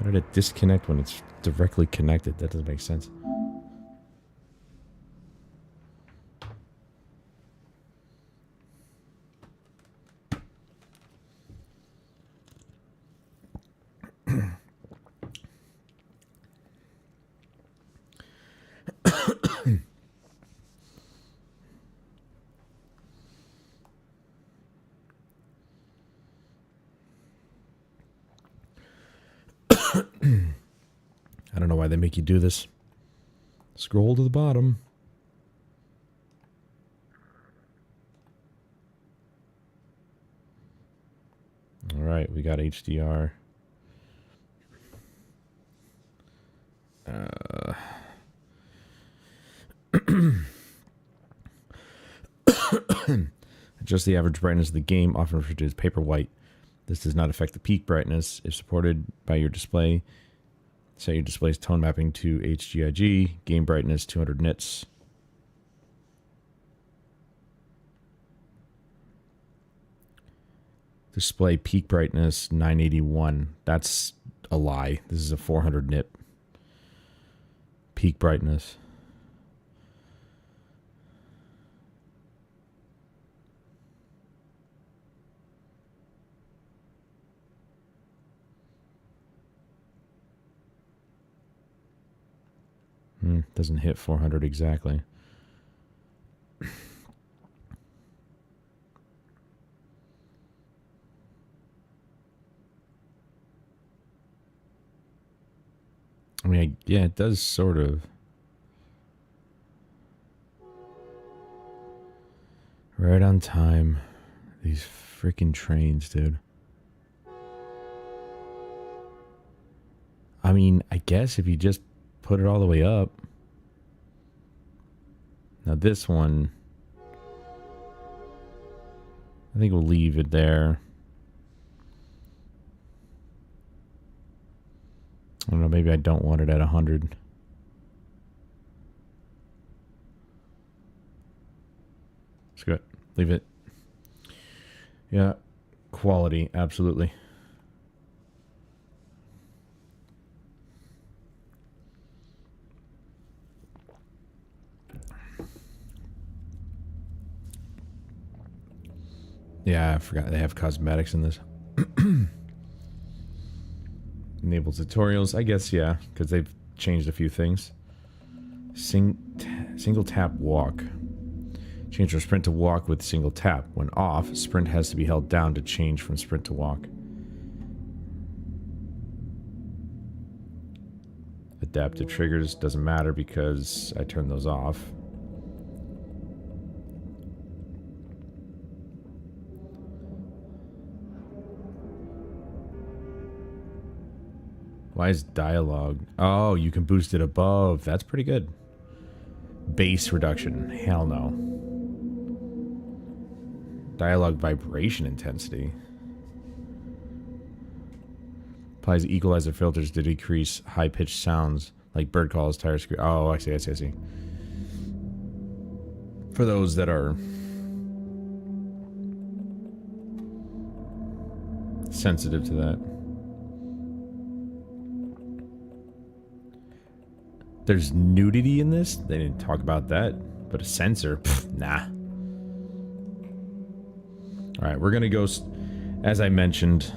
Why did it disconnect when it's directly connected? That doesn't make sense. I don't know why they make you do this. Scroll to the bottom. All right, we got HDR. Adjust the average brightness of the game, often referred to as paper white. This does not affect the peak brightness if supported by your display. Set your display's tone mapping to HGIG. Game brightness 200 nits. Display peak brightness 981. That's a lie. This is a 400 nit peak brightness. Doesn't hit 400 exactly. I mean, yeah, it does sort of. Right on time. These freaking trains, dude. I mean, I guess if you just put it all the way up. Now this one, I think we'll leave it there. I don't know, maybe I don't want it at 100. Screw it. Leave it. Yeah, quality, absolutely. Yeah, I forgot they have cosmetics in this. Enable tutorials, I guess, yeah, because they've changed a few things. Single tap walk. Change from sprint to walk with single tap. When off, sprint has to be held down to change from sprint to walk. Adaptive triggers doesn't matter because I turned those off. Why is dialogue? Oh, you can boost it above. That's pretty good. Bass reduction. Hell no. Dialogue vibration intensity. Applies equalizer filters to decrease high-pitched sounds like bird calls, tire screech. Oh, I see. For those that are sensitive to that. There's nudity in this? They didn't talk about that. But a censor? Pfft, nah. Alright, we're gonna go... As I mentioned...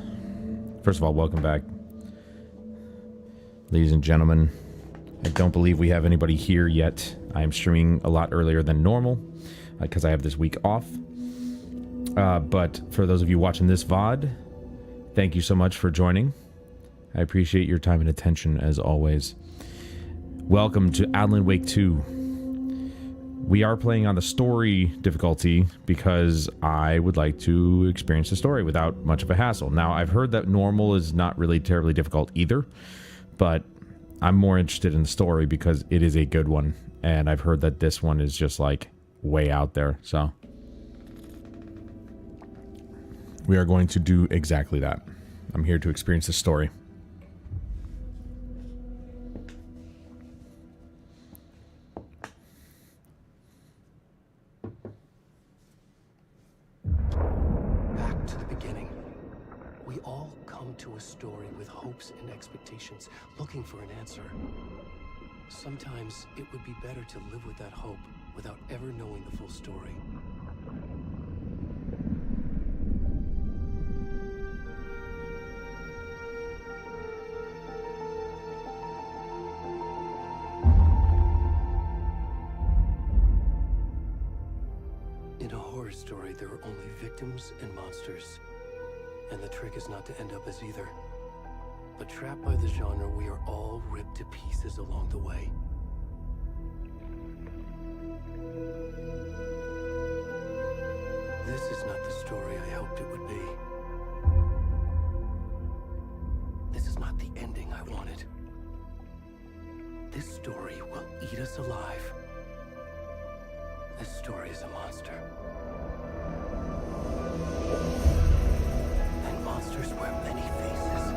First of all, welcome back. Ladies and gentlemen. I don't believe we have anybody here yet. I am streaming a lot earlier than normal. Because I have this week off. But for those of you watching this VOD... Thank you so much for joining. I appreciate your time and attention as always. Welcome to Alan Wake 2. We are playing on the story difficulty because I would like to experience the story without much of a hassle. Now, I've heard that normal is not really terribly difficult either, but I'm more interested in the story because it is a good one, and I've heard that this one is just like way out there, so we are going to do exactly that. I'm here to experience the story. come to a story with hopes and expectations, looking for an answer. Sometimes it would be better to live with that hope without ever knowing the full story. In a horror story, there are only victims and monsters. And the trick is not to end up as either. But trapped by the genre, we are all ripped to pieces along the way. This is not the story I hoped it would be. This is not the ending I wanted. This story will eat us alive. This story is a monster. And monsters wear many faces.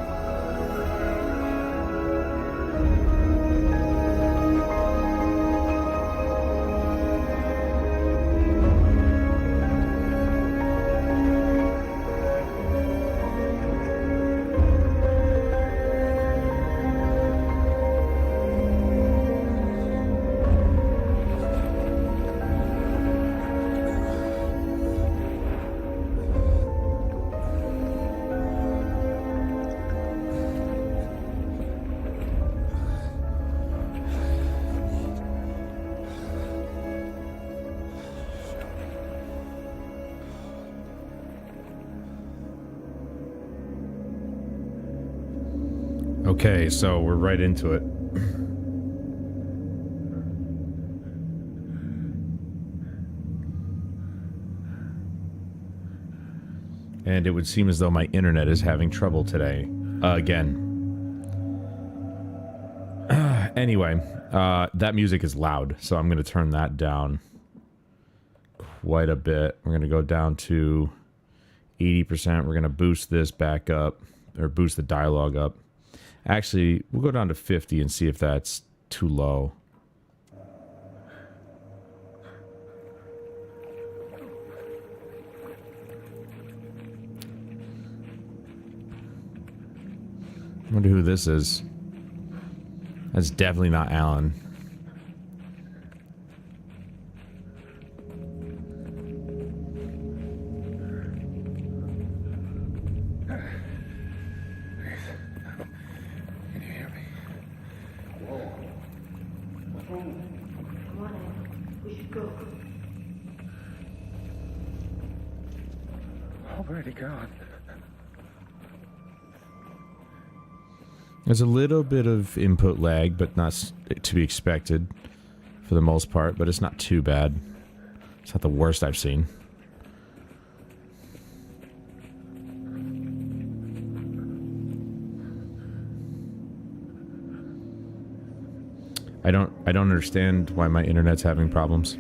Okay, so we're right into it. And it would seem as though my internet is having trouble today. Again. Anyway, that music is loud, so I'm going to turn that down quite a bit. We're going to go down to 80%. We're going to boost this back up, or boost the dialogue up. Actually, we'll go down to 50 and see if that's too low. I wonder who this is. That's definitely not Alan. There's a little bit of input lag, but not to be expected for the most part, but it's not too bad. It's not the worst I've seen. I don't understand why my internet's having problems.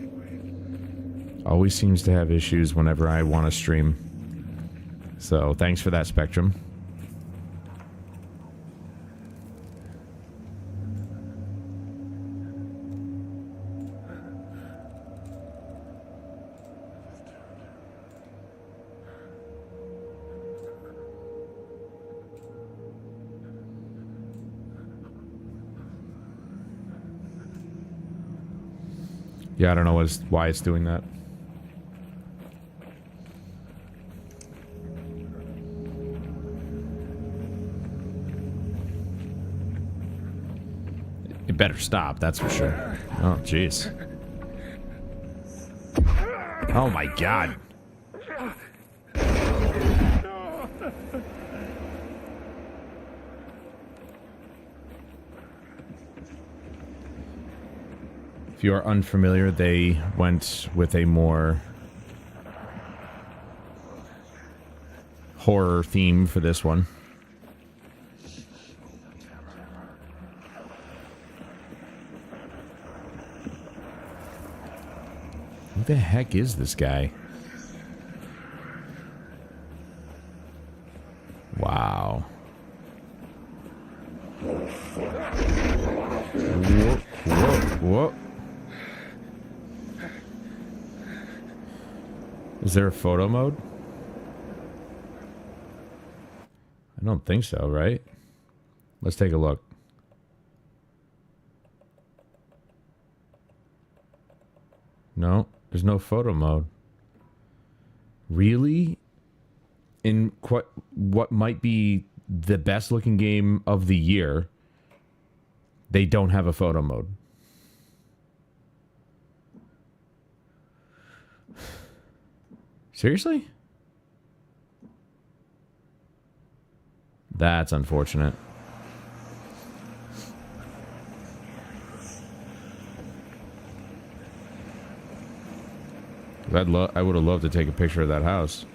Always seems to have issues whenever I want to stream. So, thanks for that, Spectrum. Yeah, I don't know why it's doing that. It better stop, that's for sure. Oh, jeez. Oh my god. If you are unfamiliar, they went with a more horror theme for this one. Who the heck is this guy? Wow. Whoa, whoa, whoa. Is there a photo mode? I don't think so, right? Let's take a look. No, there's no photo mode. Really? In what might be the best looking game of the year, they don't have a photo mode. Seriously? That's unfortunate. I would have loved to take a picture of that house.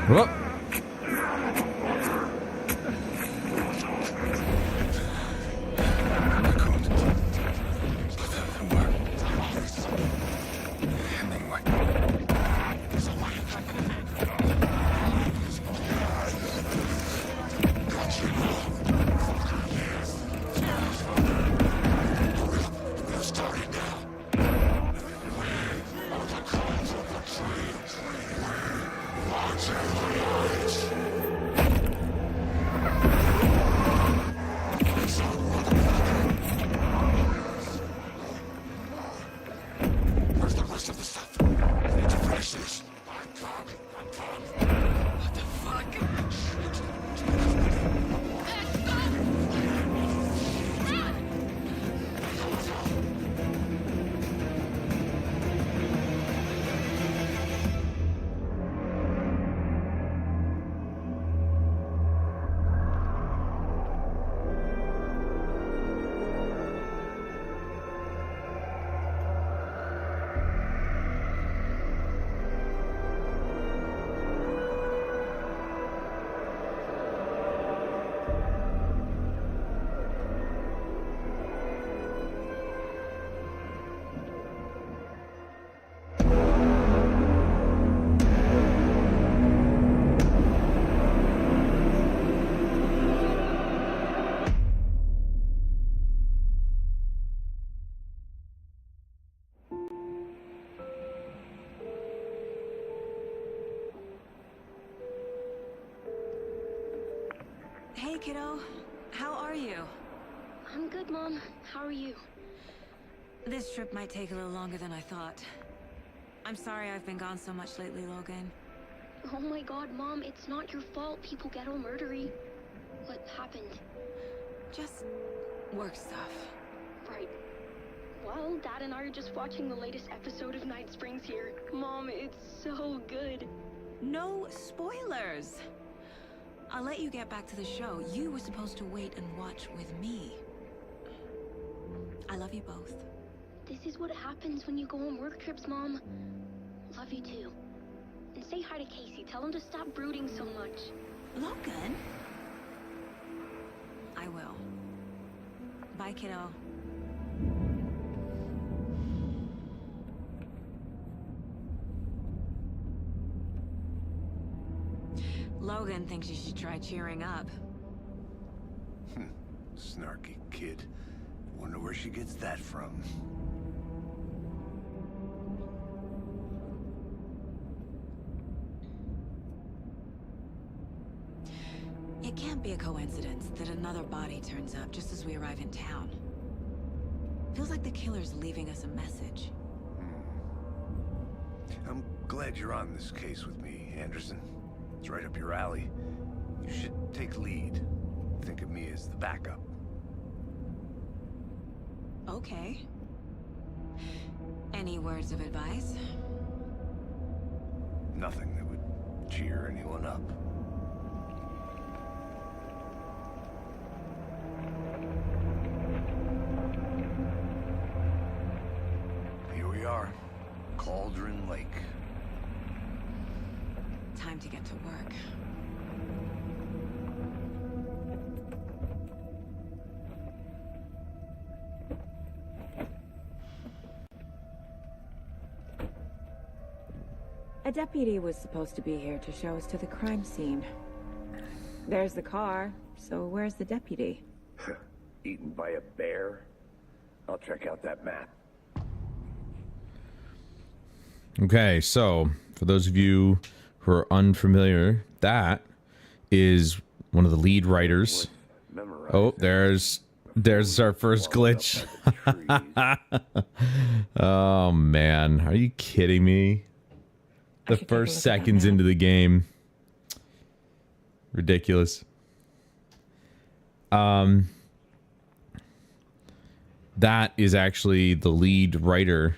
Whoop. Hey, kiddo. How are you? I'm good, Mom. How are you? This trip might take a little longer than I thought. I'm sorry I've been gone so much lately, Logan. Oh my god, Mom, it's not your fault people get all murdery. What happened? Just work stuff. Right. Well, Dad and I are just watching the latest episode of Night Springs here. Mom, it's so good. No spoilers! I'll let you get back to the show. You were supposed to wait and watch with me. I love you both. This is what happens when you go on work trips, Mom. Love you too. And say hi to Casey. Tell him to stop brooding so much. Logan? I will. Bye, kiddo. Logan thinks you should try cheering up. Snarky kid. Wonder where she gets that from. It can't be a coincidence that another body turns up just as we arrive in town. Feels like the killer's leaving us a message. I'm glad you're on this case with me, Anderson. It's right up your alley. You should take lead. Think of me as the backup. Okay. Any words of advice? Nothing that would cheer anyone up. Here we are. Cauldron Lake. time to get to work. A deputy was supposed to be here to show us to the crime scene. There's the car, so where's the deputy? Eaten by a bear? I'll check out that map. Okay, so for those of you who are unfamiliar, that is one of the lead writers. Oh, there's our first glitch. Oh man, are you kidding me? The first seconds into the game. Ridiculous. That is actually the lead writer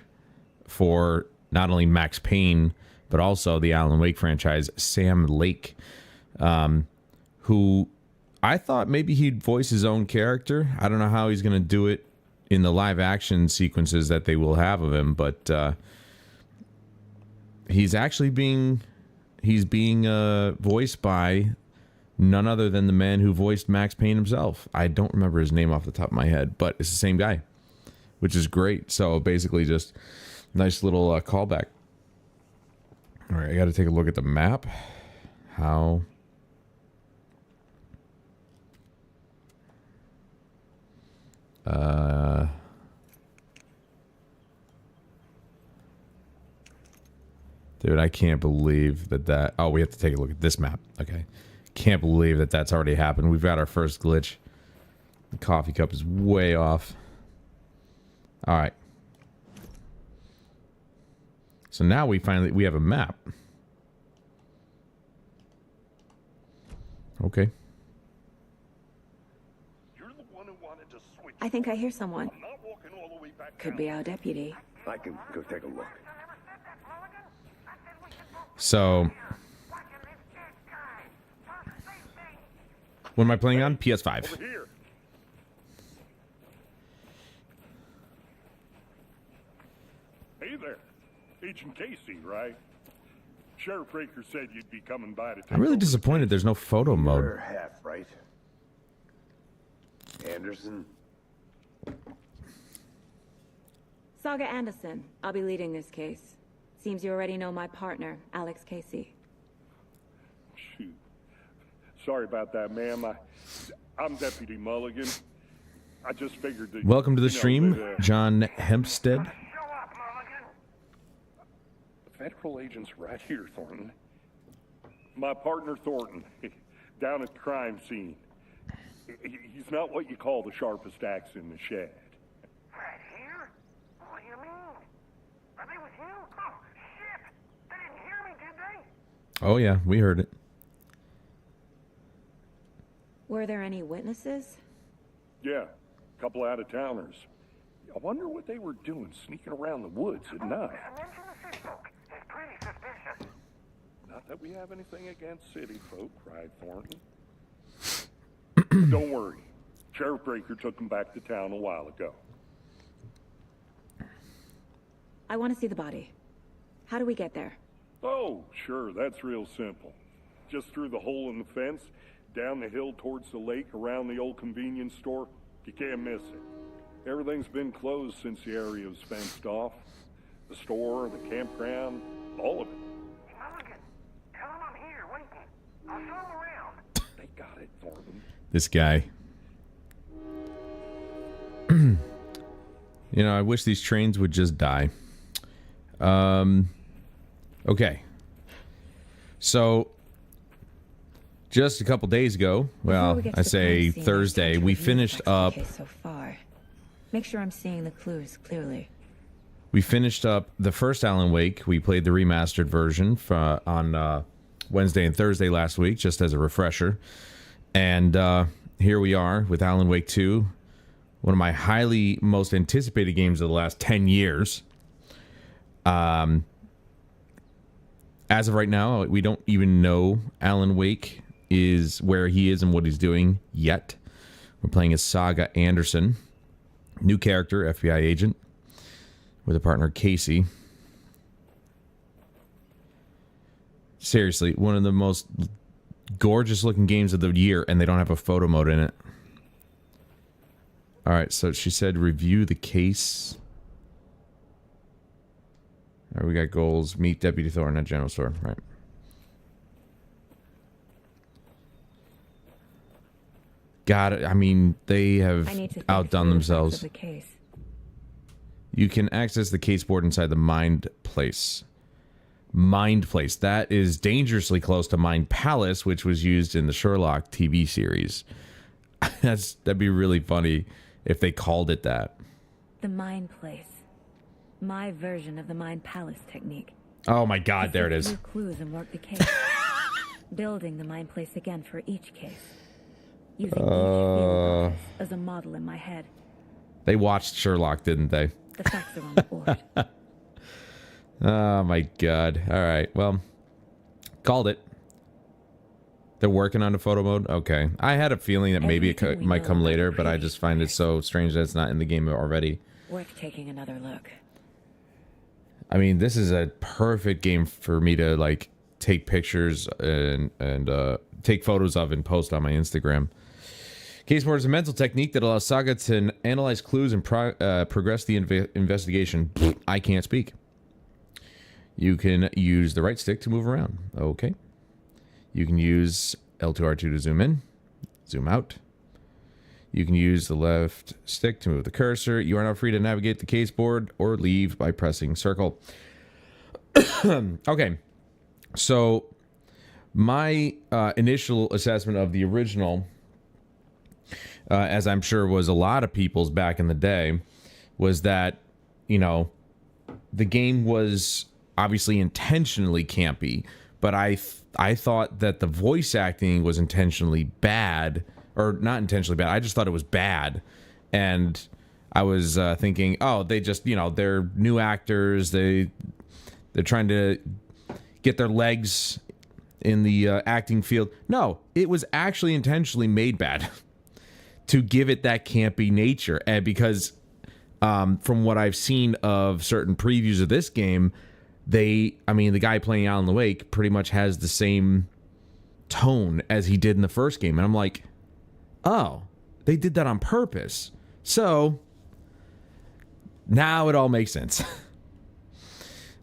for not only Max Payne, but also the Alan Wake franchise, Sam Lake, who I thought maybe he'd voice his own character. I don't know how he's going to do it in the live action sequences that they will have of him, but he's actually being voiced by none other than the man who voiced Max Payne himself. I don't remember his name off the top of my head, but it's the same guy, which is great. So basically just nice little callback. All right, I got to take a look at the map. How... Dude, I can't believe that... Oh, we have to take a look at this map. Okay. Can't believe that that's already happened. We've got our first glitch. The coffee cup is way off. All right. So now we have a map. Okay. You're the one who wanted to switch. I think I hear someone. I'm not walking all the way back Could down. be our deputy. I can go take a look. So... What am I playing on? PS5. Over here. Hey there. Agent Casey, right? Sheriff Raker said you'd be coming by to take I'm really over. disappointed there's no photo You're mode. half right. Anderson? Saga Anderson. I'll be leading this case. Seems you already know my partner, Alex Casey. Shoot. Sorry about that, ma'am. I'm Deputy Mulligan. I just figured that... Welcome to the you know, stream, that, John Hempstead. Show up, Mulligan. The federal agent's right here, Thornton. My partner, Thornton, down at the crime scene. He's not what you call the sharpest axe in the shed. Right here? What do you mean? Are they with you? Oh, shit! They didn't hear me, did they? Oh yeah, we heard it. Were there any witnesses? Yeah, a couple out-of-towners. I wonder what they were doing sneaking around the woods at night. I mentioned the city folk. It's pretty suspicious. Not that we have anything against city folk, cried Thornton. Don't worry. Sheriff Raker took them back to town a while ago. I want to see the body. How do we get there? Oh, sure, that's real simple. Just through the hole in the fence, down the hill towards the lake, around the old convenience store. You can't miss it. Everything's been closed since the area was fenced off. The store, the campground, all of it. Hey, Mulligan, tell them I'm here waiting. I'll show them around. They got it, Thornton. This guy. You know, I wish these trains would just die. Okay. So, just a couple days ago, Before well, we get to I the say crime scene, Thursday, I'd like to we review finished the facts up. of the case so far. Make sure I'm seeing the clues clearly. We finished up the first Alan Wake. We played the remastered version on Wednesday and Thursday last week, just as a refresher. And here we are with Alan Wake 2, one of my most anticipated games of the last 10 years. As of right now, we don't even know Alan Wake is where he is and what he's doing yet. We're playing as Saga Anderson, new character, FBI agent, with a partner, Casey. Seriously, one of the most gorgeous looking games of the year, and they don't have a photo mode in it. Alright, so she said review the case. Alright, we got goals. Meet Deputy Thorne at General Store. Right. Got it. I mean, they have outdone themselves. The case. You can access the case board inside the Mind Place. Mind Place. That is dangerously close to Mind Palace, which was used in the Sherlock TV series. That'd be really funny if they called it that. The Mind Place. My version of the Mind Palace technique. Oh my god, there it is. New clues and work the case. Building the Mind Place again for each case. Using each field office as a model in my head. They watched Sherlock, didn't they? The facts are on the board. Oh my god. Alright, well. Called it. They're working on the photo mode? Okay. I had a feeling that maybe it might come later, but I just find it so strange that it's not in the game already. Worth taking another look. I mean, this is a perfect game for me to, like, take pictures and take photos of and post on my Instagram. Case board is a mental technique that allows Saga to analyze clues and progress the investigation. I can't speak. You can use the right stick to move around. Okay. You can use L2R2 to zoom in, zoom out. You can use the left stick to move the cursor. You are now free to navigate the case board or leave by pressing circle. Okay. So, my initial assessment of the original, as I'm sure was a lot of people's back in the day, was that, you know, the game was obviously intentionally campy, but I thought that the voice acting was intentionally bad, or not intentionally bad. I just thought it was bad, and I was thinking, oh, they just, you know, they're new actors. They're trying to get their legs in the acting field. No, it was actually intentionally made bad to give it that campy nature, and because from what I've seen of certain previews of this game, the guy playing Alan Wake pretty much has the same tone as he did in the first game. And I'm like, oh, they did that on purpose. So, now it all makes sense.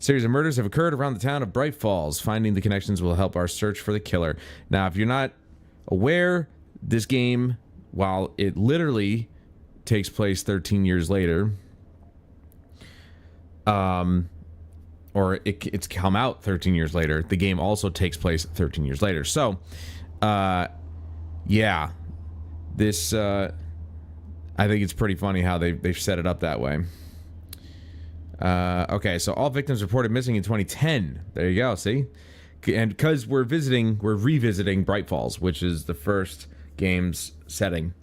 Series of murders have occurred around the town of Bright Falls. Finding the connections will help our search for the killer. Now, if you're not aware, this game, while it literally takes place 13 years later, or it's come out 13 years later, the game also takes place 13 years later. So, yeah, this, I think it's pretty funny how they've set it up that way. Okay, so all victims reported missing in 2010. There you go, see? And because we're revisiting Bright Falls, which is the first game's setting.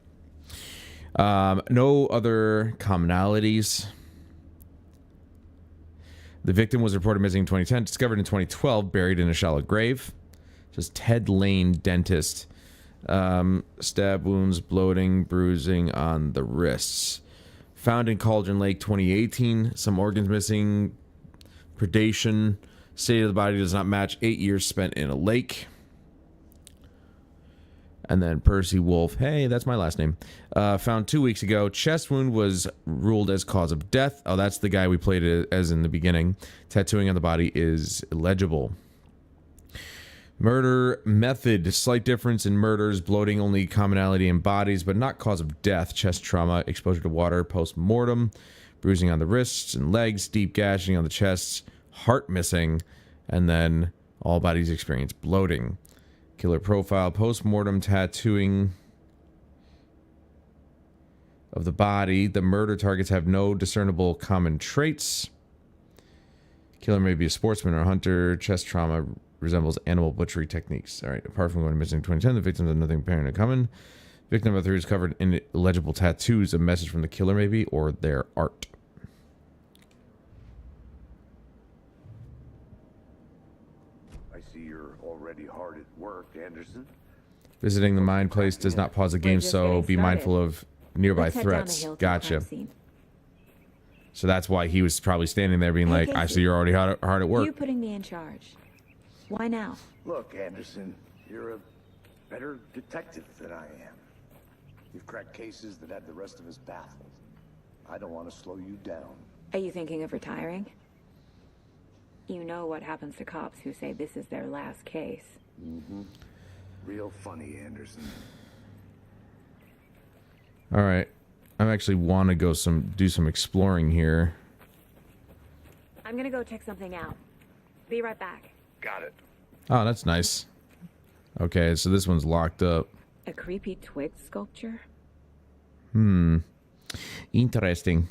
No other commonalities. The victim was reported missing in 2010, discovered in 2012, buried in a shallow grave. Just Ted Lane, dentist. Stab wounds, bloating, bruising on the wrists. Found in Cauldron Lake 2018. Some organs missing. Predation. State of the body does not match 8 years spent in a lake. And then Percy Wolf. Hey, that's my last name. Found 2 weeks ago. Chest wound was ruled as cause of death. Oh, that's the guy we played as in the beginning. Tattooing on the body is illegible. Murder method. Slight difference in murders. Bloating, only commonality in bodies, but not cause of death. Chest trauma. Exposure to water. Post-mortem. Bruising on the wrists and legs. Deep gashing on the chest. Heart missing. And then all bodies experience bloating. Killer profile. Post-mortem tattooing of the body. The murder targets have no discernible common traits. Killer may be a sportsman or a hunter. Chest trauma resembles animal butchery techniques. All right. Apart from going missing in 2010, the victims have nothing apparent in common. Victim number 3 is covered in illegible tattoos. A message from the killer, maybe, or their art. I see you're already hard at work, Anderson. Visiting the Mind Place does not pause the game, so be mindful of nearby threats. Gotcha. So that's why he was probably standing there being like, I see you're already hard at work. You putting me in charge. Why now? Look, Anderson, you're a better detective than I am. You've cracked cases that had the rest of us baffled. I don't want to slow you down. Are you thinking of retiring? You know what happens to cops who say this is their last case. Real funny, Anderson. All right. I actually want to go do some exploring here. I'm gonna go check something out. Be right back. Got it. Oh, that's nice. Okay, so this one's locked up. A creepy twig sculpture? Interesting.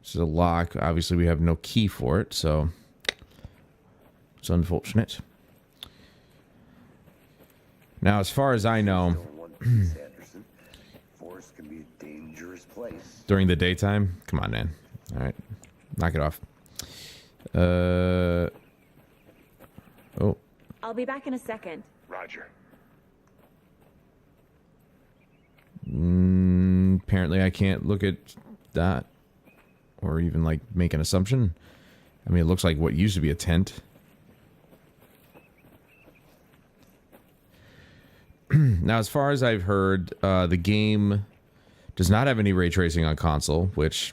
This is a lock. Obviously, we have no key for it, so it's unfortunate. Now, as far as I know, Don't want peace, Anderson. Forest can be a dangerous place. during the daytime, come on, man. All right, knock it off. Oh, I'll be back in a second. Roger. apparently I can't look at that or even like make an assumption. I mean, it looks like what used to be a tent. Now, as far as I've heard, the game does not have any ray tracing on console, which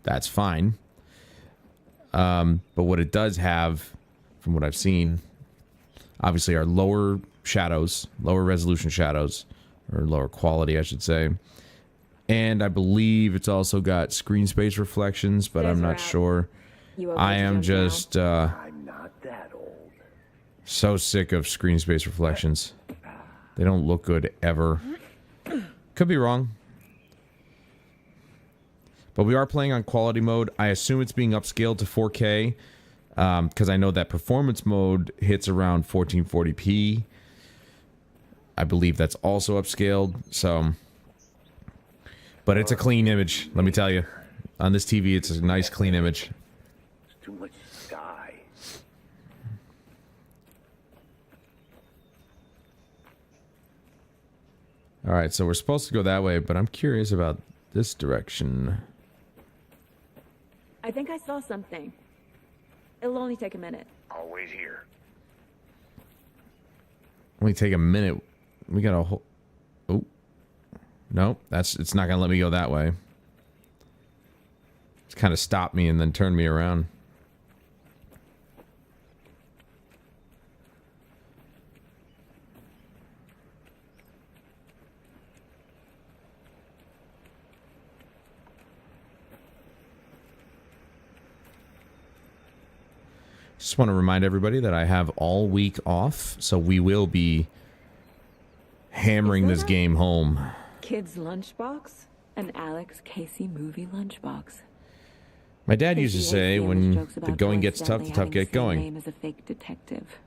that's fine. But what it does have, from what I've seen, obviously are lower shadows, lower resolution shadows, or lower quality, I should say. And I believe it's also got screen space reflections, but I'm not sure. I am just I'm not that old. so sick of screen space reflections. They don't look good ever. Could be wrong. But we are playing on quality mode. I assume it's being upscaled to 4K. Because I know that performance mode hits around 1440p. I believe that's also upscaled. So, but it's a clean image, let me tell you. On this TV, it's a nice, clean image. It's too much sky. All right, so we're supposed to go that way, but I'm curious about this direction. I think I saw something. It'll only take a minute. I'll wait here. Only take a minute. We got a whole... Oh. Nope, it's not going to let me go that way. It's kind of stopped me and then turned me around. Just want to remind everybody that I have all week off, so we will be hammering this game home. Kid's lunchbox? An Alex Casey movie lunchbox. My dad used to Casey say, hates when Amos jokes the about going John gets tough, Stanley the tough having get the same going. name as a fake detective.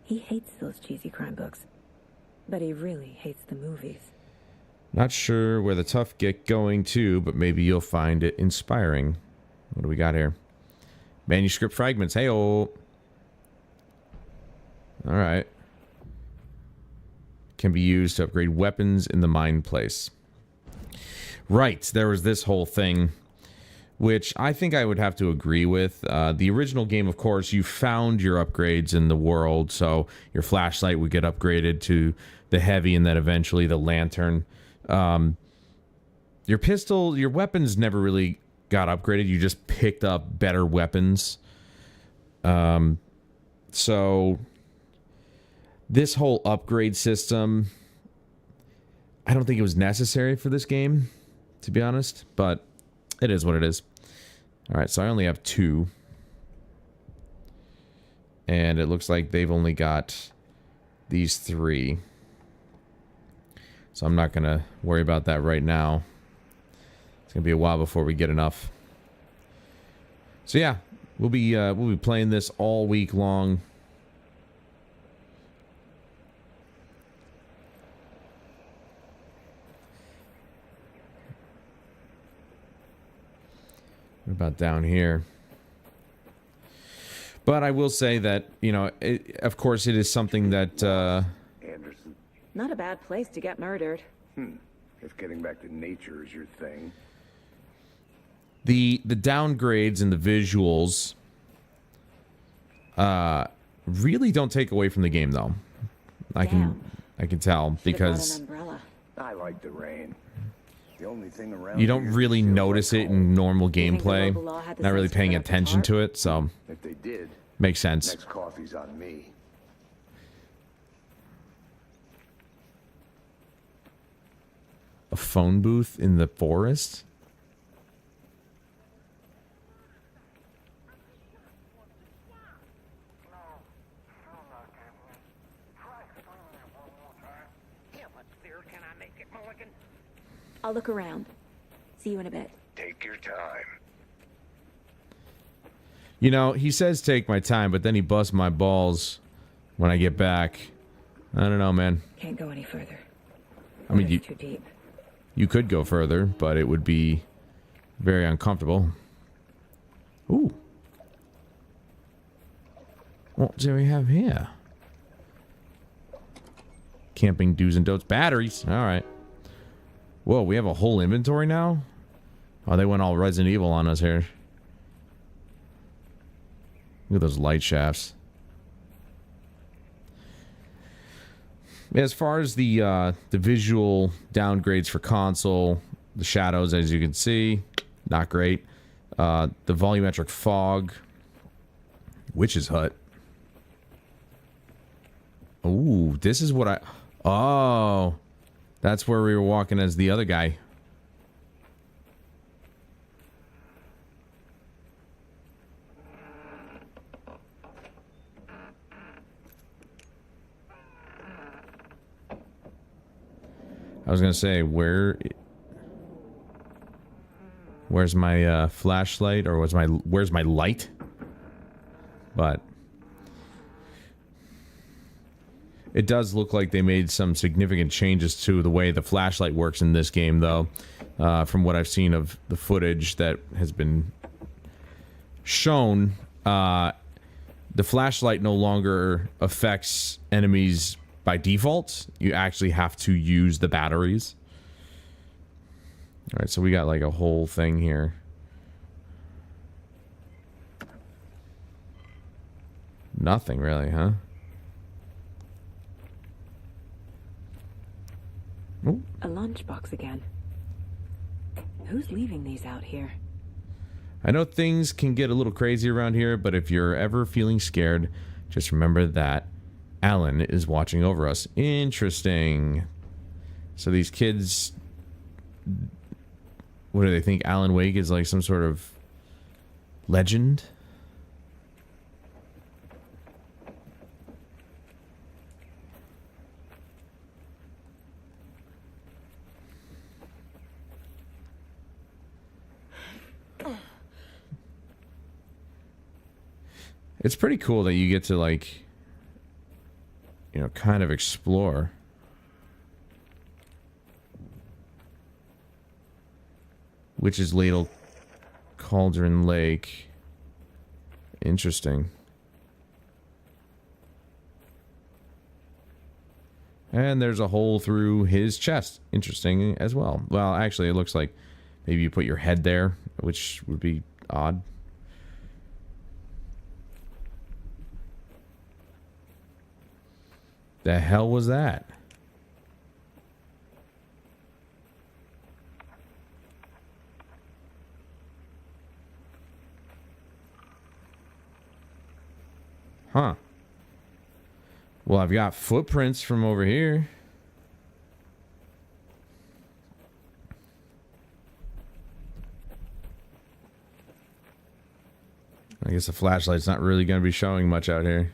He hates those cheesy crime books, but he really hates the movies. Not sure where the tough get going to, but maybe you'll find it inspiring. What do we got here? Manuscript fragments. Hey-oh. Alright. Can be used to upgrade weapons in the mine place. Right, there was this whole thing, which I think I would have to agree with. The original game, of course, you found your upgrades in the world, so your flashlight would get upgraded to the heavy and then eventually the lantern. Your pistol, your weapons never really got upgraded. You just picked up better weapons. So this whole upgrade system, I don't think it was necessary for this game, to be honest, but it is what it is. All right, so I only have 2. And it looks like they've only got these 3. So I'm not going to worry about that right now. It's going to be a while before we get enough. So yeah, we'll be playing this all week long. What about down here? But I will say that, you know, of course it is something that... Anderson, Not a bad place to get murdered. if getting back to nature is your thing. The downgrades and the visuals really don't take away from the game, though. I can tell, because An umbrella. I like the rain. The only thing around you don't here really feels notice like it home. in normal think the gameplay. local law had the Not really sense to paying put up a attention tarp? to it, so If they did, makes sense. next coffee's on me. A phone booth in the forest? Yeah, but there, can I make it, Mulligan? I'll look around. See you in a bit. Take your time. You know, he says take my time, but then he busts my balls when I get back. I don't know, man. Can't go any further. I mean, Water's too deep. you could go further, but it would be very uncomfortable. Ooh. What do we have here? Camping do's and don'ts. Batteries. All right. Whoa, we have a whole inventory now? Oh, they went all Resident Evil on us here. Look at those light shafts. As far as the visual downgrades for console, the shadows, as you can see, not great. The volumetric fog, Witch's Hut. Ooh, this is what I... Oh, that's where we were walking as the other guy. I was gonna say, where's my flashlight, or where's my light? But it does look like they made some significant changes to the way the flashlight works in this game, though. From what I've seen of the footage that has been shown, the flashlight no longer affects enemies by default. You actually have to use the batteries. Alright, so we got like a whole thing here. Nothing really, huh? Ooh. A lunchbox again. Who's leaving these out here? I know things can get a little crazy around here, but if you're ever feeling scared, just remember that Alan is watching over us. Interesting. So these kids, what do they think? Alan Wake is like some sort of legend? It's pretty cool that you get to, like, you know, kind of explore. Witch's Ladle, Cauldron Lake. Interesting. And there's a hole through his chest. Interesting as well. Well, actually, it looks like maybe you put your head there, which would be odd. The hell was that? Huh. Well, I've got footprints from over here. I guess the flashlight's not really going to be showing much out here.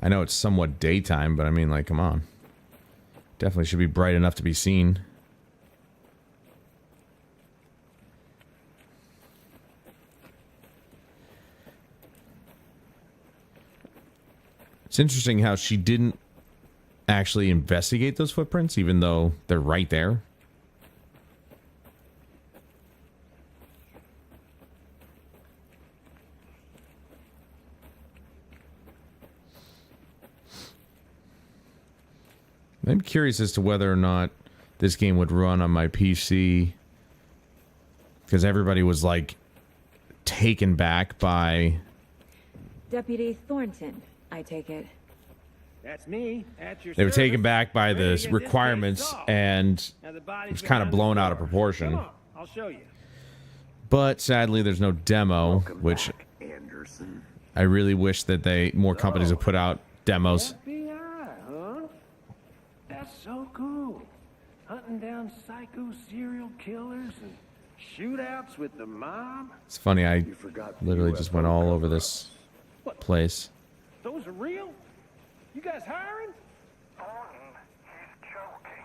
I know it's somewhat daytime, but I mean, like, come on. Definitely should be bright enough to be seen. It's interesting how she didn't actually investigate those footprints, even though they're right there. I'm curious as to whether or not this game would run on my PC, because everybody was like taken back by Deputy Thornton, I take it. That's me. At your They were service. taken back by Ready to the get this case requirements, solved. and Now the it body's was kind of behind the blown out of door. proportion. Come on, I'll show you. But sadly, there's no demo, which Anderson. I really wish that more companies would put out demos. FBI, huh? That's so cool. Hunting down psycho serial killers and shootouts with the mob. It's funny, I You forgot the literally just went UFO all over cover-up. this place. Those are real? You guys hiring? Thornton, he's joking.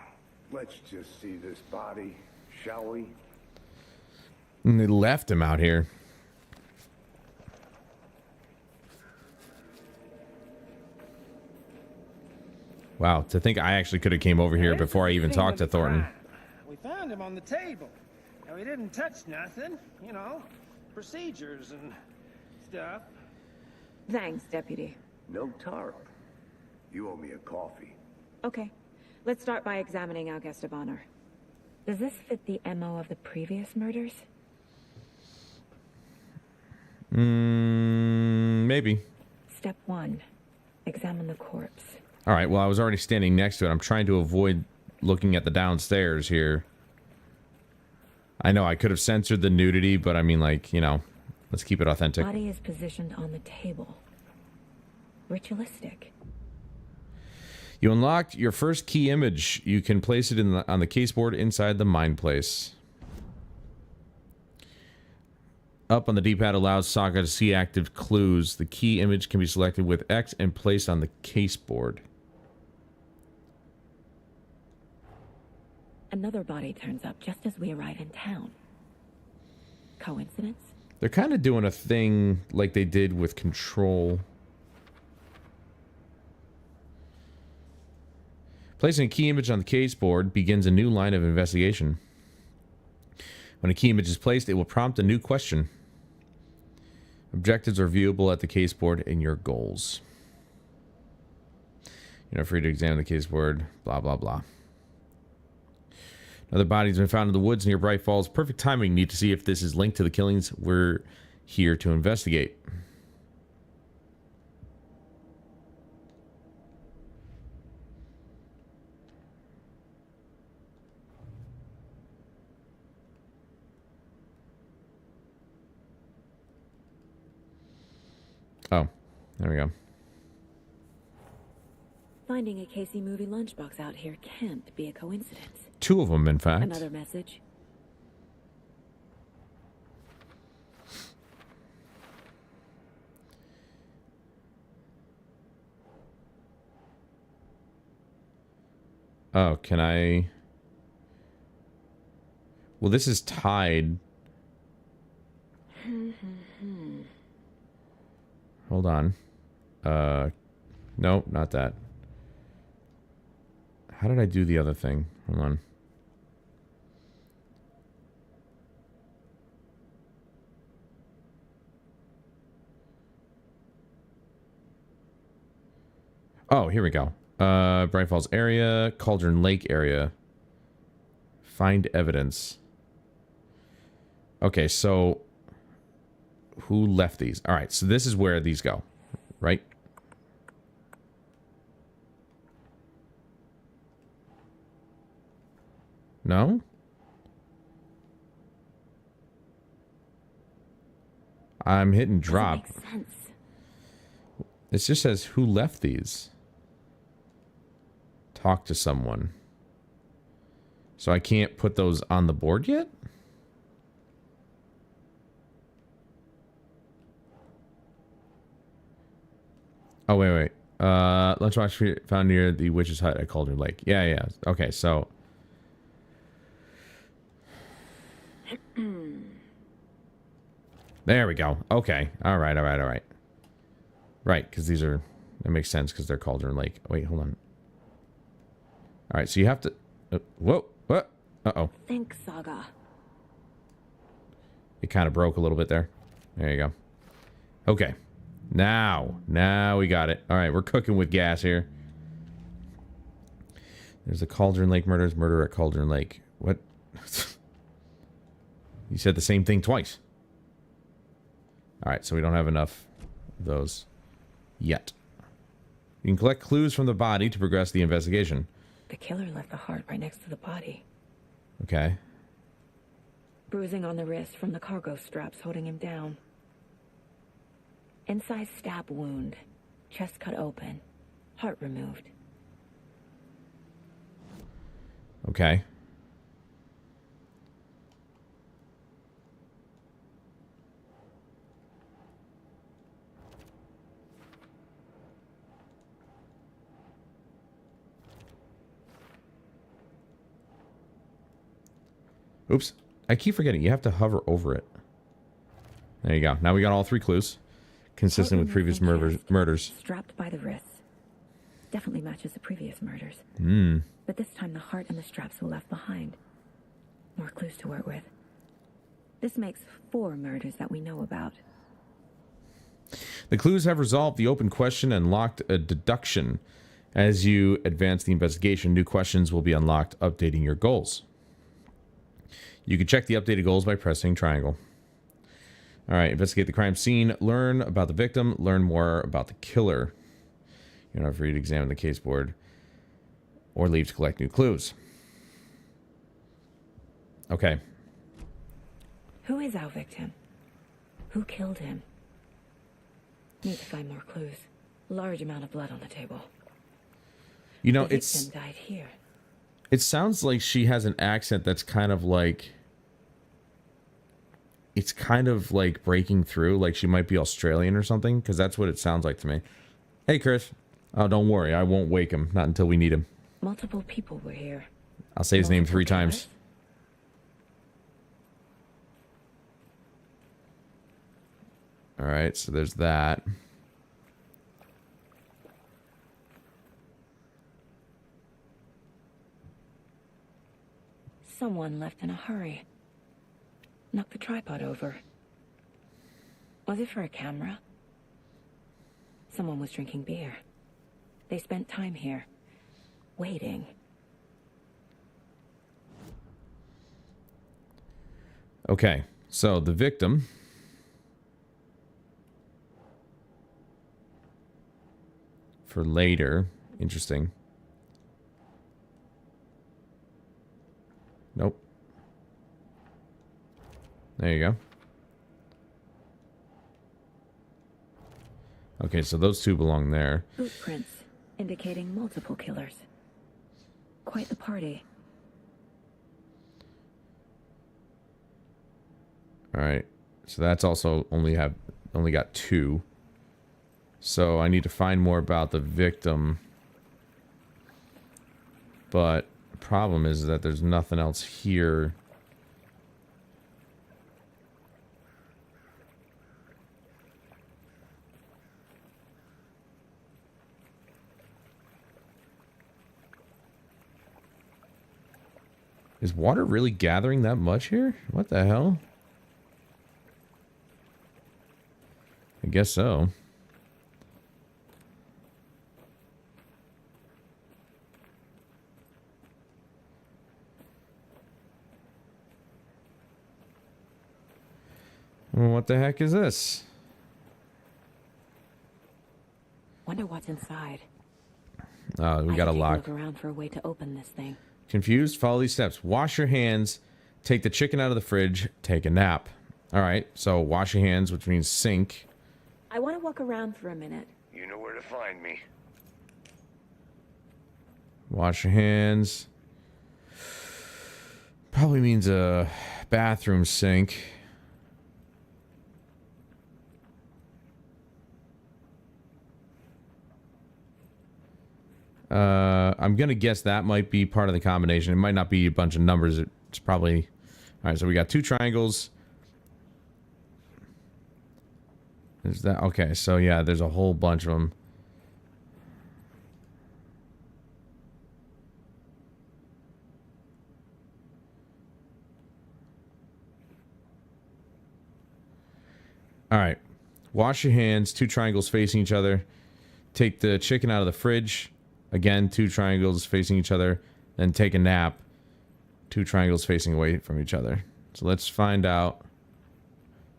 Let's just see this body, shall we? And they left him out here. Wow, to think I actually could have came over here before I even talked to Thornton. We found him on the table. Now, he didn't touch nothing, you know, procedures and stuff. Thanks, Deputy. No tarp. You owe me a coffee. Okay, let's start by examining our guest of honor. Does this fit the MO of the previous murders? Maybe. Step 1. Examine the corpse. All right, well, I was already standing next to it. I'm trying to avoid looking at the downstairs here. I know I could have censored the nudity, but I mean, like, you know, let's keep it authentic. Body is positioned on the table. Ritualistic. You unlocked your first key image. You can place it on the caseboard inside the mind place. Up on the D-pad allows Saga to see active clues. The key image can be selected with X and placed on the caseboard. Another body turns up just as we arrive in town. Coincidence? They're kind of doing a thing like they did with Control. Placing a key image on the caseboard begins a new line of investigation. When a key image is placed, it will prompt a new question. Objectives are viewable at the caseboard in your goals. You're not free to examine the caseboard, blah, blah, blah. Another body has been found in the woods near Bright Falls. Perfect timing. Need to see if this is linked to the killings we're here to investigate. Oh, there we go. Finding a Casey movie lunchbox out here can't be a coincidence. 2 of them, in fact. Another message. Oh, can I... Well, this is tied. Hold on. No, not that. How did I do the other thing? Hold on. Oh, here we go. Bright Falls area, Cauldron Lake area. Find evidence. Okay, so who left these? All right, so this is where these go, right? No? I'm hitting drop. Doesn't make sense. It just says who left these. Talk to someone. So I can't put those on the board yet? Oh, wait. Lunchbox found near the witch's hut at Cauldron Lake. Yeah. Okay, so... There we go. Okay. All right. Right, because these are... That makes sense because they're Cauldron Lake. Wait, hold on. All right, so you have to... whoa. What? Uh-oh. Thanks, Saga. It kind of broke a little bit there. There you go. Okay. Now we got it. All right, we're cooking with gas here. There's the Cauldron Lake murders. Murder at Cauldron Lake. What? You said the same thing twice. All right, so we don't have enough of those. yet. You can collect clues from the body to progress the investigation. The killer left the heart right next to the body. Okay. Bruising on the wrist from the cargo straps holding him down. Inside stab wound. Chest cut open. Heart removed. Okay. Oops. I keep forgetting. You have to hover over it. There you go. Now we got all 3 clues. Consistent with previous murders. Strapped by the wrists. Definitely matches the previous murders. Hmm. But this time the heart and the straps were left behind. More clues to work with. This makes 4 murders that we know about. The clues have resolved the open question and locked a deduction. As you advance the investigation, new questions will be unlocked, updating your goals. You can check the updated goals by pressing triangle. All right, investigate the crime scene, learn about the victim, learn more about the killer. You're not free to examine the case board or leave to collect new clues. Okay. Who is our victim? Who killed him? Need to find more clues. Large amount of blood on the table. You know, the it's... victim died here. It sounds like she has an accent that's kind of like... It's kind of like breaking through, like she might be Australian or something, because that's what it sounds like to me. Hey, Chris. Oh, don't worry. I won't wake him. Not until we need him. Multiple people were here. I'll say his name 3 times. All right, so there's that. Someone left in a hurry. Knocked the tripod over. Was it for a camera? Someone was drinking beer. They spent time here. Waiting. Okay, so the victim... For later. Interesting. Nope. There you go. Okay, so those 2 belong there. Footprints indicating multiple killers. Quite the party. All right. So that's also only got 2. So I need to find more about the victim. But the problem is that there's nothing else here. Is water really gathering that much here? What the hell? I guess so. Well, what the heck is this? Wonder what's inside. We got a lock. Look around for a way to open this thing. Confused? Follow these steps. Wash your hands. Take the chicken out of the fridge. Take a nap. All right. So wash your hands, which means sink. I want to walk around for a minute. You know where to find me. Wash your hands. Probably means a bathroom sink. I'm going to guess that might be part of the combination. It might not be a bunch of numbers. It's probably... All right, so we got 2 triangles. There's that. Okay, so yeah, there's a whole bunch of them. All right. Wash your hands. 2 triangles facing each other. Take the chicken out of the fridge. Again, 2 triangles facing each other. Then take a nap. 2 triangles facing away from each other. So let's find out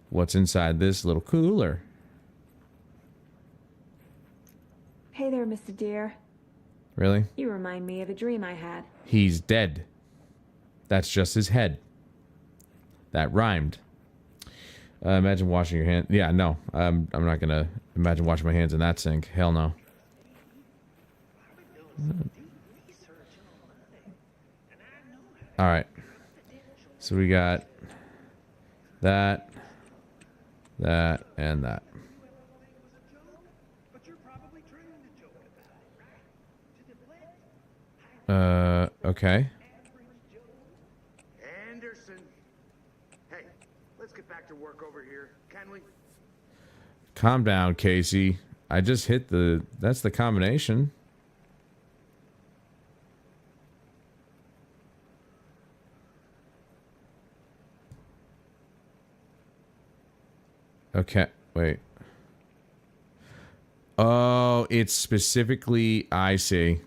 what's inside this little cooler. Hey there, Mr. Deer. Really? You remind me of a dream I had. He's dead. That's just his head. That rhymed. Imagine washing your hands. Yeah, no. I'm not gonna imagine washing my hands in that sink. Hell no. Alright. So we got that, and that. Okay. Anderson. Hey, let's get back to work over here, can we? Calm down, Casey. I just hit the... That's the combination. Okay, wait. Oh, it's specifically... I see.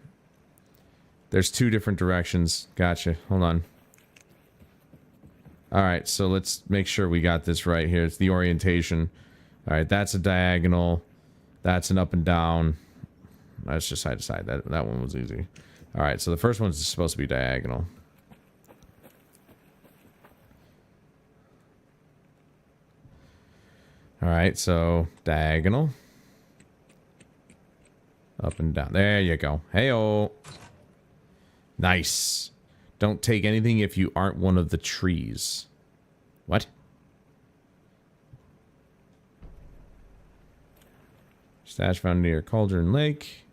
There's two different directions. Gotcha. Hold on. Alright, so let's make sure we got this right here. It's the orientation. Alright, that's a diagonal. That's an up and down. That's just side to side. That one was easy. Alright, so the first one's supposed to be diagonal. Alright, so diagonal. Up and down. There you go. Hey-oh. Nice. Don't take anything if you aren't one of the trees. What? Stash found near Cauldron Lake.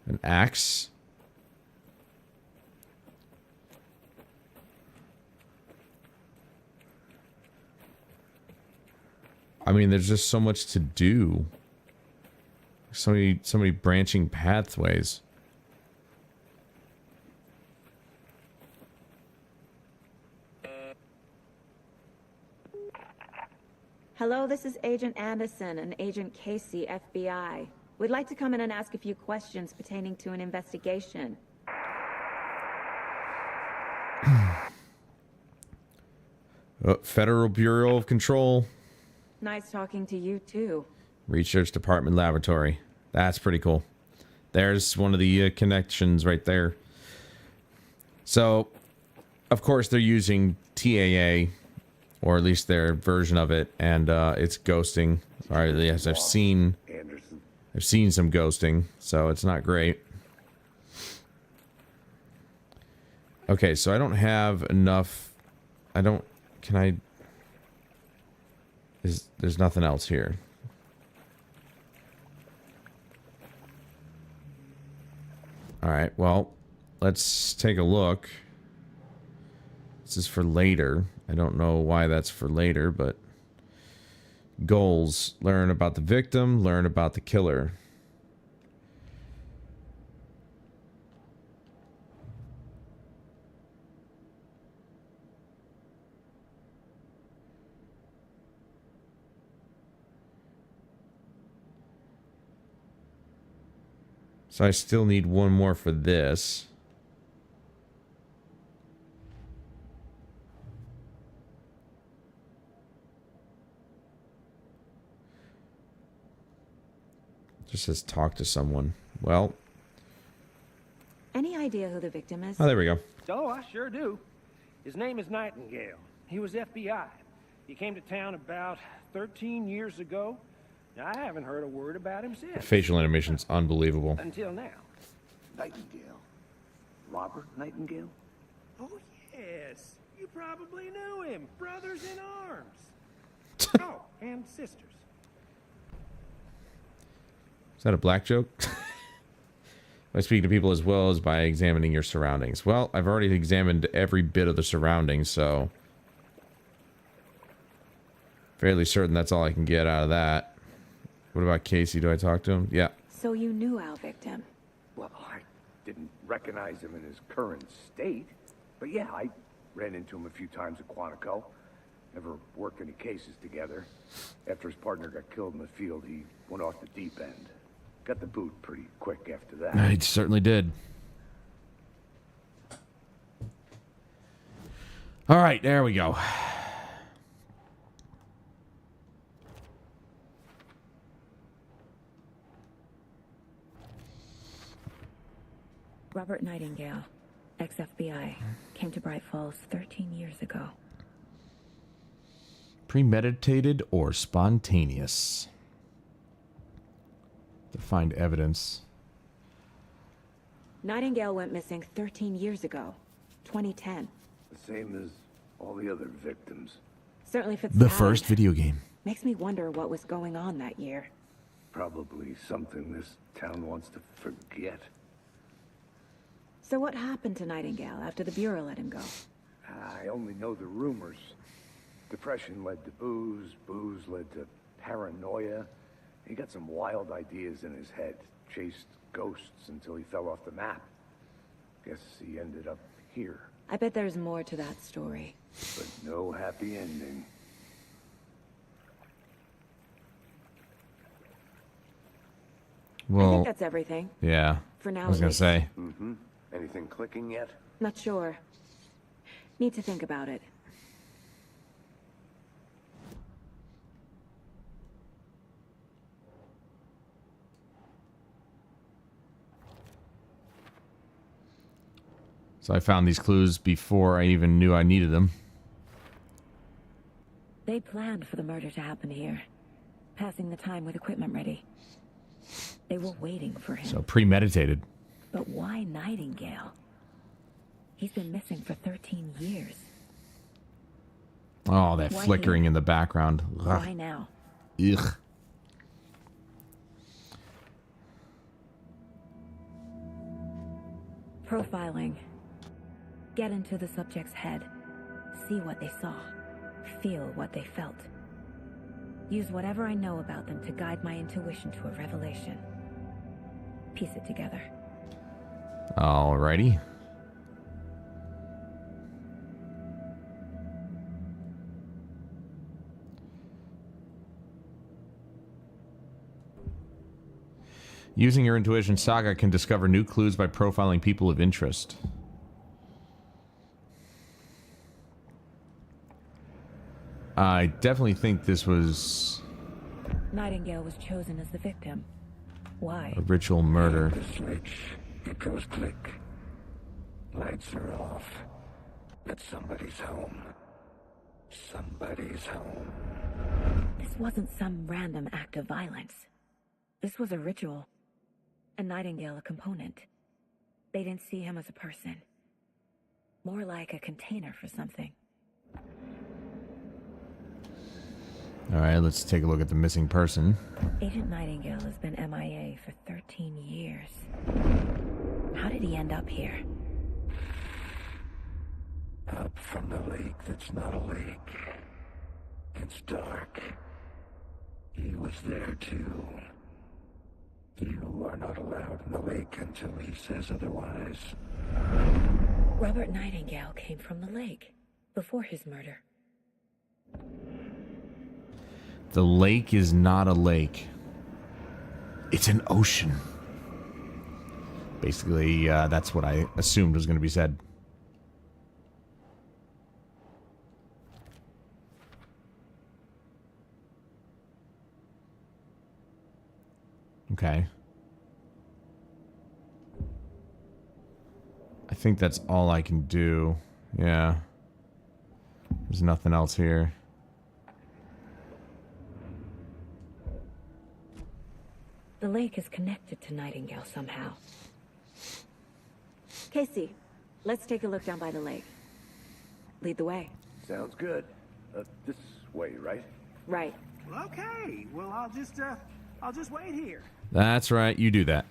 An axe. I mean, there's just so much to do. So many branching pathways. Hello, this is Agent Anderson and Agent Casey, FBI. We'd like to come in and ask a few questions pertaining to an investigation. Federal Bureau of Control. Nice talking to you, too. Research Department Laboratory. That's pretty cool. There's one of the connections right there. So, of course, they're using TAA, or at least their version of it, and it's ghosting. All right, yes, I've seen some ghosting, so it's not great. Okay, so I don't have enough. There's nothing else here. Alright, well, let's take a look. This is for later. I don't know why that's for later, but... Goals. Learn about the victim, learn about the killer. So I still need one more for this. Just says talk to someone. Well. Any idea who the victim is? Oh, there we go. Oh, I sure do. His name is Nightingale. He was FBI. He came to town about 13 years ago. I haven't heard a word about him since. Facial animation's unbelievable. Until now. Nightingale. Robert Nightingale? Oh, yes. You probably knew him. Brothers in arms. Oh, and sisters. Is that a black joke? By speaking to people as well as by examining your surroundings. Well, I've already examined every bit of the surroundings, so... fairly certain that's all I can get out of that. What about Casey? Do I talk to him? Yeah. So you knew our victim? Well, I didn't recognize him in his current state. But yeah, I ran into him a few times at Quantico. Never worked any cases together. After his partner got killed in the field, he went off the deep end. Got the boot pretty quick after that. I certainly did. All right, there we go. Robert Nightingale, ex-FBI, came to Bright Falls 13 years ago. Premeditated or spontaneous? To find evidence. Nightingale went missing 13 years ago, 2010. The same as all the other victims. Certainly fits The the first pattern. video game. Makes me wonder what was going on that year. Probably something this town wants to forget. So what happened to Nightingale after the Bureau let him go? I only know the rumors. Depression led to booze, booze led to paranoia. He got some wild ideas in his head, chased ghosts until he fell off the map. Guess he ended up here, I bet there's more to that story. but no happy ending. I Well, think that's everything. yeah. For now, I was at gonna least. say. Mm-hmm. Anything clicking yet? Not sure. Need to think about it. So I found these clues before I even knew I needed them. They planned for the murder to happen here, passing the time with equipment ready. They were waiting for him. So premeditated. But why Nightingale? He's been missing for 13 years. Oh, that Why flickering here? in the background. Why now? Ugh. Profiling. Get into the subject's head. See what they saw. Feel what they felt. Use whatever I know about them to guide my intuition to a revelation. Piece it together. Alrighty. Using your intuition, Saga can discover new clues by profiling people of interest. I definitely think this was Nightingale was chosen as the victim. Why? a ritual murder. The switch, it goes click. Lights are off. But somebody's home. Somebody's home. This wasn't some random act of violence. This was a ritual. And Nightingale a component. They didn't see him as a person. More like a container for something. Alright, let's take a look at the missing person. Agent Nightingale has been MIA for 13 years. How did he end up here? Up from the lake that's not a lake. It's dark. He was there too. You are not allowed in the lake until he says otherwise. Robert Nightingale came from the lake before his murder. The lake is not a lake. It's an ocean. Basically, that's what I assumed was going to be said. Okay. I think that's all I can do. Yeah. There's nothing else here. The lake is connected to Nightingale somehow. Casey, let's take a look down by the lake. Lead the way. Sounds good. This way, right? Right. Okay, well, I'll just wait here. That's right, you do that.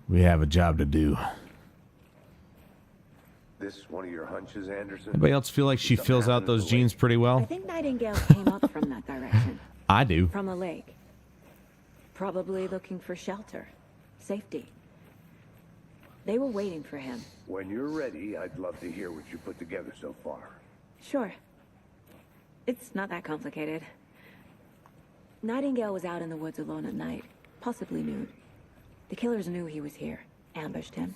We have a job to do. This one of your hunches, Anderson? Anybody else feel like she Something fills out happened those at the jeans pretty I well? think Nightingale came up from that direction. I do. From the lake. Probably looking for shelter. Safety. They were waiting for him. When you're ready, I'd love to hear what you put together so far. Sure. It's not that complicated. Nightingale was out in the woods alone at night, possibly nude. The killers knew he was here, ambushed him,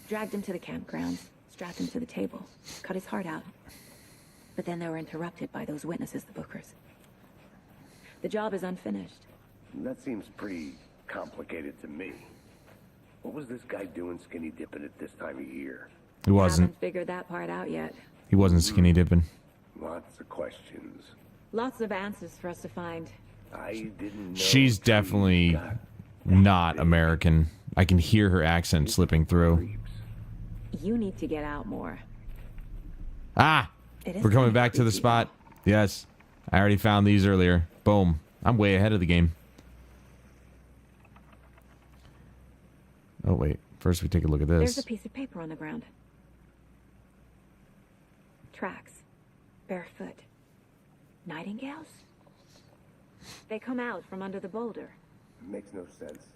dragged him to the campgrounds, strapped him to the table, cut his heart out. But then they were interrupted by those witnesses, the Bookers. The job is unfinished. That seems pretty complicated to me. What was this guy doing skinny dipping at this time of year? He wasn't. Haven't figured that part out yet. He wasn't skinny dipping. Lots of questions. Lots of answers for us to find. I didn't know. She's definitely not American. I can hear her accent slipping through. You need to get out more. Ah! It is We're coming kinda back to the creepy. spot. Yes. I already found these earlier. Boom. I'm way ahead of the game. Oh, wait. First we take a look at There's this. a piece of paper on the ground. Tracks. Barefoot. Nightingales? They come out from under the boulder. Makes no sense.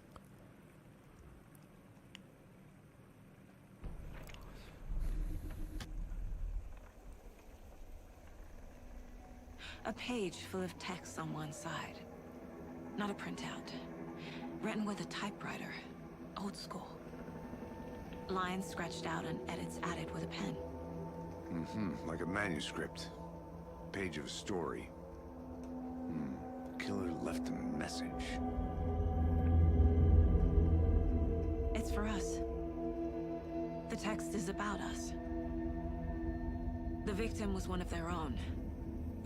A page full of text on one side. Not a printout. Written with a typewriter. Old school. Lines scratched out and edits added with a pen. Like a manuscript. Page of a story. Killer left a message. It's for us. The text is about us. The victim was one of their own.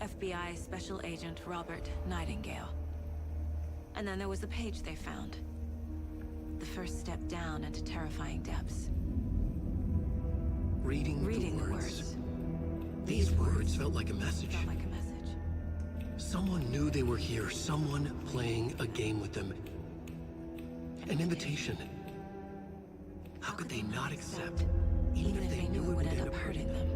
FBI Special Agent Robert Nightingale. And then there was the page they found. The first step down into terrifying depths. Reading the words. These words felt like a message. Someone knew they were here. Someone playing a game with them. An invitation. How could they not accept, even if they knew it would end up hurting them?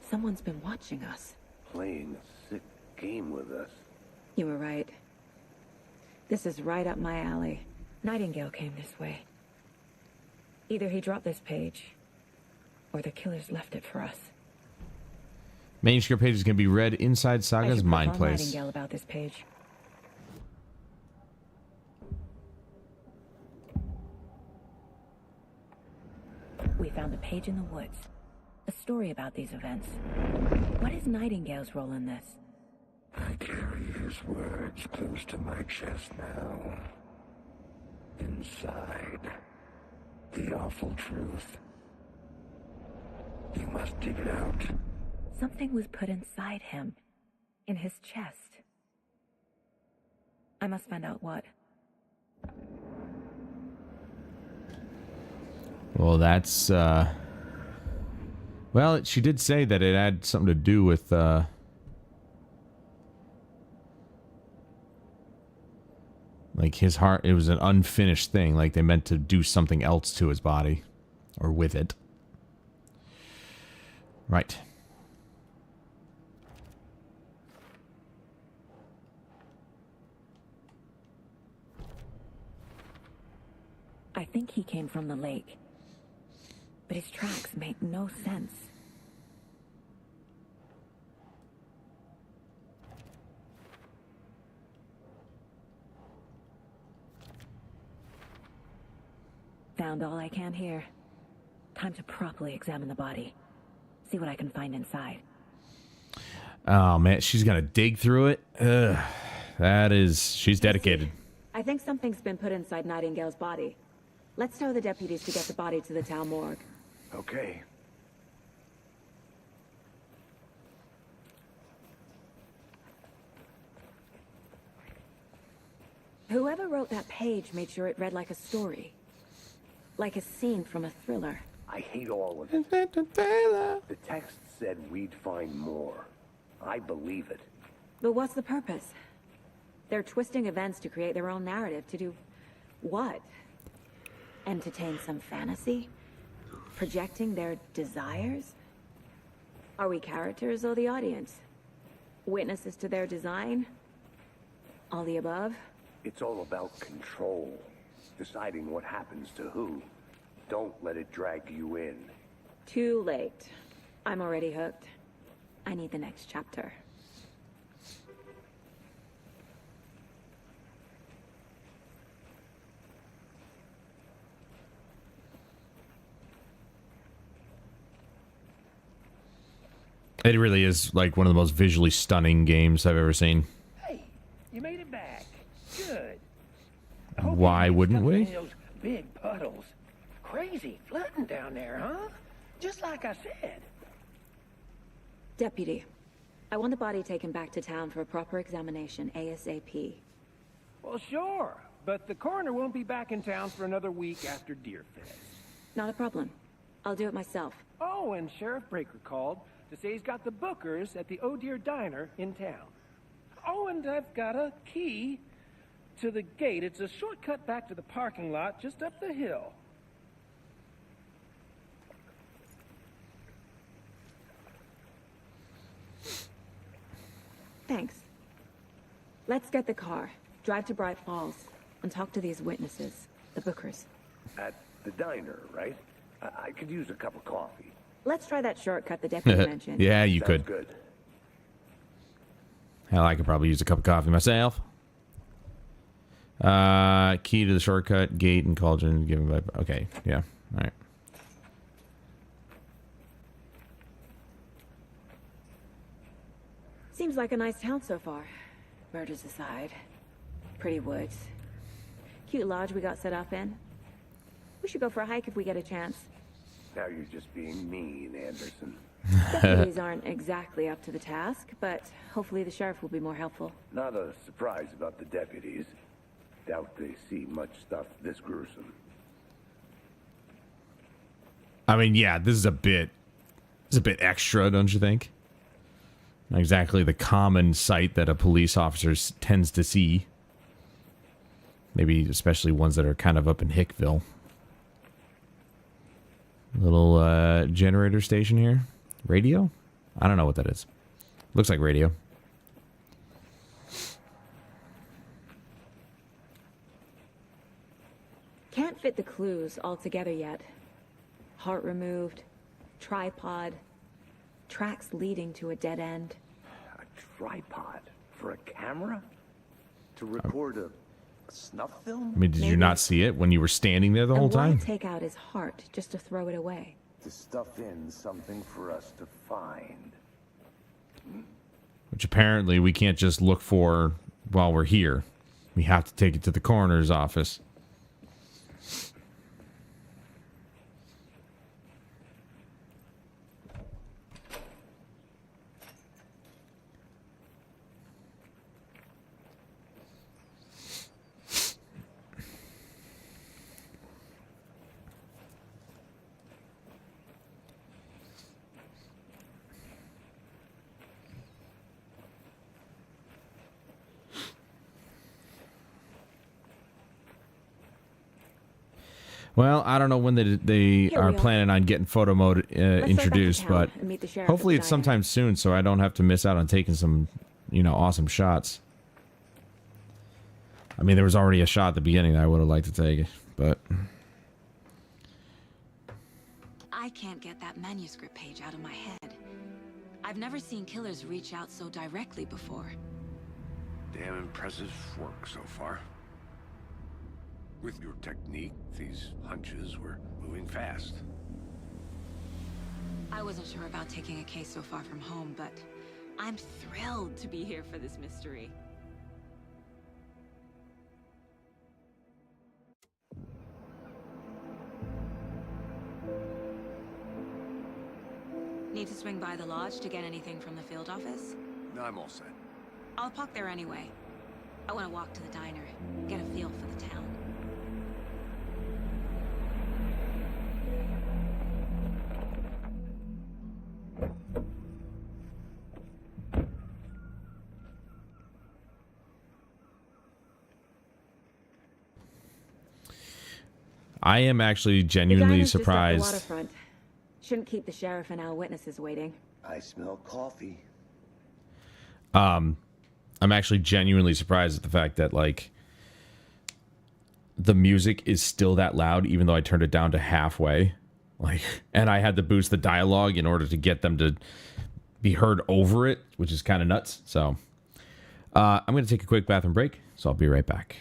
Someone's been watching us. Playing a sick game with us. You were right. This is right up my alley. Nightingale came this way. Either he dropped this page, or the killers left it for us. Manuscript pages can be read inside I Saga's should Mind profile Place. Nightingale about this page. We found a page in the woods. A story about these events. What is Nightingale's role in this? I carry his words close to my chest now. Inside, the awful truth. You must dig it out. Something was put inside him. In his chest. I must find out what. Well, that's, well, she did say that it had something to do with, like his heart. It was an unfinished thing. Like they meant to do something else to his body. Or with it. Right. I think he came from the lake. But his tracks make no sense. Found all I can here. Time to properly examine the body. See what I can find inside. Oh, man. She's going to dig through it? Ugh. That is... She's dedicated. I think something's been put inside Nightingale's body. Let's tell the deputies to get the body to the town morgue. Okay. Whoever wrote that page made sure it read like a story. Like a scene from a thriller. I hate all of it. The text said we'd find more. I believe it. But what's the purpose? They're twisting events to create their own narrative. To do what? Entertain some fantasy? Projecting their desires? Are we characters or the audience? Witnesses to their design? All the above? It's all about control. Deciding what happens to who. Don't let it drag you in. Too late. I'm already hooked. I need the next chapter. It really is like one of the most visually stunning games I've ever seen. Hey, you made it back. Good. I hope Why you didn't wouldn't get stuck we? in those big puddles. Crazy flooding down there, huh? Just like I said. Deputy, I want the body taken back to town for a proper examination ASAP. Well, sure. But the coroner won't be back in town for another week after Deerfest. Not a problem. I'll do it myself. Oh, and Sheriff Breaker called to say he's got the Bookers at the Oh Dear Diner in town. Oh, and I've got a key to the gate. It's a shortcut back to the parking lot just up the hill. Thanks. Let's get the car, drive to Bright Falls, and talk to these witnesses, the Bookers. At the diner, right? I could use a cup of coffee. Let's try that shortcut the deputy mentioned. Yeah, you Sounds could. good. Hell, I could probably use a cup of coffee myself. Key to the shortcut, gate, and cauldron. Give him. Okay, yeah, all right. Seems like a nice town so far. Murders aside. Pretty woods. Cute lodge we got set up in. We should go for a hike if we get a chance. Now you're just being mean, Anderson. Deputies aren't exactly up to the task, but hopefully the sheriff will be more helpful. Not a surprise about the deputies. Doubt they see much stuff this gruesome. I mean, yeah, this is a bit extra, don't you think? Not exactly the common sight that a police officer tends to see. Maybe especially ones that are kind of up in Hickville. Little generator station here. Radio? I don't know what that is. Looks like radio. Can't fit the clues all together yet. Heart removed, tripod, tracks leading to a dead end. A tripod for a camera? To record a snuff film? I mean, did you not see it when you were standing there the whole And why time? take out his heart just to throw it away? To stuff in something for us to find. Which apparently we can't just look for while we're here. We have to take it to the coroner's office. Well, I don't know when they Here are we are. planning on getting photo mode Let's drive back to introduced, town but and meet the sheriff hopefully at the it's diner. sometime soon, so I don't have to miss out on taking some, awesome shots. I mean, there was already a shot at the beginning that I would have liked to take, but I can't get that manuscript page out of my head. I've never seen killers reach out so directly before. Damn impressive work so far. With your technique, these hunches were moving fast. I wasn't sure about taking a case so far from home, but I'm thrilled to be here for this mystery. Need to swing by the lodge to get anything from the field office? No, I'm all set. I'll park there anyway. I want to walk to the diner, get a feel for the town. I am actually The genuinely diner's just up the surprised. waterfront. Shouldn't keep the sheriff and our witnesses waiting. I smell coffee. I'm actually genuinely surprised at the fact that, like, the music is still that loud, even though I turned it down to halfway. Like, and I had to boost the dialogue in order to get them to be heard over it, which is kind of nuts. So, I'm going to take a quick bathroom break, so I'll be right back.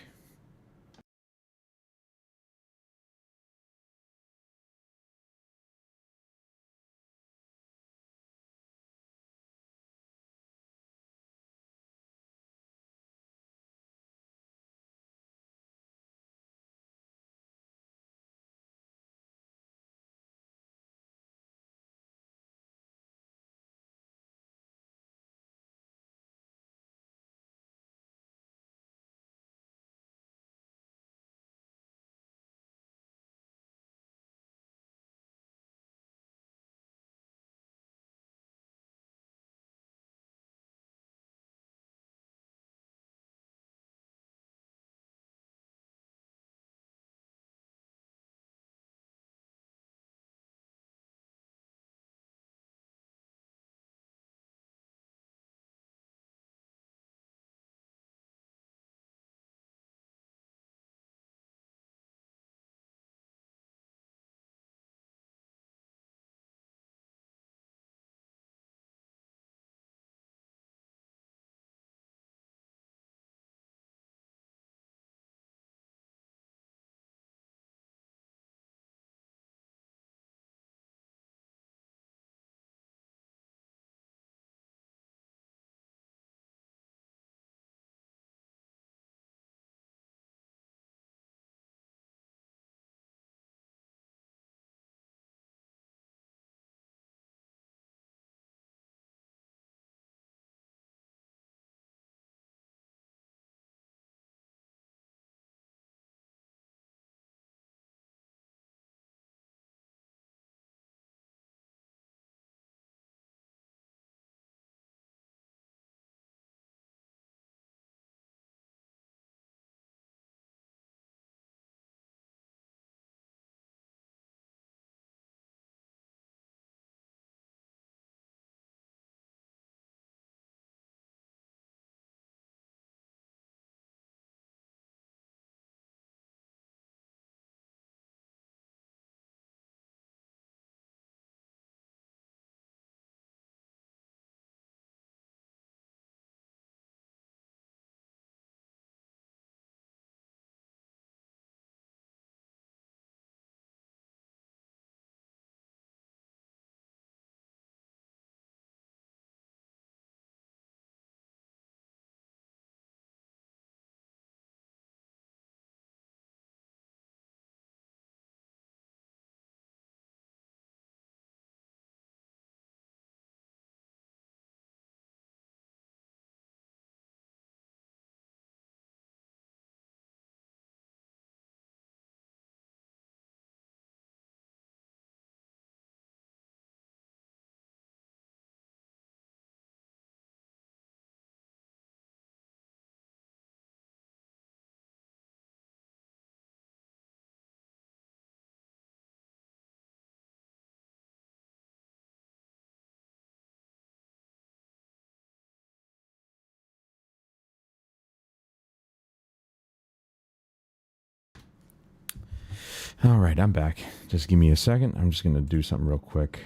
All right, I'm back. Just give me a second. I'm just going to do something real quick.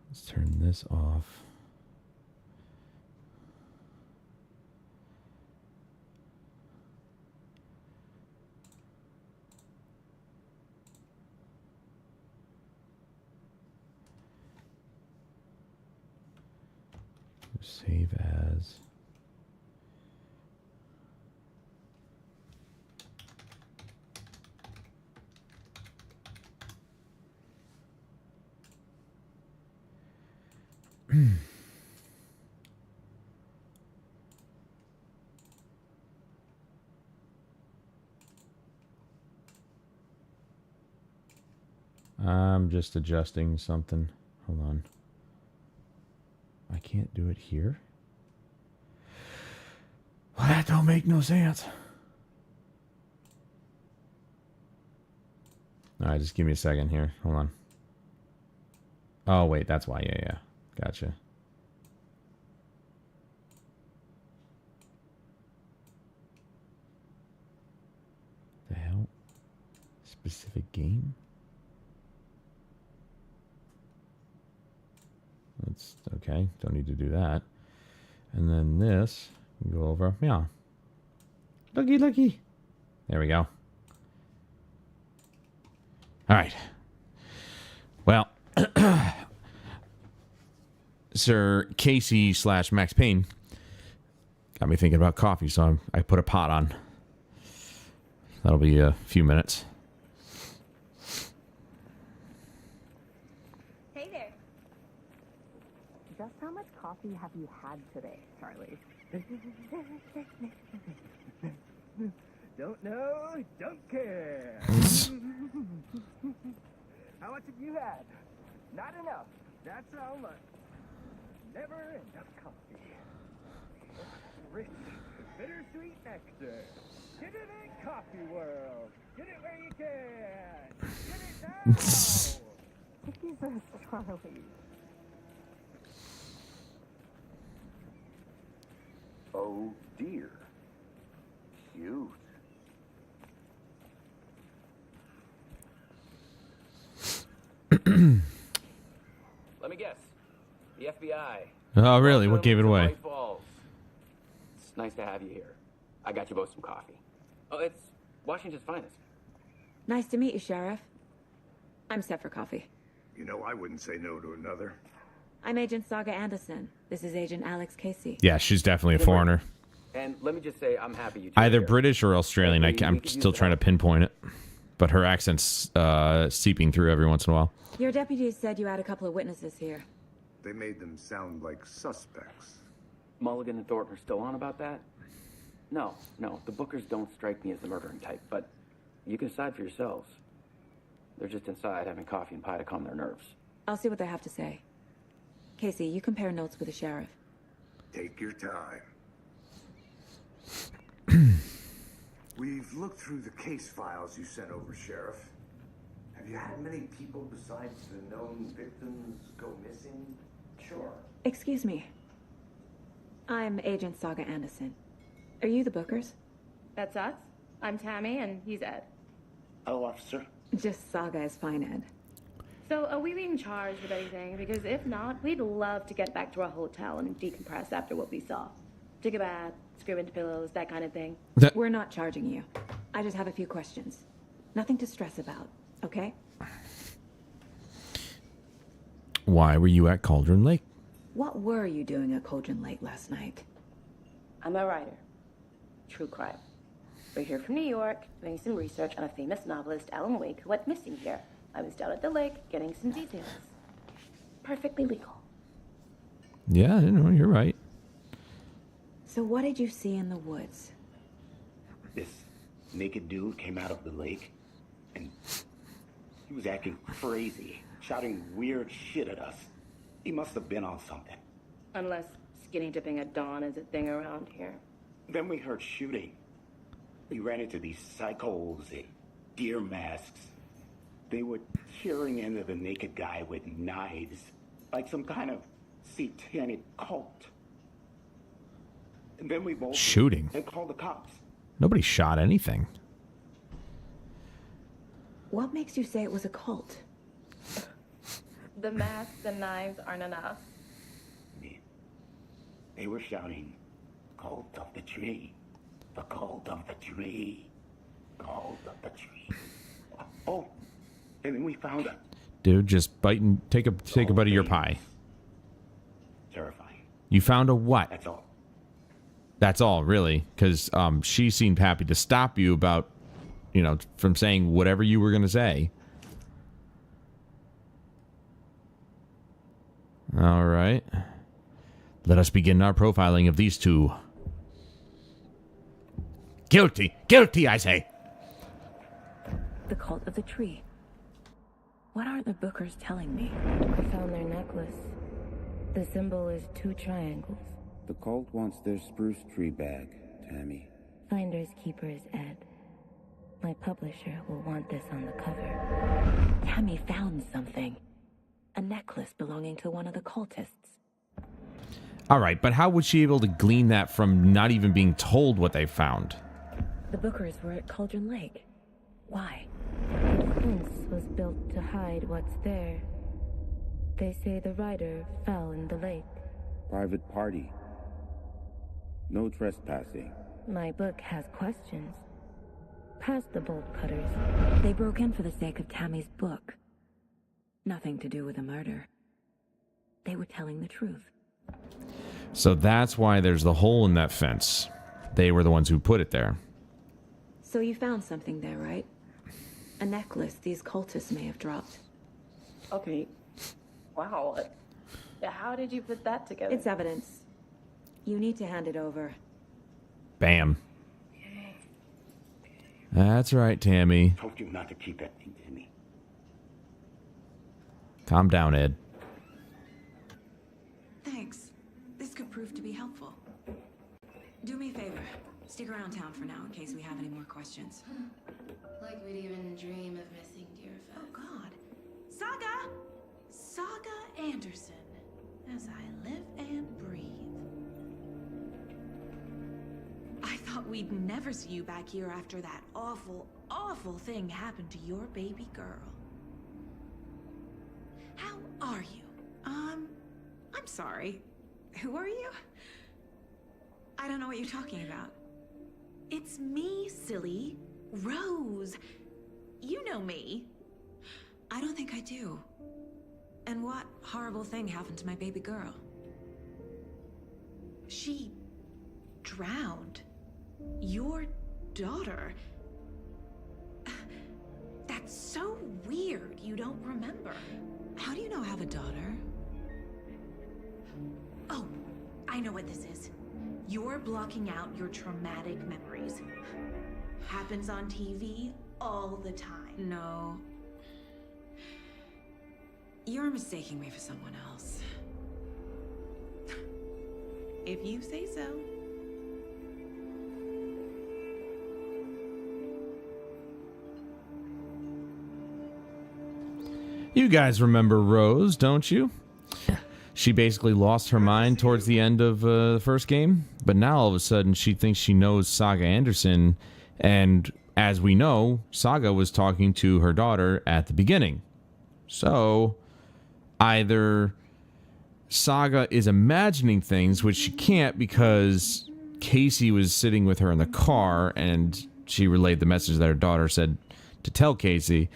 Let's turn this off. Save as. I'm just adjusting something. Hold on. I can't do it here? Well, that don't make no sense. Alright, just give me a second here. Hold on. Oh, wait, that's why. Yeah. Gotcha. The hell? Specific game? That's okay. Don't need to do that. And then this, go over. Yeah. Looky. There we go. All right. Well, Sir Casey / Max Payne got me thinking about coffee, so I put a pot on. That'll be a few minutes. Hey there. Just how much coffee have you had today, Charlie? Don't know, don't care. How much have you had? Not enough. That's how much. Never enough coffee. Rich, bittersweet nectar. Get it in Coffee World. Get it where you can. Get it now. Jesus, Charlie. Oh dear. Cute. Let me guess. The FBI. Oh, really? What gave it away? White Falls. It's nice to have you here. I got you both some coffee. Oh, it's Washington's finest. Nice to meet you, Sheriff. I'm set for coffee. You know, I wouldn't say no to another. I'm Agent Saga Anderson. This is Agent Alex Casey. Yeah, she's definitely a foreigner. And let me just say, I'm happy you two Either are here. British or Australian. I'm still trying to pinpoint it. But her accent's seeping through every once in a while. Your deputies said you had a couple of witnesses here. They made them sound like suspects. Mulligan and Thornton are still on about that? No. The Bookers don't strike me as the murdering type, but you can decide for yourselves. They're just inside having coffee and pie to calm their nerves. I'll see what they have to say. Casey, you compare notes with the sheriff. Take your time. We've looked through the case files you sent over, Sheriff. Have you had many people besides the known victims go missing? Sure. Excuse me. I'm Agent Saga Anderson. Are you the Bookers? That's us. I'm Tammy, and he's Ed. Hello, officer. Just Saga is fine, Ed. So, are we being charged with anything? Because if not, we'd love to get back to our hotel and decompress after what we saw. Take a bath, scream into pillows, that kind of thing. We're not charging you. I just have a few questions. Nothing to stress about, okay? Why were you at Cauldron Lake? What were you doing at Cauldron Lake last night? I'm a writer. True crime. We're here from New York, doing some research on a famous novelist, Alan Wake, who went missing here. I was down at the lake, getting some details. Perfectly legal. Yeah, you're right. So what did you see in the woods? This naked dude came out of the lake, and he was acting crazy, shouting weird shit at us. He must have been on something. Unless skinny dipping at dawn is a thing around here. Then we heard shooting. We ran into these psychos in deer masks. They were tearing into the naked guy with knives, like some kind of satanic cult. And then we both shooting and called the cops. Nobody shot anything. What makes you say it was a cult? The masks and knives aren't enough. They were shouting, "Cult of the tree. The cult of the tree. Cult of the tree." Oh, and then we found a... Dude, just take a bite of your pie. Terrifying. You found a what? That's all. That's all, really, because she seemed happy to stop you about, from saying whatever you were going to say. All right. Let us begin our profiling of these two. Guilty! Guilty, I say! The cult of the tree. What are the Bookers telling me? I found their necklace. The symbol is 2 triangles. The cult wants their spruce tree bag, Tammy. Finders keepers, Ed. My publisher will want this on the cover. Tammy found something. A necklace belonging to one of the cultists. All right, but how was she able to glean that from not even being told what they found? The Bookers were at Cauldron Lake. Why? The fence was built to hide what's there. They say the rider fell in the lake. Private party. No trespassing. My book has questions. Past the bolt cutters. They broke in for the sake of Tammy's book. Nothing to do with a murder. They were telling the truth. So that's why there's the hole in that fence. They were the ones who put it there. So you found something there, right? A necklace these cultists may have dropped. Okay. Wow. How did you put that together? It's evidence. You need to hand it over. Bam. That's right, Tammy. Told you not to keep that thing to me. Calm down, Ed. Thanks. This could prove to be helpful. Do me a favor. Stick around town for now in case we have any more questions. Like we'd even dream of missing Deerfest. Oh, God. Saga! Saga Anderson. As I live and breathe. I thought we'd never see you back here after that awful, awful thing happened to your baby girl. How are you? I'm sorry. Who are you? I don't know what you're talking about. It's me, silly. Rose. You know me. I don't think I do. And what horrible thing happened to my baby girl? She drowned. Your daughter. That's so weird you don't remember. How do you know I have a daughter? Oh, I know what this is. You're blocking out your traumatic memories. Happens on TV all the time. No. You're mistaking me for someone else. If you say so. You guys remember Rose, don't you? She basically lost her mind towards the end of the first game, but now all of a sudden she thinks she knows Saga Anderson, and as we know, Saga was talking to her daughter at the beginning. So, either Saga is imagining things, which she can't because Casey was sitting with her in the car and she relayed the message that her daughter said to tell Casey,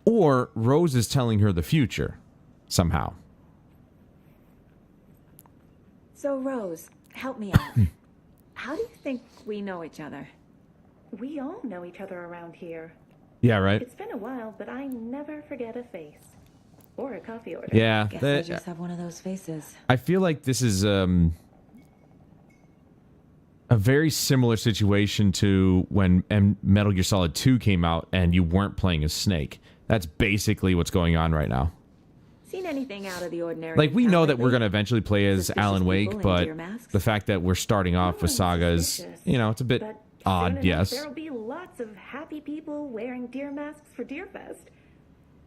or Rose is telling her the future somehow. So, Rose, help me out. How do you think we know each other? We all know each other around here. Yeah, right? It's been a while, but I never forget a face. Or a coffee order. Yeah. Guess I just have one of those faces. I feel like this is a very similar situation to when Metal Gear Solid 2 came out and you weren't playing as Snake. That's basically what's going on right now. Seen anything out of the ordinary? Like, we know that we're going to eventually play as Alan Wake, but the fact that we're starting off with Saga is, it's a bit odd, yes. There'll be lots of happy people wearing deer masks for Deerfest.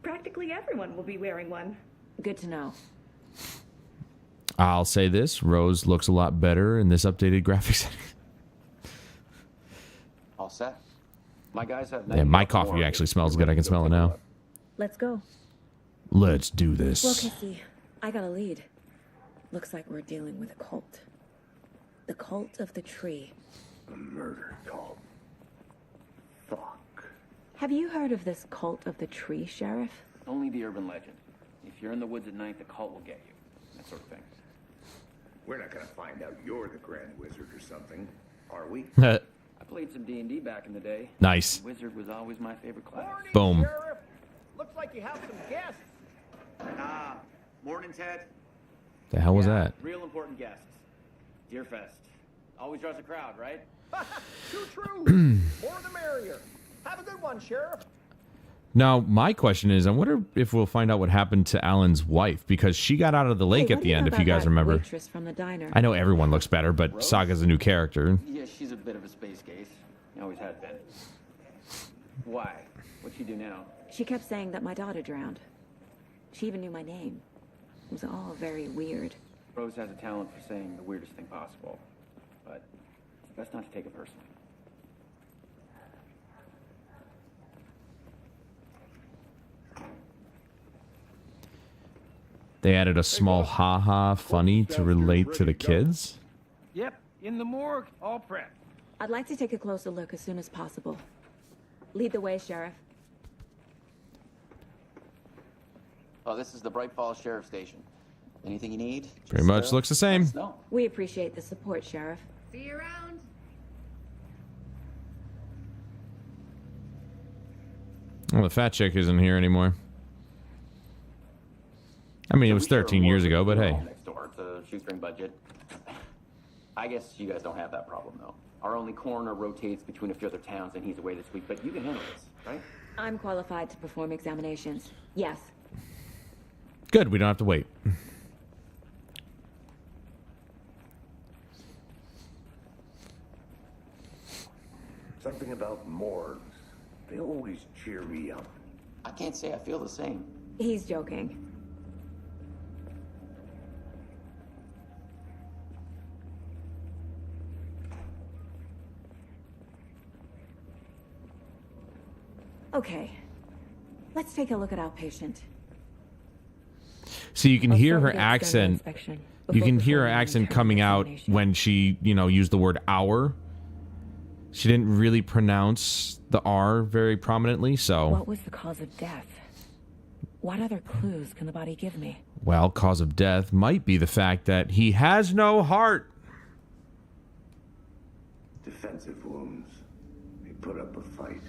Practically everyone will be wearing one. Good to know. I'll say this, Rose looks a lot better in this updated graphics. All set. My guys have Yeah, my coffee actually smells good. I can smell it now. Let's go. Let's do Well, this. Casey, I got a lead. Looks like we're dealing with a cult. The cult of the tree. A murder cult. Fuck. Have you heard of this cult of the tree, Sheriff? Only the urban legend. If you're in the woods at night, the cult will get you. That sort of thing. We're not gonna find out you're the Grand Wizard or something, are we? I played some D&D back in the day. Nice. Wizard was always my favorite class. Boom. Sheriff, looks like you have some guests. Morning, Ted. The hell was that? Real important guests. Deerfest. Always draws a crowd, right? Too true. More the merrier. Have a good one, Sheriff. Now, my question is, I wonder if we'll find out what happened to Alan's wife, because she got out of the lake Hey, at what the do you end, know if you about guys that remember. waitress from the diner? I know everyone looks better, but Saga's a new character. Yeah, she's a bit of a space case. Always has been. Why? What'd she do now? She kept saying that my daughter drowned. She even knew my name. It was all very weird. Rose has a talent for saying the weirdest thing possible. But it's best not to take it personally. They added a small ha-ha funny to relate to the kids. Yep, in the morgue, all prepped. I'd like to take a closer look as soon as possible. Lead the way, Sheriff. Oh, this is the Bright Falls Sheriff Station. Anything you need? Pretty much looks the same. We appreciate the support, Sheriff. See you around. Well, the fat chick isn't here anymore. I mean, it was 13 years ago, but hey. Next door. It's a shoestring budget. I guess you guys don't have that problem, though. Our only coroner rotates between a few other towns, and he's away this week. But you can handle this, right? I'm qualified to perform examinations. Yes. Good, we don't have to wait. Something about morgues. They always cheer me up. I can't say I feel the same. He's joking. Okay. Let's take a look at our patient. So you can I'll hear start her with the external accent. inspection You before can hear her performing accent internal coming out examination. when she, used the word hour. She didn't really pronounce the R very prominently, so... What was the cause of death? What other clues can the body give me? Well, cause of death might be the fact that he has no heart. Defensive wounds. He put up a fight.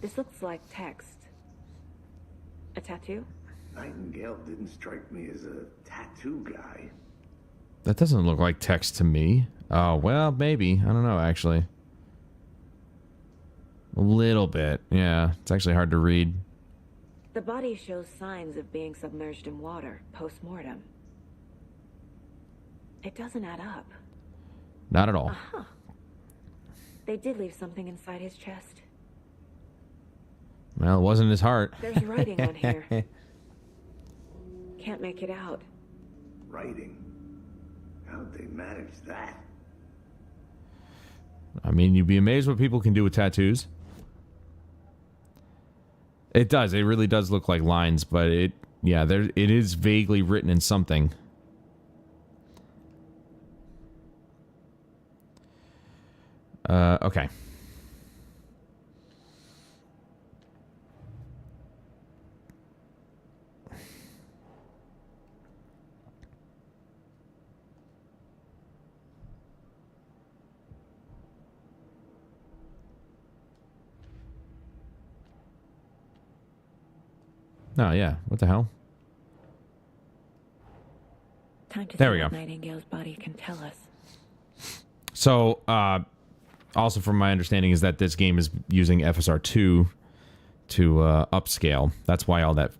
This looks like text. A tattoo? Nightingale didn't strike me as a tattoo guy. That doesn't look like text to me. Oh, well, maybe. I don't know, actually. A little bit. Yeah, it's actually hard to read. The body shows signs of being submerged in water post-mortem. It doesn't add up. Not at all. Uh-huh. They did leave something inside his chest. Well, it wasn't his heart. There's writing on here. Can't make it out. Writing? How'd they manage that? I mean, you'd be amazed what people can do with tattoos. It does. It really does look like lines, but it is vaguely written in something. Okay. Oh, yeah. What the hell? Time to There see we what go. Nightingale's body can tell us. So, also from my understanding is that this game is using FSR2 to upscale. That's why all that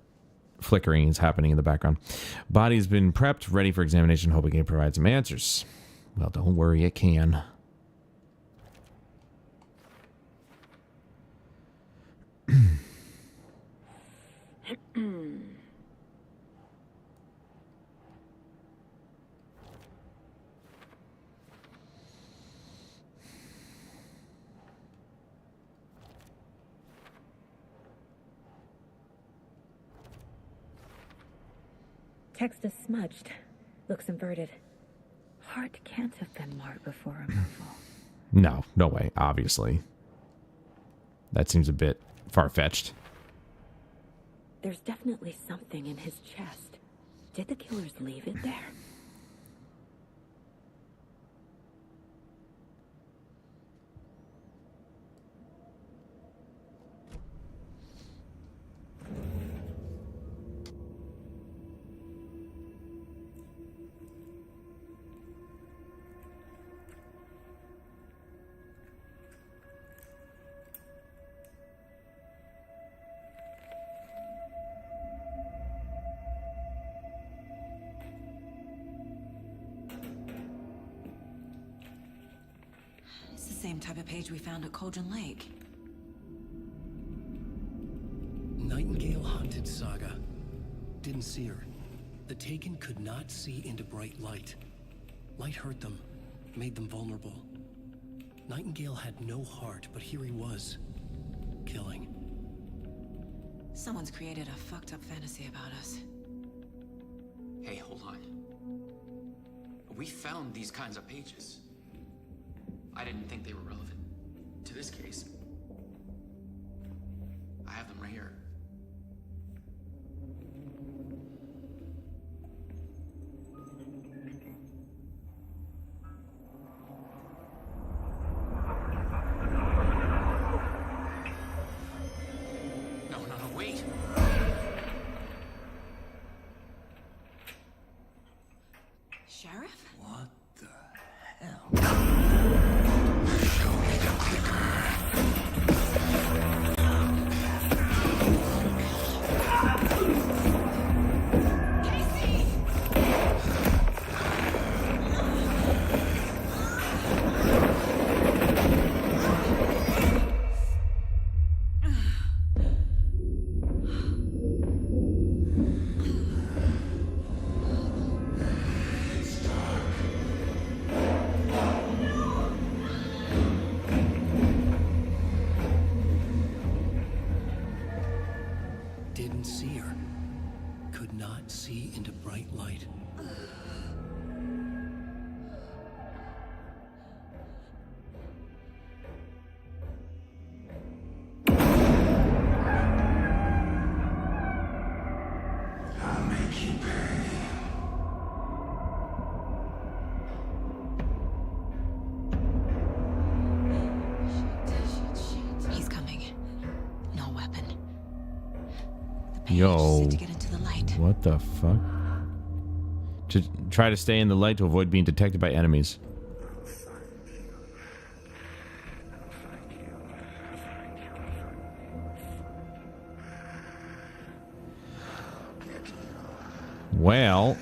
flickering is happening in the background. Body's been prepped, ready for examination, hoping it can provide some answers. Well, don't worry, it can. Text is smudged. Looks inverted. Heart can't have been marked before removal. No way, obviously. That seems a bit far-fetched. There's definitely something in his chest. Did the killers leave it there? It's the same type of page we found at Cauldron Lake. Nightingale Haunted Saga. Didn't see her. The Taken could not see into bright light. Light hurt them, made them vulnerable. Nightingale had no heart, but here he was, killing. Someone's created a fucked up fantasy about us. Hey, hold on. We found these kinds of pages. I didn't think they were relevant to this case. I have them right here. No, wait. Sheriff? What the hell? Show me the clicker. Didn't see her. Could not see into bright light. I'll make you pay. He's coming. No weapon. Yo. To get into the light. What the fuck? To try to stay in the light to avoid being detected by enemies. Well,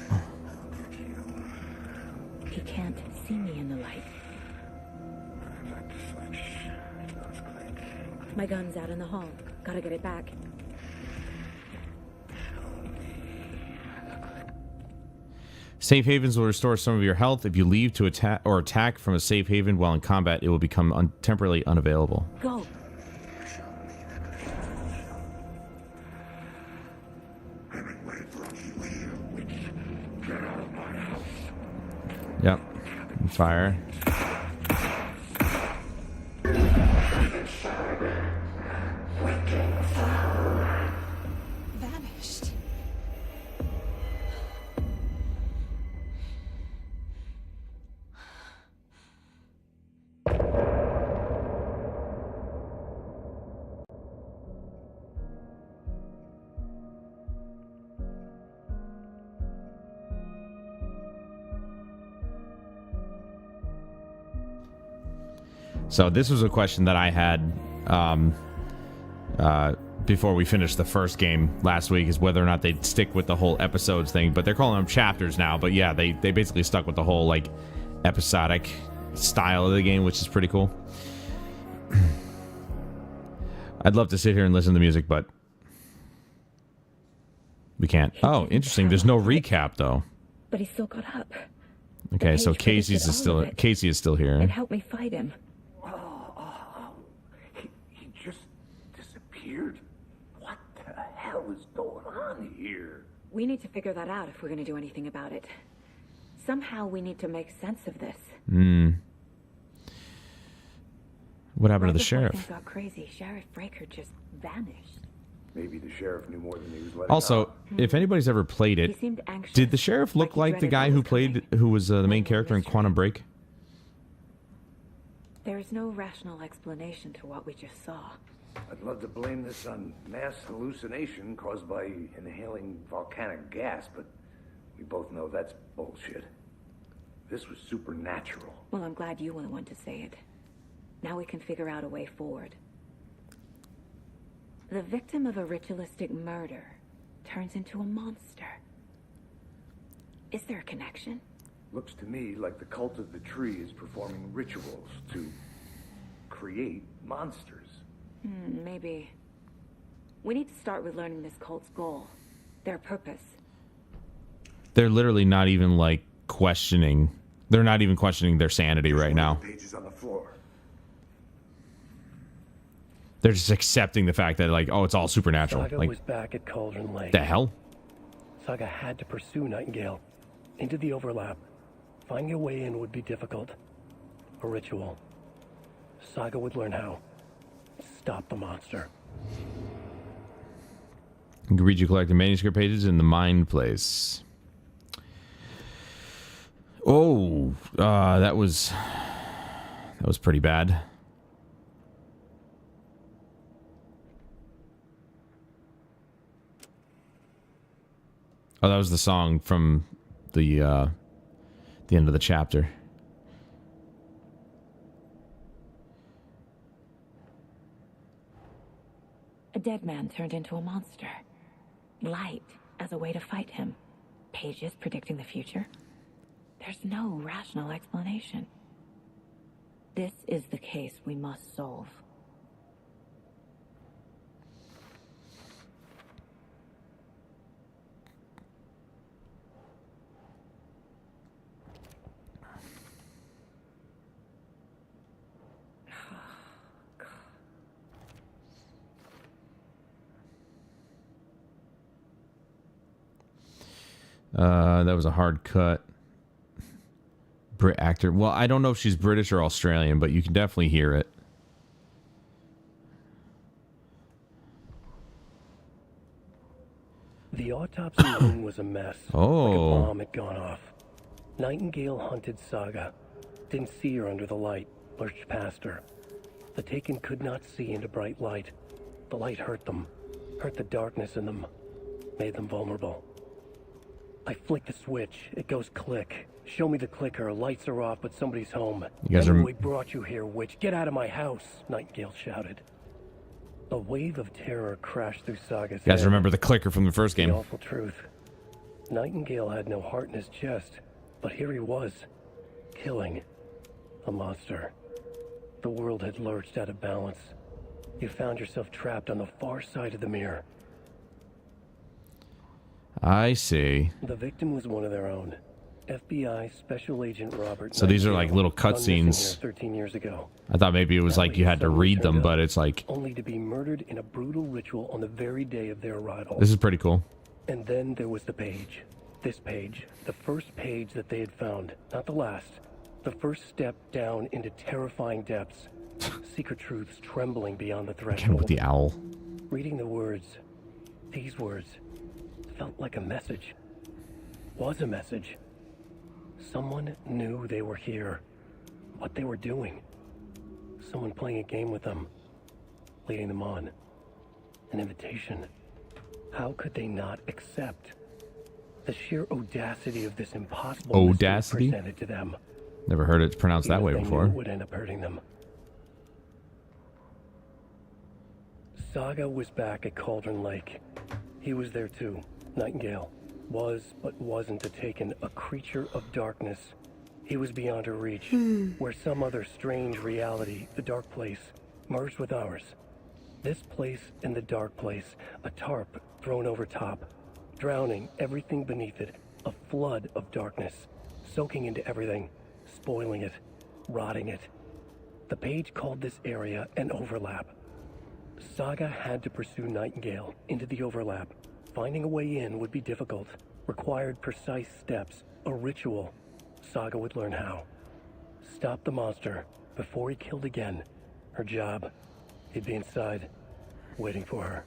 He can't see me in the light. My gun's out in the hall. Gotta get it back. safe havens will restore some of your health. If you leave to attack from a safe haven while in combat, it will become temporarily unavailable. Go. Yep. Fire. Vanished. So this was a question that I had before we finished the first game last week, is whether or not they'd stick with the whole episodes thing. But they're calling them chapters now. But yeah, they basically stuck with the whole like episodic style of the game, which is pretty cool. I'd love to sit here and listen to the music, but we can't. Oh, interesting. There's no recap though. But he still got up. Okay, so Casey is still here. It helped me fight him. He just disappeared? What the hell is going on here? We need to figure that out if we're going to do anything about it. Somehow we need to make sense of this. What happened to the Before sheriff? things got crazy, Sheriff Breaker just vanished. Maybe the sheriff knew more than he was letting Also, on. if anybody's ever played He it, seemed anxious. did the sheriff look he like the dreaded guy what who was was the main character in Quantum Break? There is no rational explanation to what we just saw. I'd love to blame this on mass hallucination caused by inhaling volcanic gas, but we both know that's bullshit. This was supernatural. Well, I'm glad you were the one to say it. Now we can figure out a way forward. The victim of a ritualistic murder turns into a monster. Is there a connection? Looks to me like the cult of the tree is performing rituals to create monsters. Maybe. We need to start with learning this cult's goal. Their purpose. They're literally not even like questioning. They're not even questioning their sanity right now. Pages on the floor. They're just accepting the fact that, like, oh, it's all supernatural. Saga Like, was back at Cauldron Lake. the hell? Saga had to pursue Nightingale into the overlap. Finding a way in would be difficult. A ritual. Saga would learn how. Stop the monster. You can read your collected manuscript pages in the Mind Place. Oh, that was pretty bad. Oh, that was the song from the end of the chapter. A dead man turned into a monster. Light as a way to fight him. Pages predicting the future. There's no rational explanation. This is the case we must solve. That was a hard cut. Brit actor. Well, I don't know if she's British or Australian, but you can definitely hear it. The autopsy room was a mess. Oh. Like a bomb had gone off. Nightingale hunted Saga. Didn't see her under the light. Lurched past her. The Taken could not see into bright light. The light hurt them. Hurt the darkness in them. Made them vulnerable. I flick the switch. It goes click. Show me the clicker. Lights are off, but somebody's home. You guys are... We brought you here, witch. Get out of my house, Nightingale shouted. A wave of terror crashed through Saga's You guys head. remember the clicker from the first game? The awful truth. Nightingale had no heart in his chest, but here he was, killing a monster. The world had lurched out of balance. You found yourself trapped on the far side of the mirror. I see. The victim was one of their own. FBI Special Agent Robert. So these are like little gone missing cutscenes. here 13 years ago. I thought maybe it was like you had to read them, but it's like... Only to be murdered in a brutal ritual on the very day of their arrival. This is pretty cool. And then there was the page. This page. The first page that they had found. Not the last. The first step down into terrifying depths. Secret truths trembling beyond the threshold. With the owl. Reading the words. These words. Felt like a message. Was a message. Someone knew they were here. What they were doing. Someone playing a game with them. Leading them on. An invitation. How could they not accept? The sheer audacity of this impossible mystery Audacity? presented to them. Never heard it pronounced that Even way if they before. knew it would end up hurting them. Saga was back at Cauldron Lake. He was there too. Nightingale. Was, but wasn't a Taken, a creature of darkness. He was beyond her reach, where some other strange reality, the dark place, merged with ours. This place and the dark place, a tarp thrown over top, drowning everything beneath it, a flood of darkness, soaking into everything, spoiling it, rotting it. The page called this area an overlap. Saga had to pursue Nightingale into the overlap, Finding a way in would be difficult. Required precise steps. A ritual. Saga would learn how. Stop the monster before he killed again. Her job. He'd be inside, waiting for her.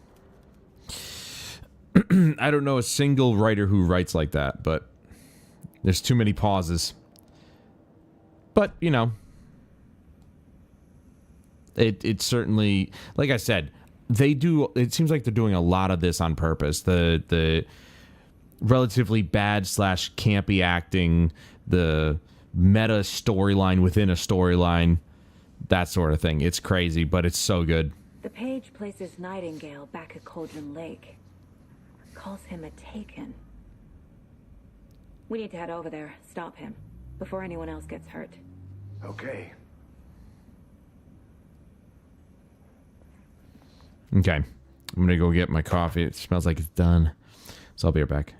I don't know a single writer who writes like that, but there's too many pauses. But, you know, it certainly, like I said, it seems like they're doing a lot of this on purpose. The relatively bad / campy acting, the meta storyline within a storyline, that sort of thing. It's crazy, but it's so good. The page places Nightingale back at Cauldron Lake. Calls him a Taken. We need to head over there, stop him, before anyone else gets hurt. Okay. Okay. I'm gonna go get my coffee. It smells like it's done. So I'll be right back.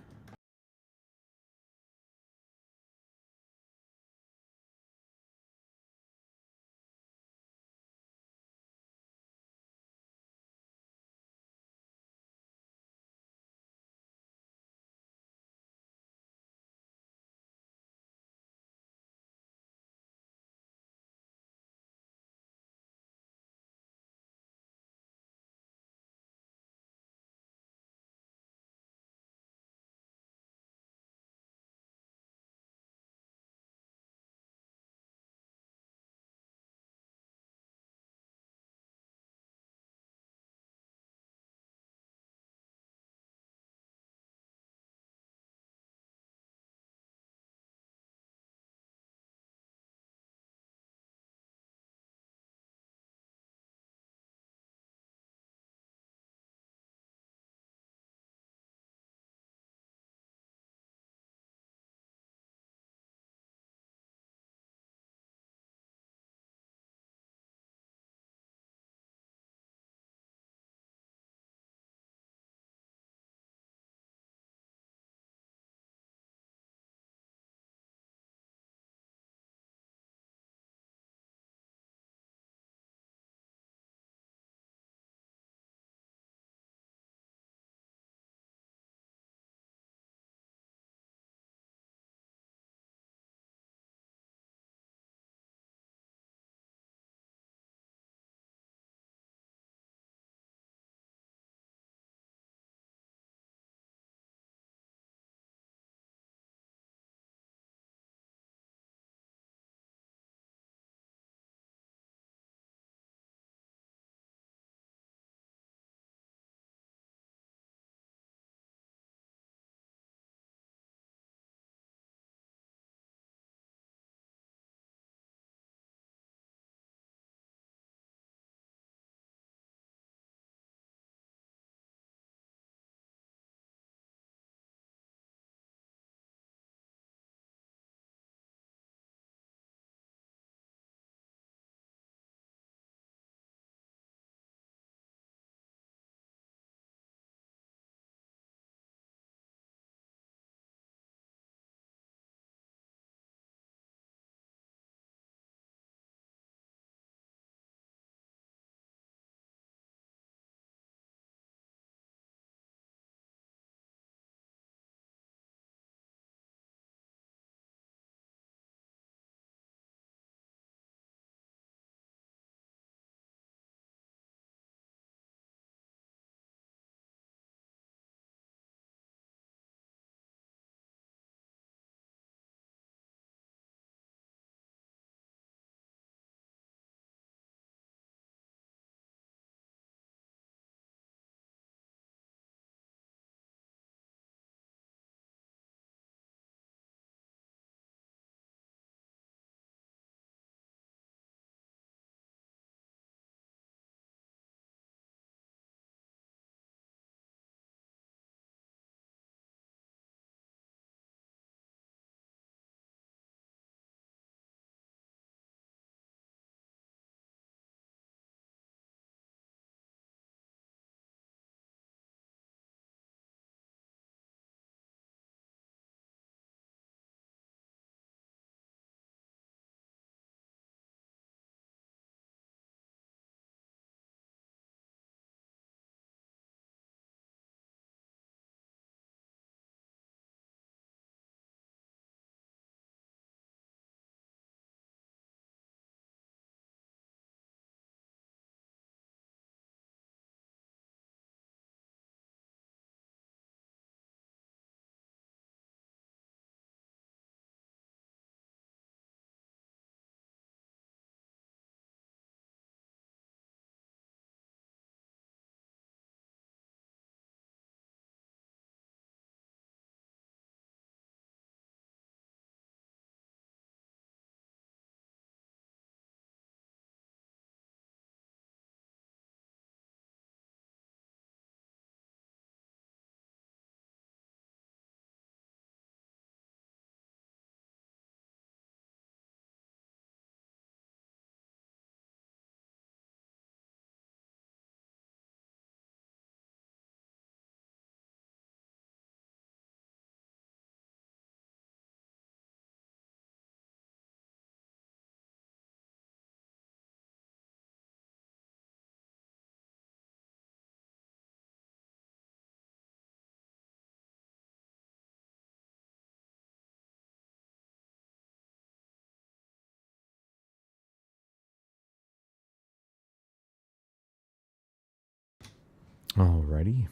Alrighty.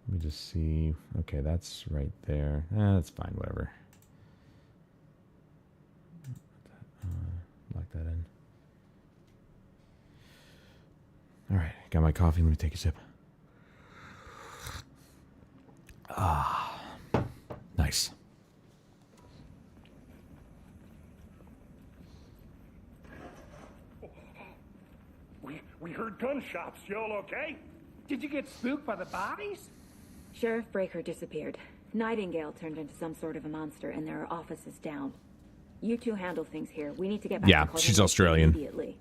Let me just see. Okay, that's right there. That's fine, whatever. Lock that in. Alright, got my coffee. Let me take a sip. Ah, nice. We heard gunshots. Y'all okay? Did you get spooked by the bodies? Sheriff Breaker disappeared. Nightingale turned into some sort of a monster, and there are offices down. You two handle things here. We need to get back Yeah, to she's Coordination Australian. immediately.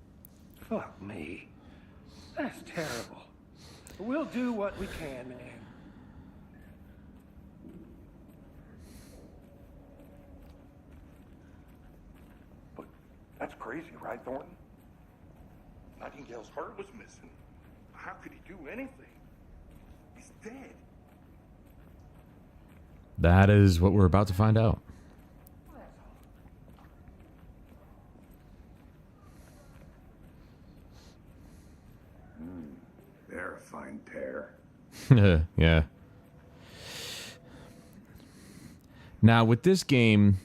Fuck me. That's terrible. We'll do what we can, man. But that's crazy, right, Thornton? Nightingale's heart was missing. How could he do anything? He's dead. That is what we're about to find out. They're a fine pair. Yeah. Now, with this game,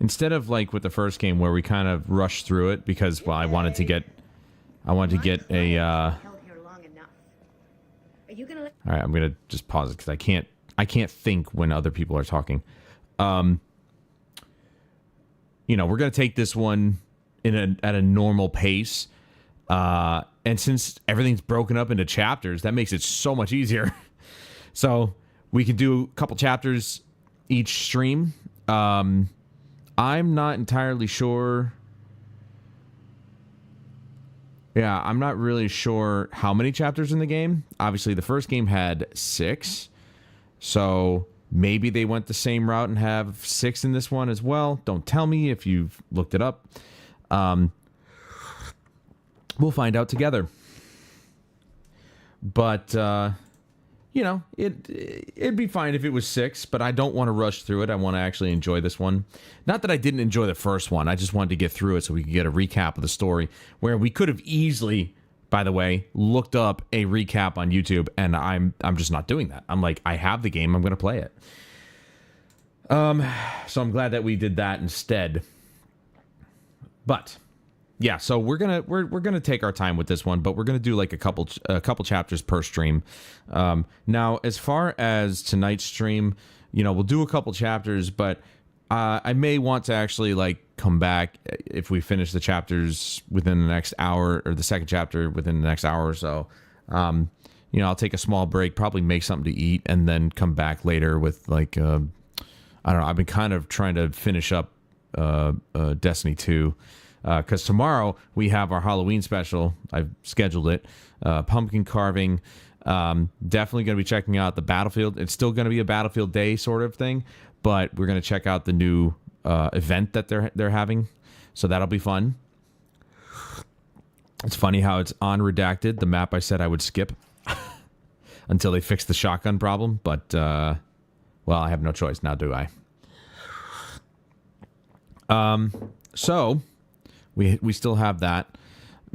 instead of like with the first game where we kind of rushed through it because, well, I wanted to get a, all right, I'm going to just pause it because I can't think when other people are talking. You know, we're going to take this one at a normal pace. And since everything's broken up into chapters, that makes it so much easier. So we can do a couple chapters each stream. I'm not entirely sure. Yeah, I'm not really sure how many chapters in the game. Obviously, the first game had 6. So maybe they went the same route and have 6 in this one as well. Don't tell me if you've looked it up. We'll find out together. But, you know, it'd be fine if it was 6, but I don't want to rush through it. I want to actually enjoy this one. Not that I didn't enjoy the first one. I just wanted to get through it so we could get a recap of the story, where we could have easily, by the way, looked up a recap on YouTube, and I'm just not doing that. I'm like, I have the game. I'm going to play it. So I'm glad that we did that instead. But yeah, so we're gonna take our time with this one, but we're gonna do like a couple chapters per stream. Now, as far as tonight's stream, you know, we'll do a couple chapters, but I may want to actually like come back if we finish the chapters within the next hour, or the second chapter within the next hour or so. You know, I'll take a small break, probably make something to eat, and then come back later with like I don't know. I've been kind of trying to finish up Destiny 2. Because tomorrow we have our Halloween special. I've scheduled it. Pumpkin carving. Definitely going to be checking out the Battlefield. It's still going to be a Battlefield Day sort of thing, but we're going to check out the new event that they're having. So that'll be fun. It's funny how it's on Redacted, the map I said I would skip until they fix the shotgun problem. But, well, I have no choice now, do I? So we still have that.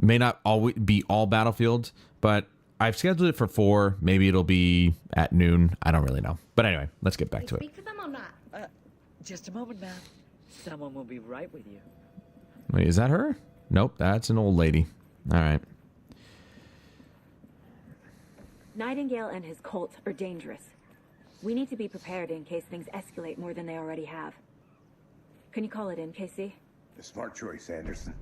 May not always be all Battlefield, but I've scheduled it for 4. Maybe it'll be at noon. I don't really know. But anyway, let's get back to it. Speak to them or not? Just a moment, ma'am. Someone will be right with you. Wait, is that her? Nope, that's an old lady. All right. Nightingale and his cult are dangerous. We need to be prepared in case things escalate more than they already have. Can you call it in, Casey? A smart choice, Anderson.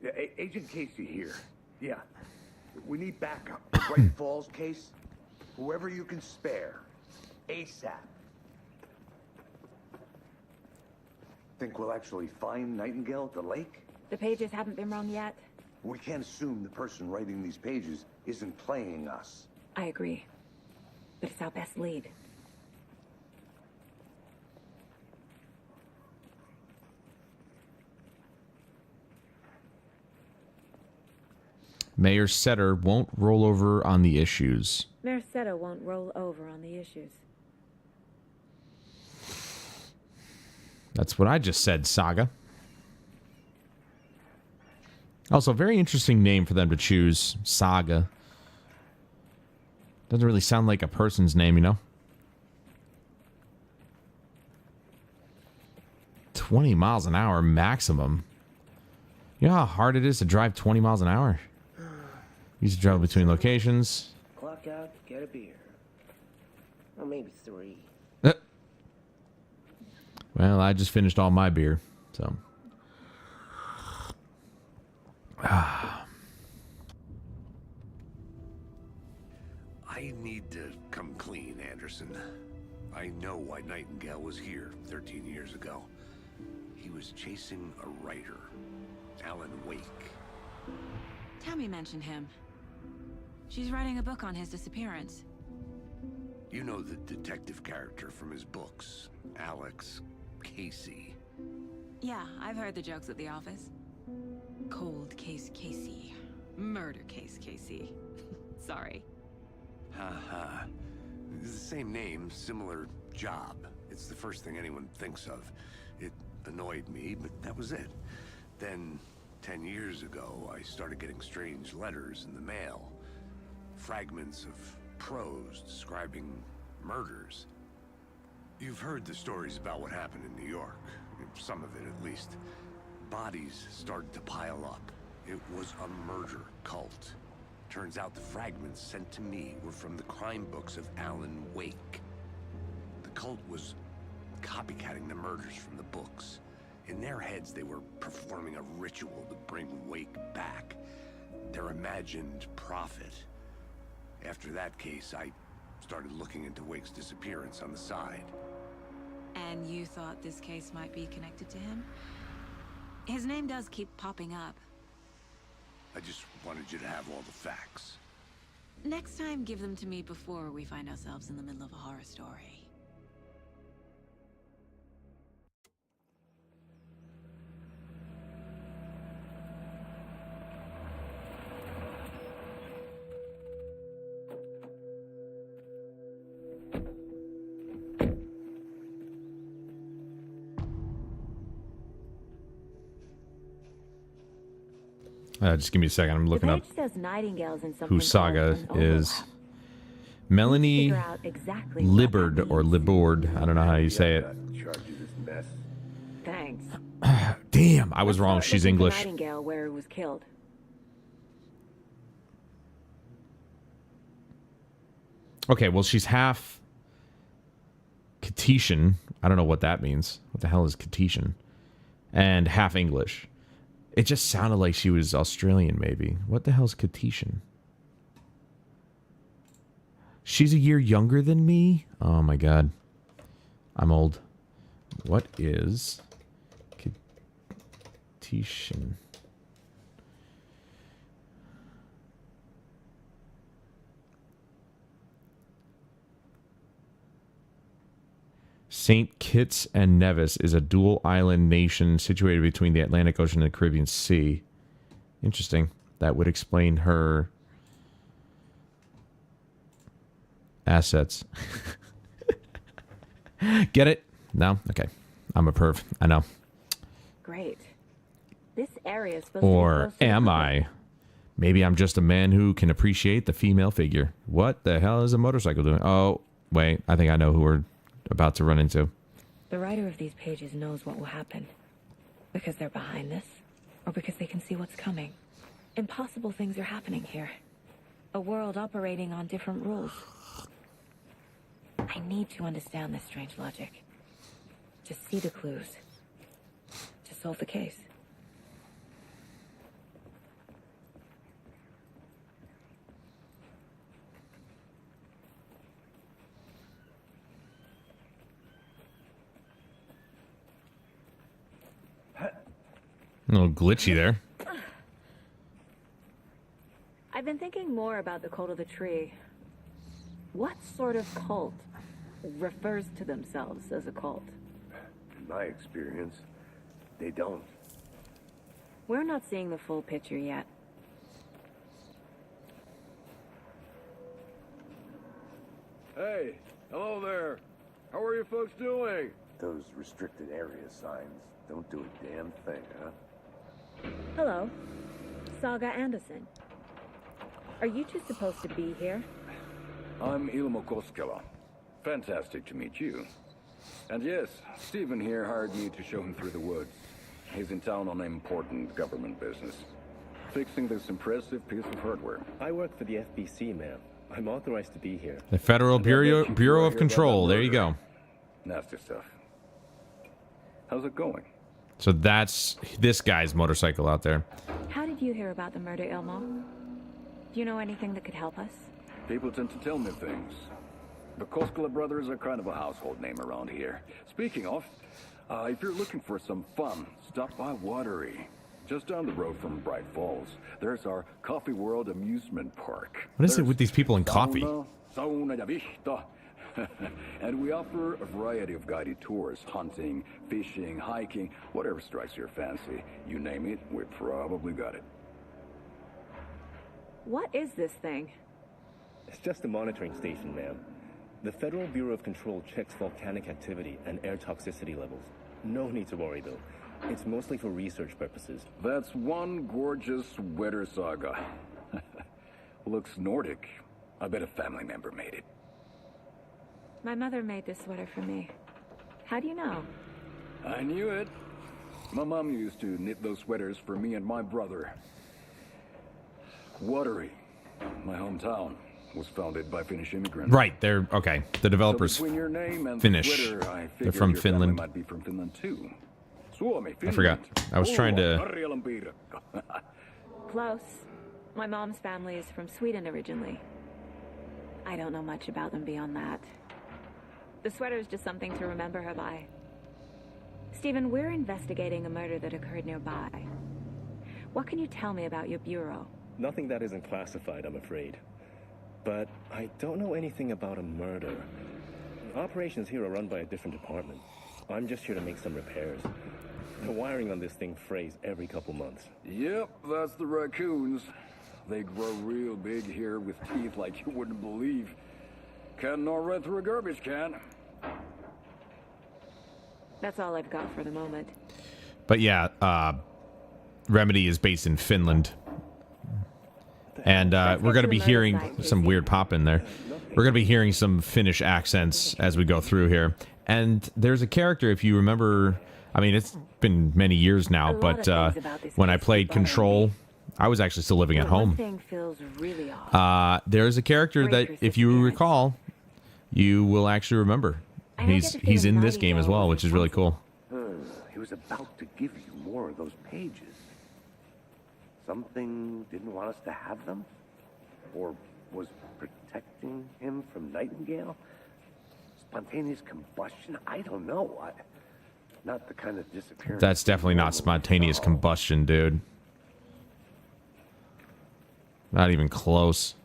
Yeah, Agent Casey here. Yeah. We need backup. The Bright Falls case. Whoever you can spare. ASAP. Think we'll actually find Nightingale at the lake? The pages haven't been wrong yet. We can't assume the person writing these pages isn't playing us. I agree. But it's our best lead. Mayor Setter won't roll over on the issues. Mayor Setter won't roll over on the issues. That's what I just said, Saga. Also, very interesting name for them to choose. Saga. Doesn't really sound like a person's name, you know? 20 miles an hour maximum. You know how hard it is to drive 20 miles an hour? Used to travel between locations. Clock out, get a beer. Or maybe 3. Well, I just finished all my beer, so. I need to come clean, Anderson. I know why Nightingale was here 13 years ago. He was chasing a writer, Alan Wake. Tammy mentioned him. She's writing a book on his disappearance. You know the detective character from his books, Alex Casey. Yeah, I've heard the jokes at the office. Cold case Casey. Murder case Casey. Sorry. Ha. It's the same name, similar job. It's the first thing anyone thinks of. It annoyed me, but that was it. Then, 10 years ago, I started getting strange letters in the mail. Fragments of prose describing murders. You've heard the stories about what happened in New York. Some of it, at least. Bodies started to pile up. It was a murder cult. Turns out the fragments sent to me were from the crime books of Alan Wake. The cult was copycatting the murders from the books. In their heads, they were performing a ritual to bring Wake back. Their imagined prophet. After that case, I started looking into Wake's disappearance on the side. And you thought this case might be connected to him? His name does keep popping up. I just wanted you to have all the facts. Next time, give them to me before we find ourselves in the middle of a horror story. Just give me a second. I'm looking the up page says Nightingale's in something who Saga called an is. Melanie figure out exactly what Libord or Libord. I don't know how you say it. Thanks. Damn, I was wrong. She's Looking for English. Nightingale where he was killed. Okay, well, she's half Catetian. I don't know what that means. What the hell is Catetian? And half English. It just sounded like she was Australian, maybe. What the hell's Catetian? She's a year younger than me? Oh my god. I'm old. What is Catetian? St. Kitts and Nevis is a dual island nation situated between the Atlantic Ocean and the Caribbean Sea. Interesting. That would explain her assets. Get it? No? Okay. I'm a perv. I know. Great. This area is supposed to Or be close to am the- I? Maybe I'm just a man who can appreciate the female figure. What the hell is a motorcycle doing? Oh, wait. I think I know who we're about to run into. The writer of these pages knows what will happen. Because they're behind this, or because they can see what's coming. Impossible things are happening here. A world operating on different rules. I need to understand this strange logic. To see the clues. To solve the case. A little glitchy there. I've been thinking more about the cult of the tree. What sort of cult refers to themselves as a cult? In my experience, they don't. We're not seeing the full picture yet. Hey, hello there. How are you folks doing? Those restricted area signs don't do a damn thing, huh? Hello. Saga Anderson. Are you two supposed to be here? I'm Ilmo Koskela. Fantastic to meet you. And yes, Stephen here hired me to show him through the woods. He's in town on important government business. Fixing this impressive piece of hardware. I work for the FBC, ma'am. I'm authorized to be here. The Federal Bureau of Control. There you go. Nasty stuff. How's it going? So that's this guy's motorcycle out there. How did you hear about the murder, Ilmo? Do you know anything that could help us? People tend to tell me things. The Koskela brothers are kind of a household name around here. Speaking of, if you're looking for some fun, stop by Watery. Just down the road from Bright Falls, there's our Coffee World amusement park. What is it with these people and coffee? Sauna ja vihta. And we offer a variety of guided tours, hunting, fishing, hiking, whatever strikes your fancy. You name it, we probably got it. What is this thing? It's just a monitoring station, ma'am. The Federal Bureau of Control checks volcanic activity and air toxicity levels. No need to worry, though. It's mostly for research purposes. That's one gorgeous weather saga. Looks Nordic. I bet a family member made it. My mother made this sweater for me. How do you know? I knew it. My mom used to knit those sweaters for me and my brother. Watery, my hometown, was founded by Finnish immigrants. Right, they're okay. The developers So between your name and Finnish. the sweater, I They're figured from your family Finland. might be from Finland too. Suomi, I Finland. forgot. I was trying to. Karjalan piirakka. Close. My mom's family is from Sweden originally. I don't know much about them beyond that. The sweater is just something to remember her by. Stephen, we're investigating a murder that occurred nearby. What can you tell me about your bureau? Nothing that isn't classified, I'm afraid. But I don't know anything about a murder. Operations here are run by a different department. I'm just here to make some repairs. The wiring on this thing frays every couple months. Yep, that's the raccoons. They grow real big here with teeth like you wouldn't believe. Can't gnaw right through a garbage can. That's all I've got for the moment. But yeah, Remedy is based in Finland. And we're going to be hearing some weird pop in there. We're going to be hearing some Finnish accents as we go through here. And there's a character, if you remember, I mean, it's been many years now, but when I played Control, I was actually still living at home. One thing feels really off. There's a character that, if you recall, you will actually remember. He's in this game as well, which is really cool. He was about to give you more of those pages. Something didn't want us to have them? Or was protecting him from Nightingale? Spontaneous combustion? I don't know. Not the kind of disappearance. That's definitely not spontaneous combustion, dude. Not even close.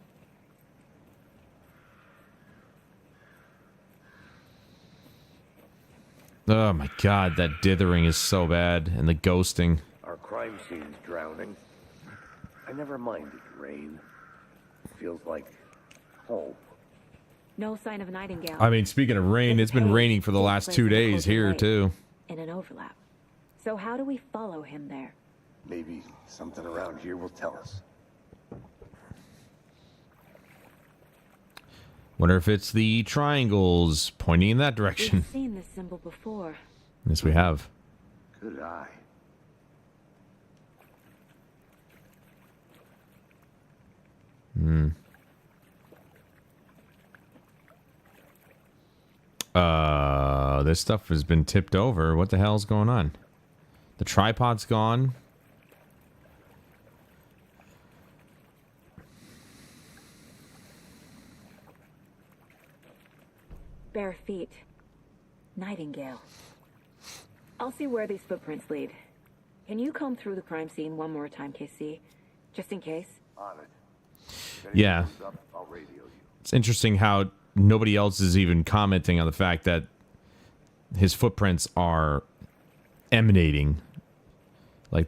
Oh my god, that dithering is so bad, and the ghosting. Our crime scene's drowning. I never minded rain. Feels like home. No sign of Nightingale. I mean, speaking of rain, it's been raining for the last 2 days here, too. In an overlap. So how do we follow him there? Maybe something around here will tell us. Wonder if it's the triangles pointing in that direction. We've seen this symbol before. Yes, we have. Good eye. This stuff has been tipped over. What the hell's going on? The tripod's gone. Bare feet. Nightingale. I'll see where these footprints lead. Can you comb through the crime scene one more time, KC? Just in case? On it. Yeah. I'll radio you. It's interesting how nobody else is even commenting on the fact that his footprints are emanating, like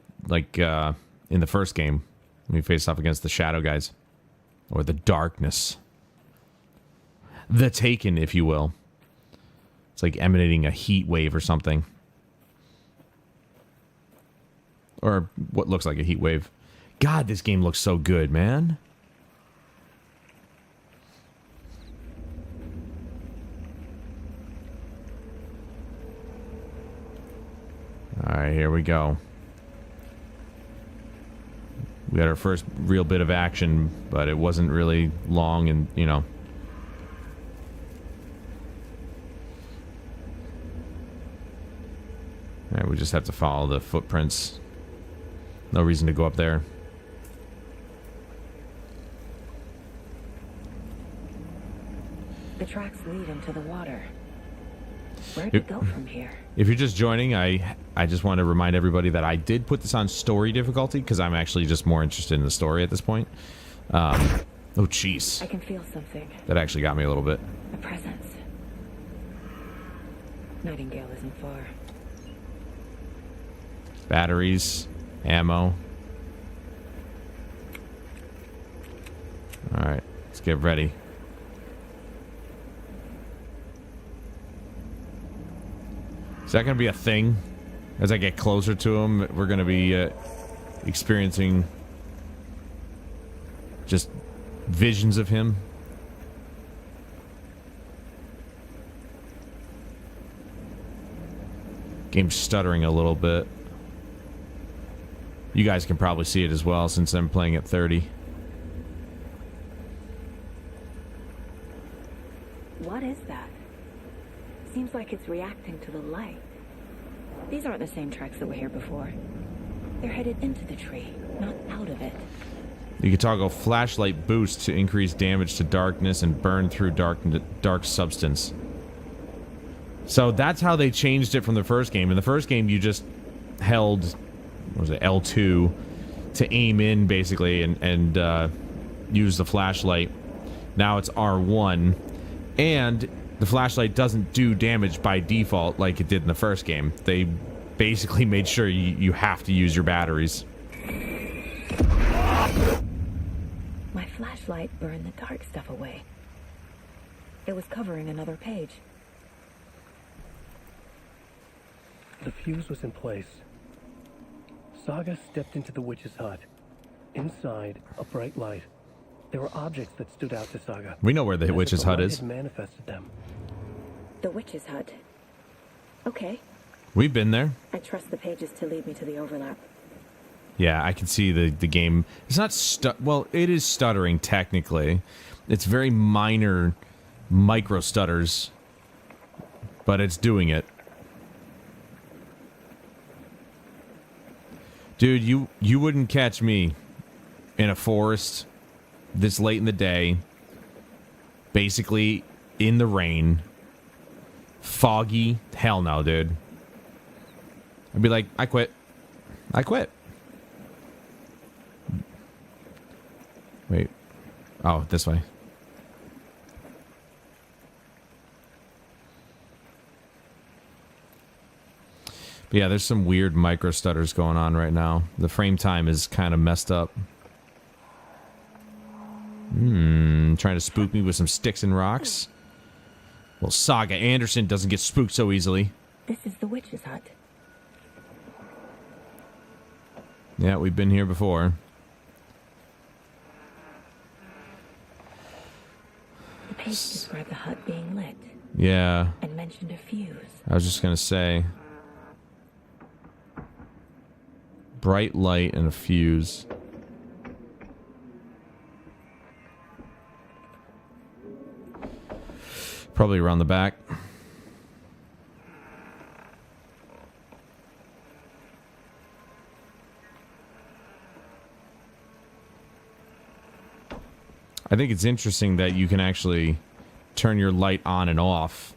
in the first game when we faced off against the Shadow guys, or the Darkness, the Taken, if you will. It's like emanating a heat wave or something, or what looks like a heat wave. God, this game looks so good, man. All right, here we go. We got our first real bit of action, but it wasn't really long and, you know. All right, we just have to follow the footprints. No reason to go up there. The tracks lead into the water. Where do we go from here? If you're just joining, I just want to remind everybody that I did put this on story difficulty because I'm actually just more interested in the story at this point. Oh, jeez. I can feel something. That actually got me a little bit. A presence. Nightingale isn't far. Batteries, ammo. All right, let's get ready. Is that going to be a thing? As I get closer to him, we're going to be experiencing just visions of him. Game's stuttering a little bit. You guys can probably see it as well since I'm playing at 30. What is that? Seems like it's reacting to the light. These aren't the same tracks that were here before. They're headed into the tree, not out of it. You can toggle flashlight boost to increase damage to darkness and burn through dark substance. So that's how they changed it from the first game. In the first game, you just held, what was it, L2 to aim in, basically, and use the flashlight. Now it's R1, and the flashlight doesn't do damage by default like it did in the first game. They basically made sure you have to use your batteries. My flashlight burned the dark stuff away. It was covering another page. The fuse was in place. Saga stepped into the witch's hut. Inside, a bright light. There were objects that stood out to Saga. We know where the witch's hut is. Had manifested them. The witch's hut. Okay. We've been there. I trust the pages to lead me to the overlap. Yeah, I can see the game. It's not well, it is stuttering technically. It's very minor micro stutters, but it's doing it. Dude, you wouldn't catch me in a forest this late in the day, basically in the rain, foggy. Hell no, dude. I'd be like, I quit. I quit. Wait. Oh, this way. But yeah, there's some weird micro stutters going on right now. The frame time is kind of messed up. Trying to spook me with some sticks and rocks. Well, Saga Anderson doesn't get spooked so easily. This is the witch's hut. Yeah, we've been here before. The page described the hut being lit. Yeah. And mentioned a fuse. I was just gonna say. Bright light and a fuse. Probably around the back. I think it's interesting that you can actually turn your light on and off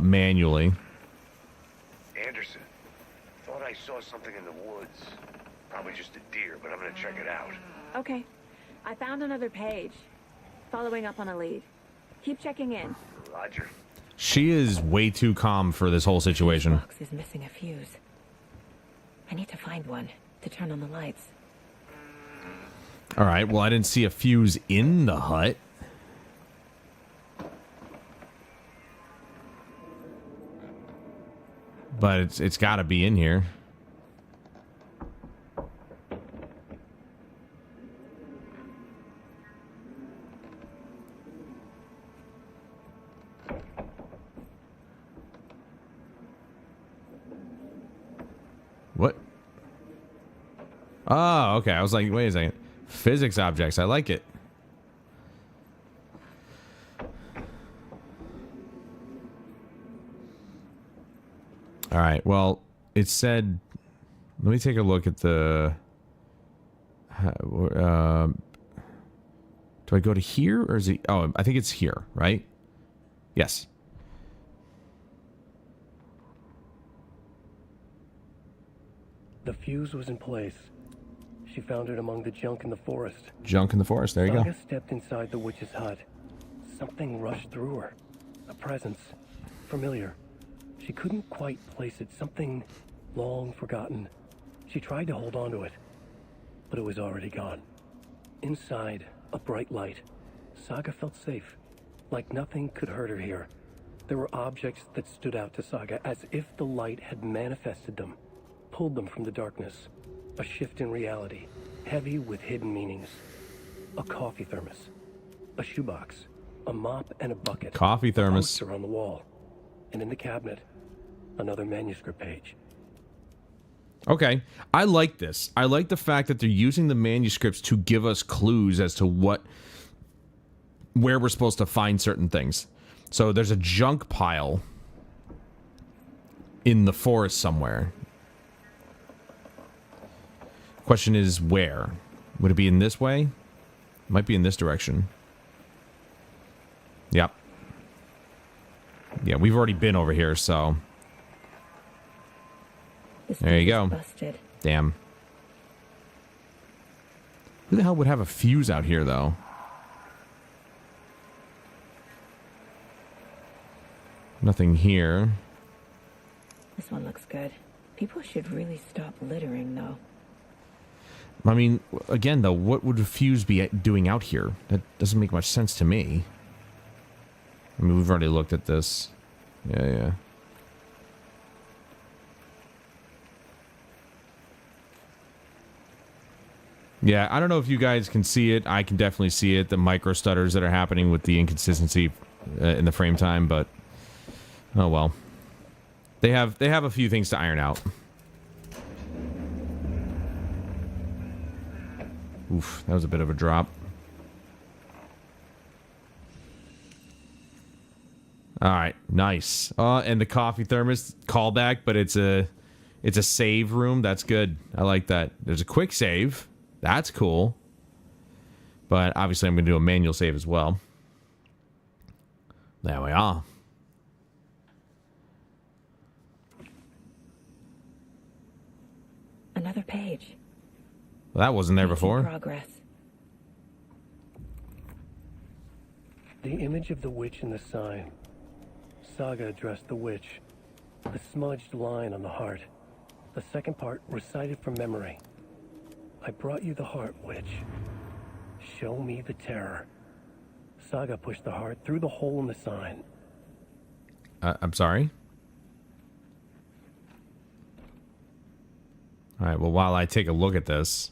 manually. Anderson, thought I saw something in the woods. Probably just a deer, but I'm gonna check it out. Okay. I found another page. Following up on a lead. Keep checking in. Roger. She is way too calm for this whole situation. This box is missing a fuse. I need to find one to turn on the lights. All right, well, I didn't see a fuse in the hut. But it's got to be in here. What? Oh, okay. I was like, wait a second. Physics objects. I like it. All right. Well, it said... Let me take a look at the... do I go to here or is it... Oh, I think it's here, right? Yes. The fuse was in place. She found it among the junk in the forest. Junk in the forest. There you go. Saga stepped inside the witch's hut. Something rushed through her. A presence. Familiar. She couldn't quite place it. Something long forgotten. She tried to hold on to it, but it was already gone. Inside, a bright light. Saga felt safe. Like nothing could hurt her here. There were objects that stood out to Saga as if the light had manifested them. Pulled them from the darkness. A shift in reality, heavy with hidden meanings. A coffee thermos, a shoebox, a mop and a bucket. Coffee thermos. A poster on the wall, and in the cabinet, another manuscript page. Okay, I like this. I like the fact that they're using the manuscripts to give us clues as to where we're supposed to find certain things. So there's a junk pile in the forest somewhere. Question is where? Would it be in this way? It might be in this direction. Yep. Yeah, we've already been over here, so... There you go. Busted. Damn. Who the hell would have a fuse out here, though? Nothing here. This one looks good. People should really stop littering, though. I mean, again, though, what would a fuse be doing out here? That doesn't make much sense to me. I mean, we've already looked at this. Yeah. Yeah, I don't know if you guys can see it. I can definitely see it. The micro stutters that are happening with the inconsistency in the frame time, but oh well. They have a few things to iron out. Oof, that was a bit of a drop. All right, nice. And the coffee thermos callback, but it's a save room. That's good. I like that. There's a quick save. That's cool. But obviously I'm going to do a manual save as well. There we are. Another page. Well, that wasn't there before. Progress. The image of the witch in the sign. Saga addressed the witch. The smudged line on the heart. The second part recited from memory. I brought you the heart, witch. Show me the terror. Saga pushed the heart through the hole in the sign. I'm sorry? Alright, well, while I take a look at this...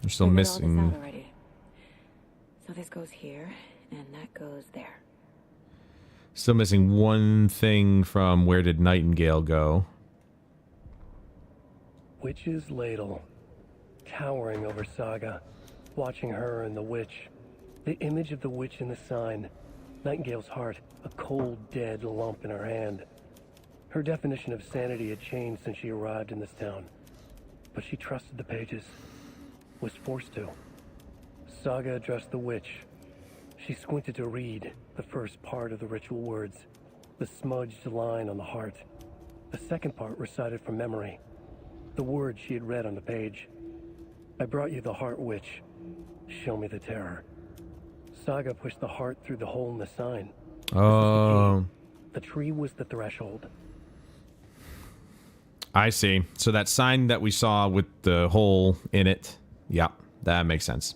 We're still missing... So this goes here, and that goes there. Still missing one thing from where did Nightingale go? Witch's ladle. Towering over Saga. Watching her and the witch. The image of the witch in the sign. Nightingale's heart. A cold, dead lump in her hand. Her definition of sanity had changed since she arrived in this town. But she trusted the pages. Was forced to. Saga addressed the witch. She squinted to read the first part of the ritual words, the smudged line on the heart. The second part recited from memory, the words she had read on the page. I brought you the heart, witch. Show me the terror. Saga pushed the heart through the hole in the sign. Oh. The tree was the threshold. I see. So that sign that we saw with the hole in it, yeah, that makes sense.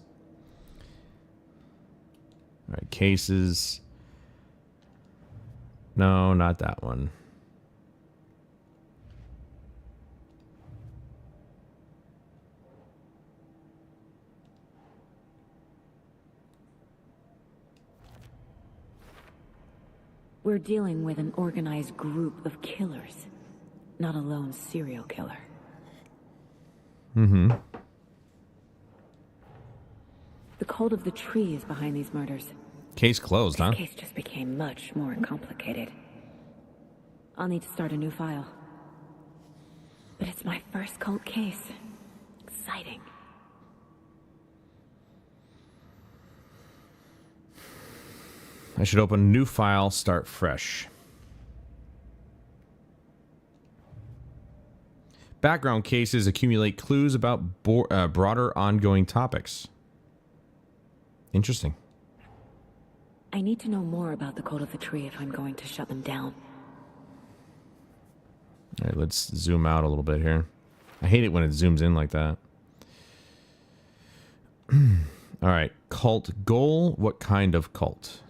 All right, cases. No, not that one. We're dealing with an organized group of killers, not a lone serial killer. Mm-hmm. The cult of the tree is behind these murders. Case closed, huh? This case just became much more complicated. I'll need to start a new file. But it's my first cult case. Exciting. I should open a new file, start fresh. Background cases accumulate clues about broader ongoing topics. Interesting. I need to know more about the cult of the tree if I'm going to shut them down. All right, let's zoom out a little bit here. I hate it when it zooms in like that. All right, cult goal. What kind of cult?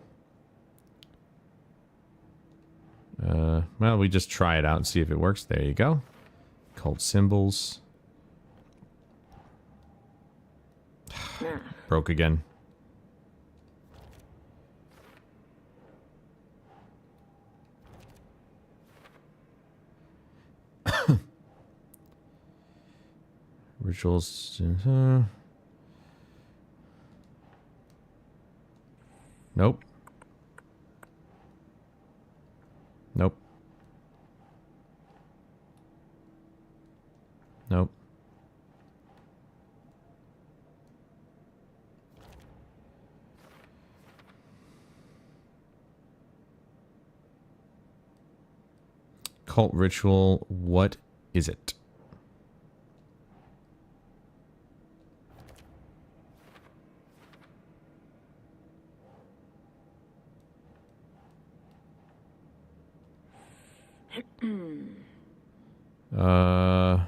Well, we just try it out and see if it works. There you go. Cult symbols. Broke again. Rituals. Nope. Nope. Nope. Cult ritual. What is it? Oh.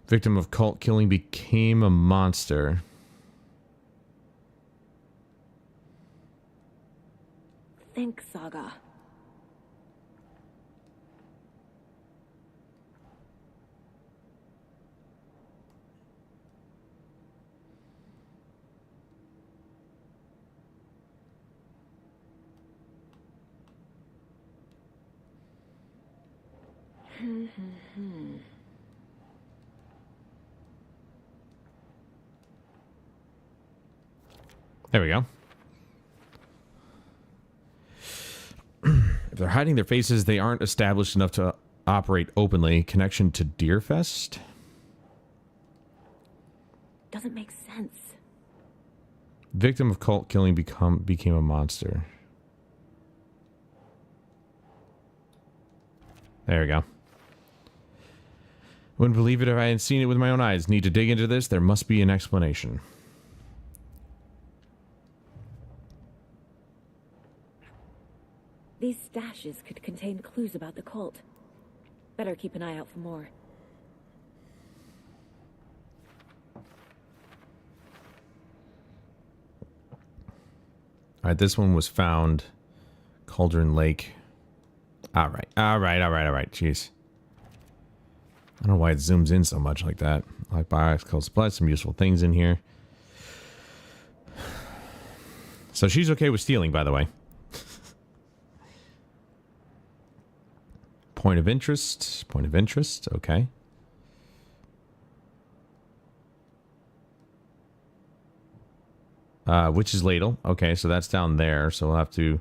Victim of cult killing became a monster. Think, Saga. There we go. If they're hiding their faces, they aren't established enough to operate openly. Connection to Deerfest? Doesn't make sense. Victim of cult killing became a monster. There we go. Wouldn't believe it if I had seen it with my own eyes. Need to dig into this. There must be an explanation. These stashes could contain clues about the cult. Better keep an eye out for more. Alright, this one was found. Cauldron Lake. Alright. Jeez. I don't know why it zooms in so much like that. Like biological supplies, some useful things in here. So she's okay with stealing, by the way. Point of interest. Okay. Witch's Ladle. Okay, so that's down there. So we'll have to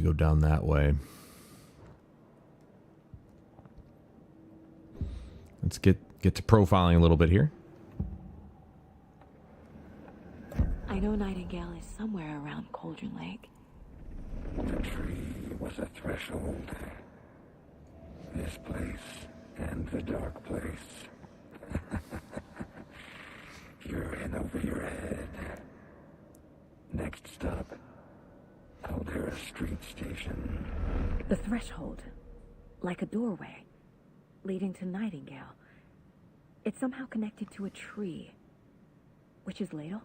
go down that way. Let's get to profiling a little bit here. I know Nightingale is somewhere around Cauldron Lake. The tree was a threshold. This place and the dark place. You're in over your head. Next stop, Caldera Street Station. The threshold. Like a doorway. Leading to Nightingale. It's somehow connected to a tree. Witch's Ladle?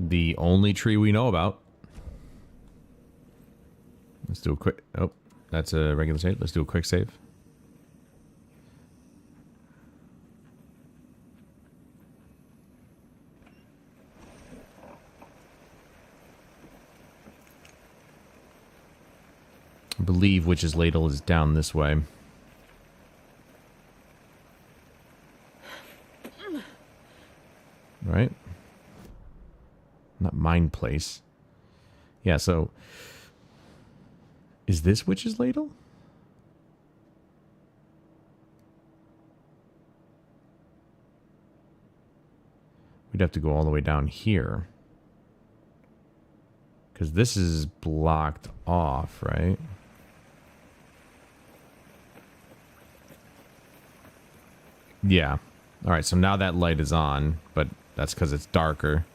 The only tree we know about. Let's do a quick... Oh, that's a regular save. Let's do a quick save. I believe Witch's Ladle is down this way. Right? Not Mind Place. Yeah, so... Is this Witch's Ladle? We'd have to go all the way down here. Because this is blocked off, right? Yeah. Alright, so now that light is on, but that's because it's darker.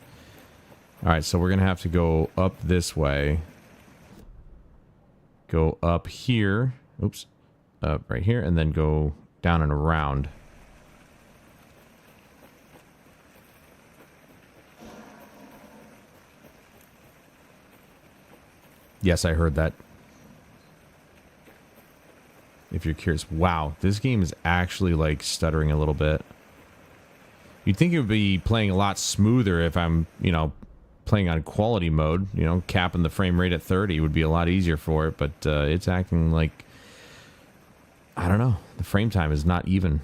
Alright, so we're going to have to go up this way. Go up here. Oops. Up right here, and then go down and around. Yes, I heard that. If you're curious. Wow, this game is actually, like, stuttering a little bit. You'd think it would be playing a lot smoother if I'm, you know, playing on quality mode. You know, capping the frame rate at 30 would be a lot easier for it, but it's acting like... I don't know. The frame time is not even.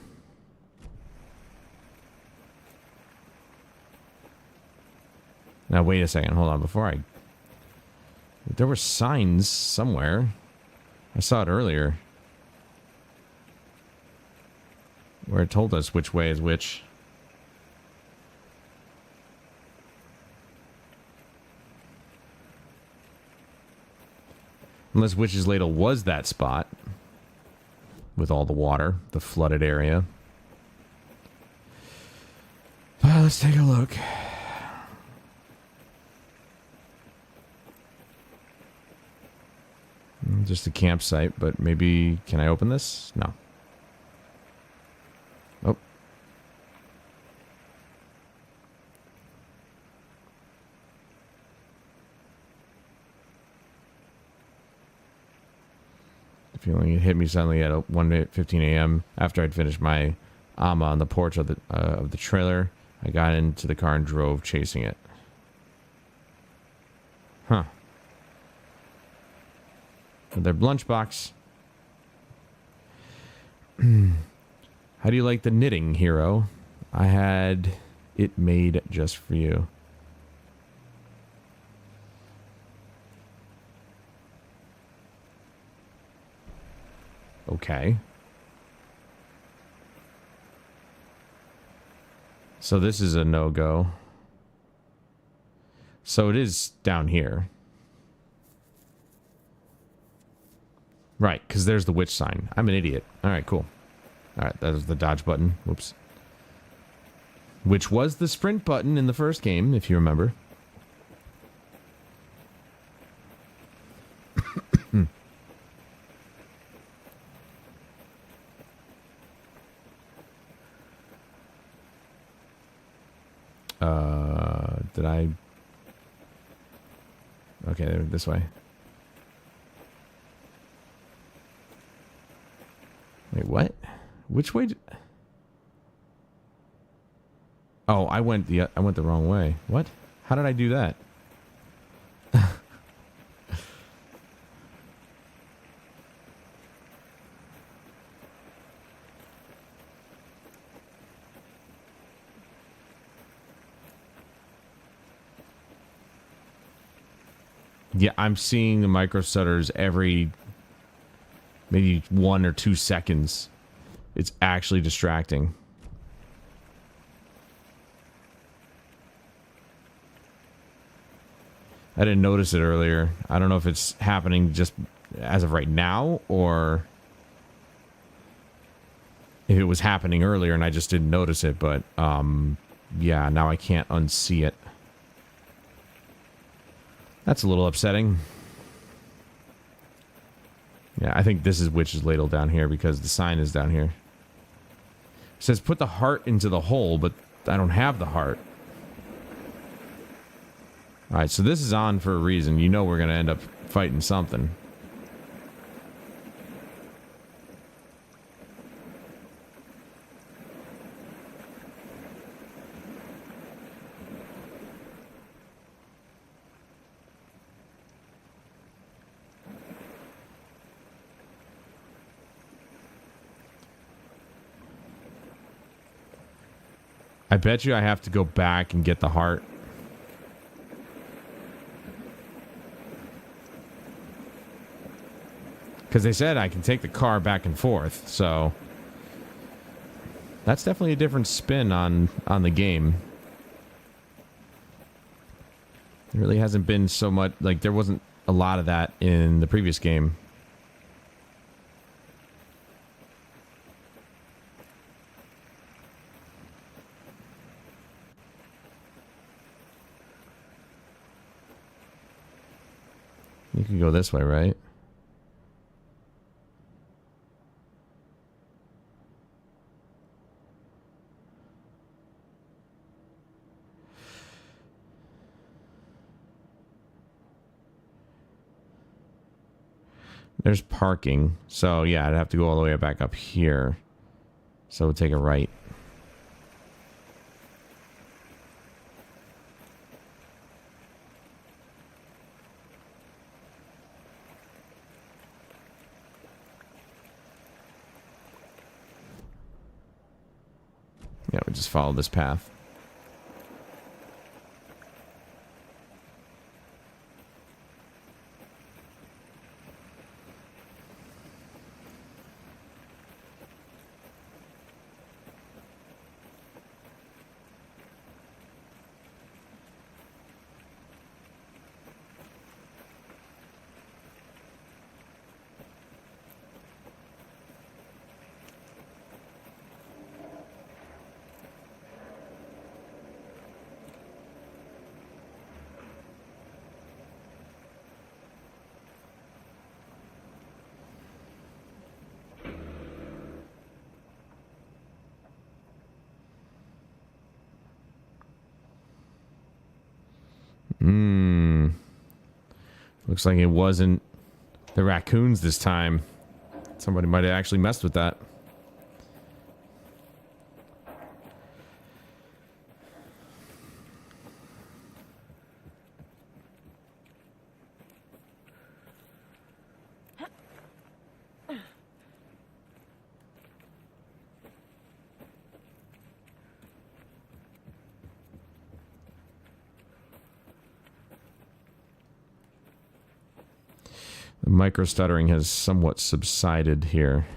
Now, wait a second. Hold on. Before I... There were signs somewhere. I saw it earlier. Where it told us which way is which. Unless Witch's Ladle was that spot. With all the water. The flooded area. Let's take a look. Just a campsite, but maybe... Can I open this? No. Oh. The feeling it hit me suddenly at 1:15 a.m. after I'd finished my AMA on the porch of the trailer. I got into the car and drove, chasing it. Huh. Their lunchbox. How do you like the knitting, hero? I had it made just for you. Okay. So this is a no-go. So it is down here. Right, because there's the witch sign. I'm an idiot. Alright, cool. Alright, that was the dodge button. Whoops. Which was the sprint button in the first game, if you remember. Did I... Okay, this way. Wait, what? Which way? Oh, I went the wrong way. What? How did I do that? Yeah, I'm seeing the micro stutters every maybe 1 or 2 seconds. It's actually distracting. I didn't notice it earlier. I don't know if it's happening just as of right now, or if it was happening earlier and I just didn't notice it, but yeah, now I can't unsee it. That's a little upsetting. Yeah, I think this is Witch's Ladle down here because the sign is down here. It says put the heart into the hole, but I don't have the heart. Alright, so this is on for a reason. You know we're going to end up fighting something. I bet you I have to go back and get the heart. Because they said I can take the car back and forth, so that's definitely a different spin on the game. It really hasn't been so much, like there wasn't a lot of that in the previous game. You can go this way, right? There's parking. So, yeah, I'd have to go all the way back up here. So we'll take a right. Yeah, we just follow this path. Looks like it wasn't the raccoons this time. Somebody might have actually messed with that. The micro stuttering has somewhat subsided here.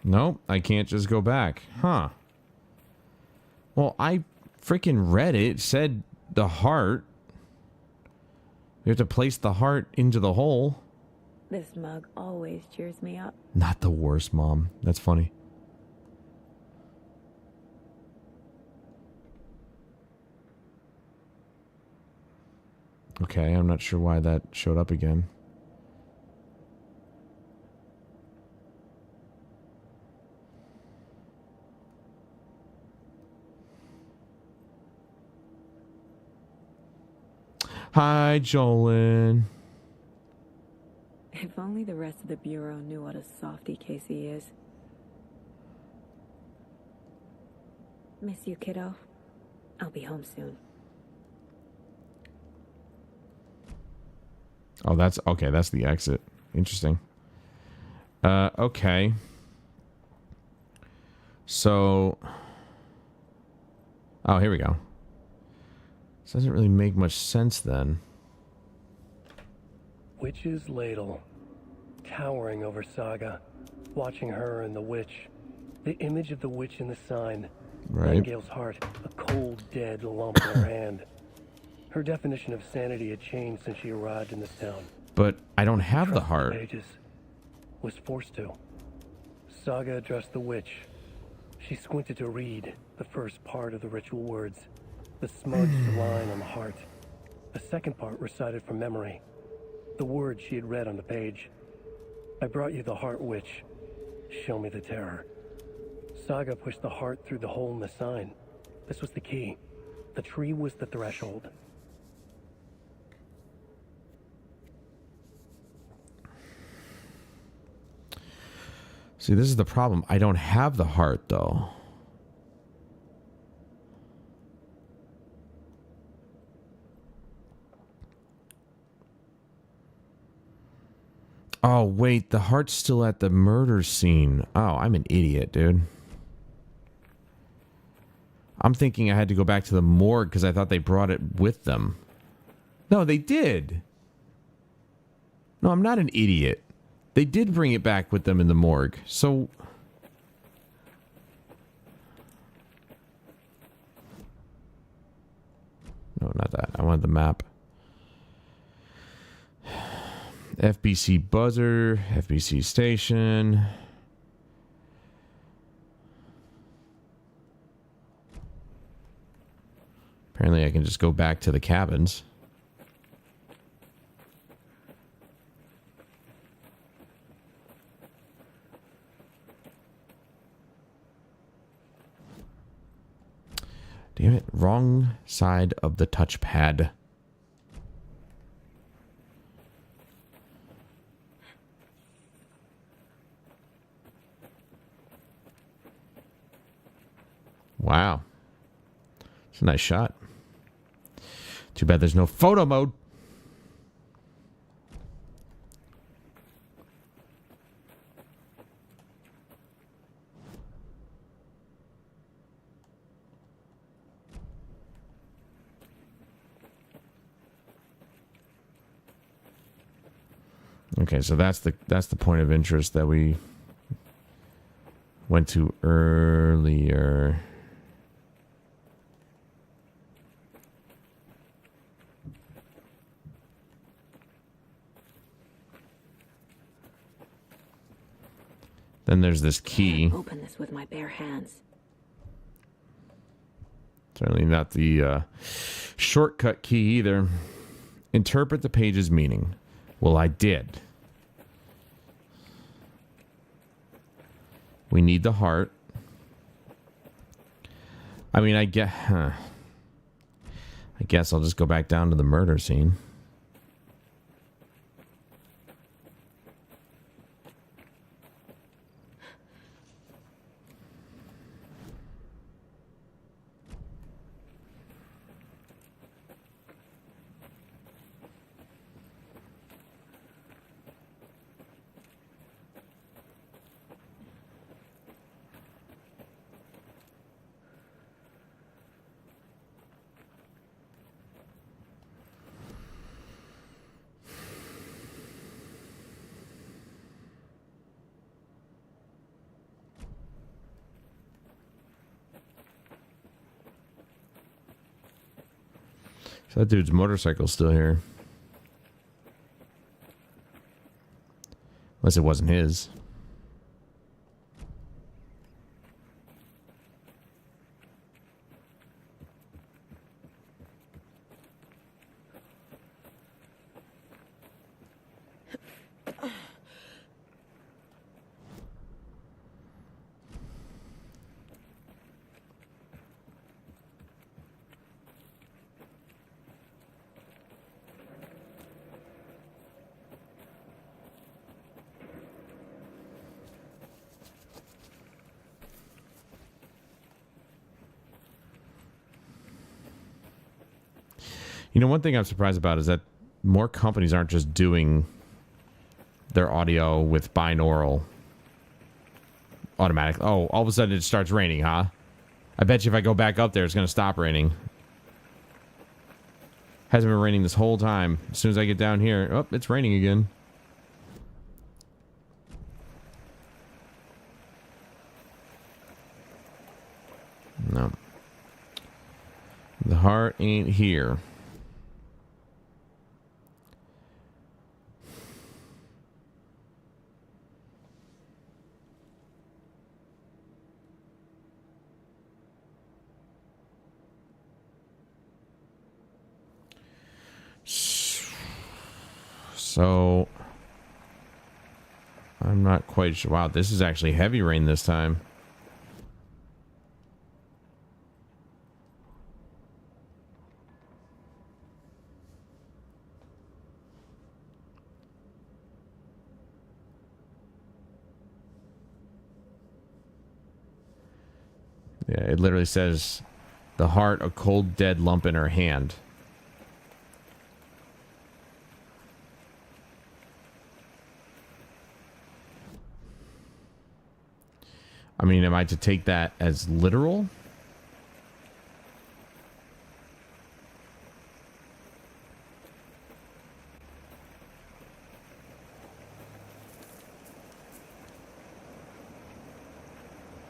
Nope, I can't just go back. Huh. Well, I freaking read it. It said the heart. You have to place the heart into the hole. This mug always cheers me up. Not the worst, Mom. That's funny. Okay, I'm not sure why that showed up again. Hi, Jolene. If only the rest of the Bureau knew what a softy Casey is. Miss you, kiddo. I'll be home soon. Oh, that's... Okay, that's the exit. Interesting. Okay. So... Oh, here we go. This doesn't really make much sense then. Witch's ladle, towering over Saga, watching her and the witch. The image of the witch in the sign. Right. Nightingale's heart, a cold, dead lump in her hand. Her definition of sanity had changed since she arrived in this town. But I don't have the Trusted heart. Pages. Was forced to. Saga addressed the witch. She squinted to read the first part of the ritual words, the smudged line on the heart. The second part recited from memory, the words she had read on the page. I brought you the heart, witch. Show me the terror. Saga pushed the heart through the hole in the sign. This was the key. The tree was the threshold. See, this is the problem. I don't have the heart, though. Oh, wait. The heart's still at the murder scene. Oh, I'm an idiot, dude. I'm thinking I had to go back to the morgue because I thought they brought it with them. No, they did. No, I'm not an idiot. They did bring it back with them in the morgue. So... No, not that. I wanted the map. FBC buzzer, FBC station. Apparently I can just go back to the cabins. Damn it, wrong side of the touchpad. Wow. It's a nice shot. Too bad there's no photo mode. Okay, so that's the point of interest that we went to earlier. Then there's this key. Open this with my bare hands. Certainly not the shortcut key either. Interpret the page's meaning. Well, I did. We need the heart. I mean, I guess I'll just go back down to the murder scene. So that dude's motorcycle's still here. Unless it wasn't his. You know, one thing I'm surprised about is that more companies aren't just doing their audio with binaural automatic. Oh, all of a sudden it starts raining, huh? I bet you if I go back up there, it's going to stop raining. Hasn't been raining this whole time. As soon as I get down here, oh, it's raining again. No. The heart ain't here. So, I'm not quite sure. Wow, this is actually heavy rain this time. Yeah, it literally says, the heart, a cold, dead lump in her hand. I mean, am I to take that as literal?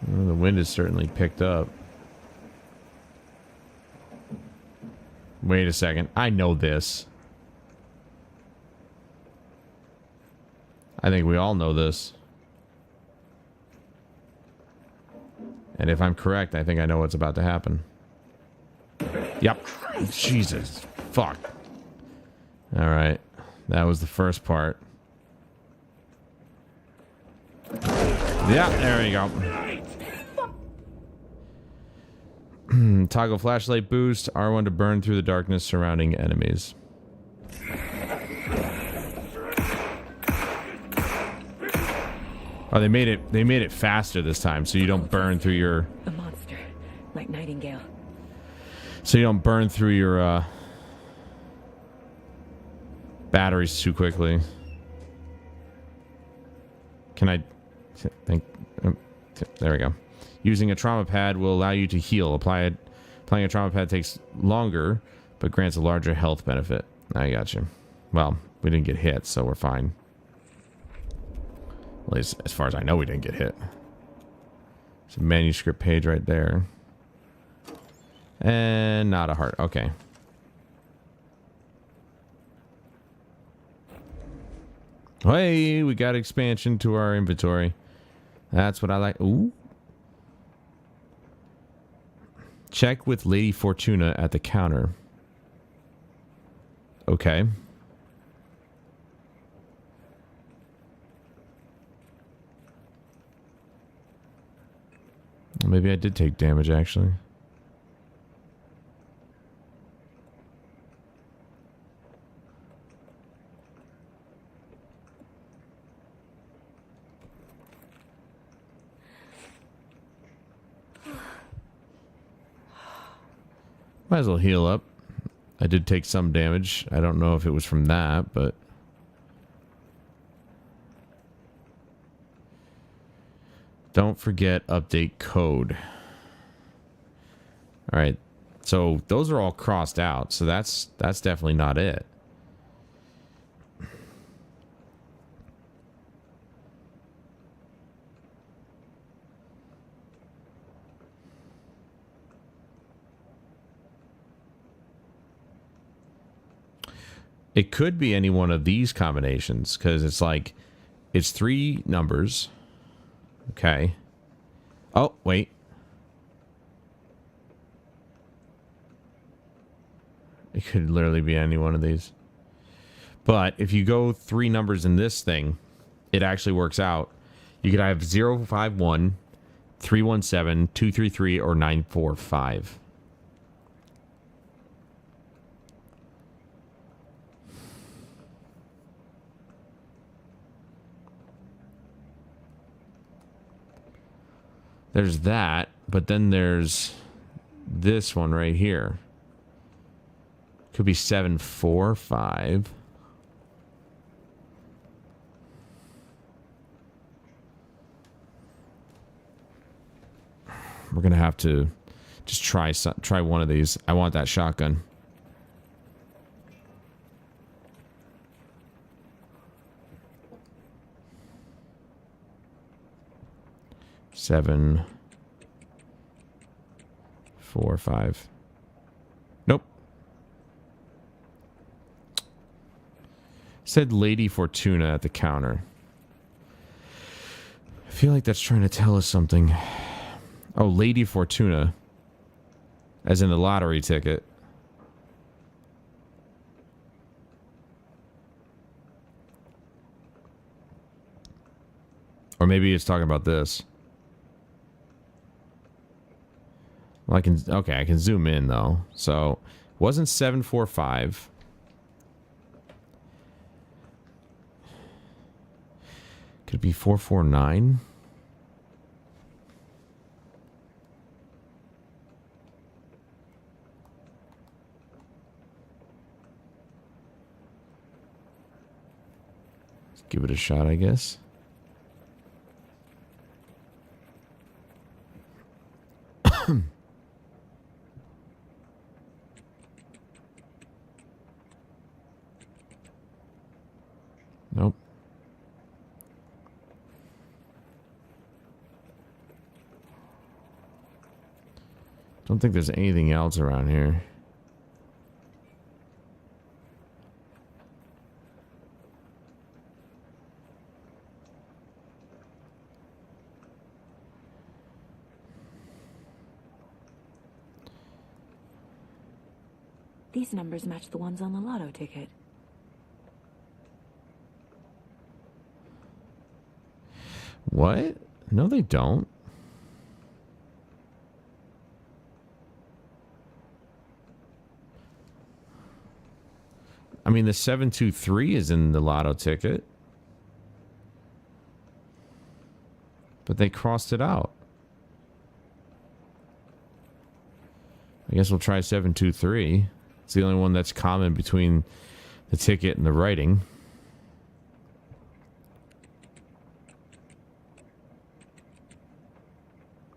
Well, the wind has certainly picked up. Wait a second. I know this. I think we all know this. And if I'm correct, I think I know what's about to happen. Yep. Jesus. Fuck. Alright. That was the first part. Yeah, there we go. Toggle flashlight boost. R1 to burn through the darkness surrounding enemies. Oh, they made it faster this time, so you don't burn through your... A monster, like Nightingale. So you don't burn through your, batteries too quickly. Can I... think... there we go. Using a trauma pad will allow you to heal. Applying a trauma pad takes longer, but grants a larger health benefit. I got you. Well, we didn't get hit, so we're fine. At least as far as I know, we didn't get hit. It's a manuscript page right there. And not a heart. Okay. Hey, we got expansion to our inventory. That's what I like. Ooh. Check with Lady Fortuna at the counter. Okay. Maybe I did take damage, actually. Might as well heal up. I did take some damage. I don't know if it was from that, but... Don't forget update code. Alright. So those are all crossed out. So that's definitely not it. It could be any one of these combinations, because it's like, it's 3 numbers. Okay. Oh, wait. It could literally be any one of these. But if you go 3 numbers in this thing, it actually works out. You could have 051, 317, 233, or 945. There's that, but then there's this one right here. Could be 745. We're gonna have to just try one of these. I want that shotgun. Seven, 4, 5. Nope. Said Lady Fortuna at the counter. I feel like that's trying to tell us something. Oh, Lady Fortuna. As in the lottery ticket. Or maybe it's talking about this. Well, I can zoom in though. So, wasn't 745. Could it be 449? Let's give it a shot, I guess. Don't think there's anything else around here. These numbers match the ones on the lotto ticket. What? No, they don't. I mean, the 723 is in the lotto ticket. But they crossed it out. I guess we'll try 723. It's the only one that's common between the ticket and the writing.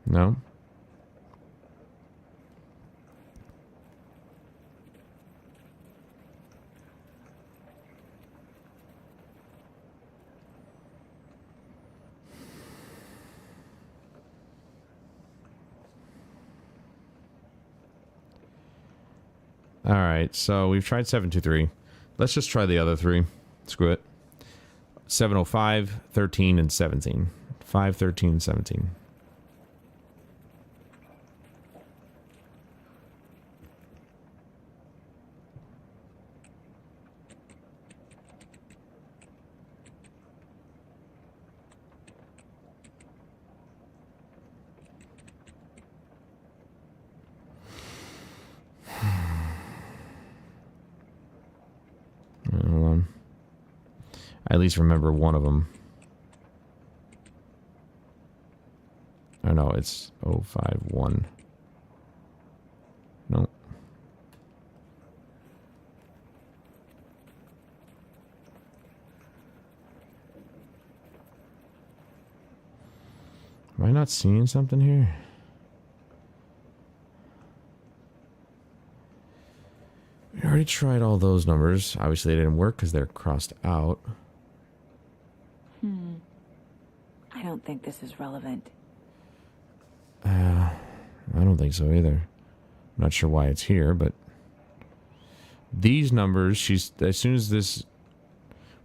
No? All right, so we've tried 723. Let's just try the other three. Screw it. 705, 13, and 17. 5, 13, and 17. Hold on. I at least remember one of them. Oh no, it's 051. Nope. Am I not seeing something here? We already tried all those numbers. Obviously, they didn't work because they're crossed out. I don't think this is relevant. I don't think so either. I'm not sure why it's here, but these numbers, as soon as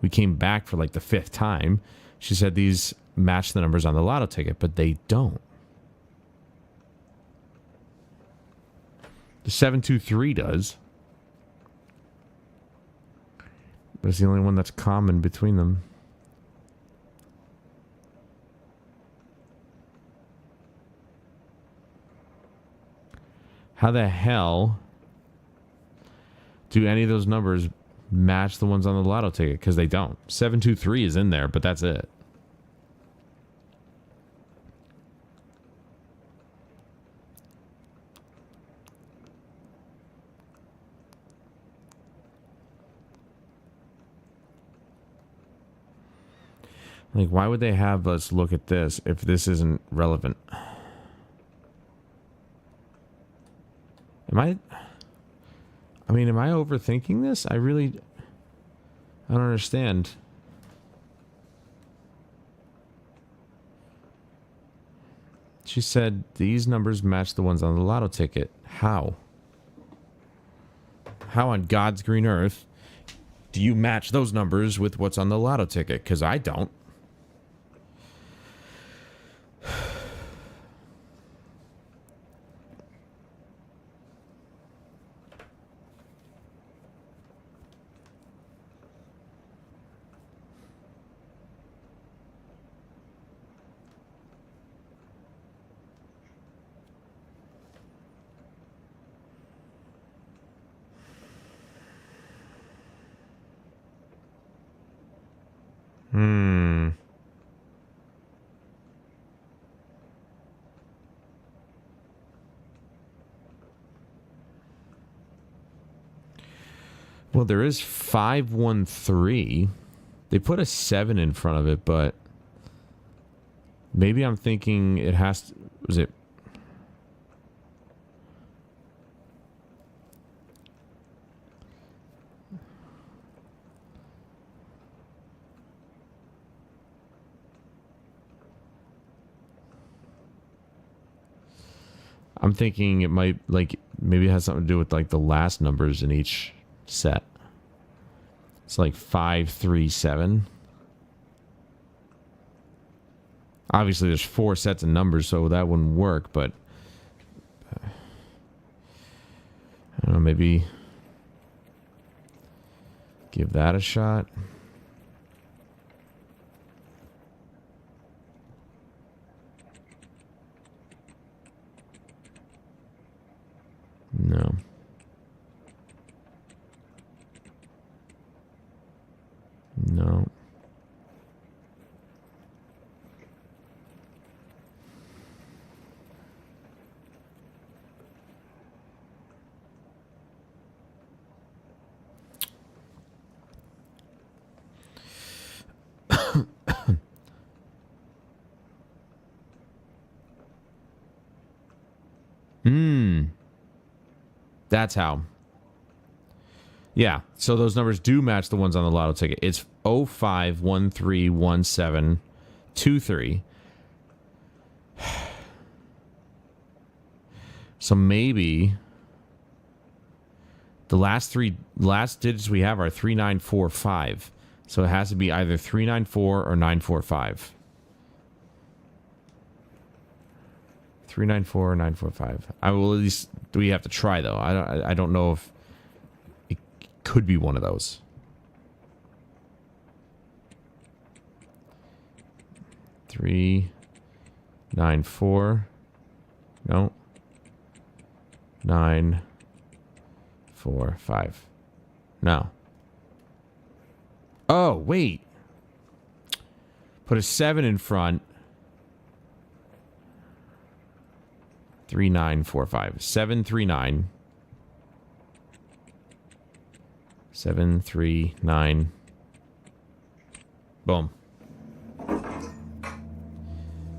we came back for like the 5th time, she said these match the numbers on the lotto ticket, but they don't. The 723 does. But it's the only one that's common between them. How the hell do any of those numbers match the ones on the lotto ticket? Because they don't. 723 is in there, but that's it. Like, why would they have us look at this if this isn't relevant? Am I overthinking this? I don't understand. She said these numbers match the ones on the lotto ticket. How? How on God's green earth do you match those numbers with what's on the lotto ticket? Because I don't. Well, there is 513. They put a 7 in front of it, but maybe I'm thinking it has to... Was it... I'm thinking it might, like, maybe it has something to do with, like, the last numbers in each set. It's like 537. Obviously, there's 4 sets of numbers, so that wouldn't work, but... I don't know, maybe... give that a shot. No. No. That's how. Yeah, so those numbers do match the ones on the lotto ticket. It's 05131723. So maybe the last digits we have are 3945. So it has to be either 394 or 945. 394 or 945. I will at least we have to try though. I don't know if it could be one of those. Three, 9, 4. No. 9, 4, 5. No. Oh, wait. Put a 7 in front. 3945. 739. 739. Boom.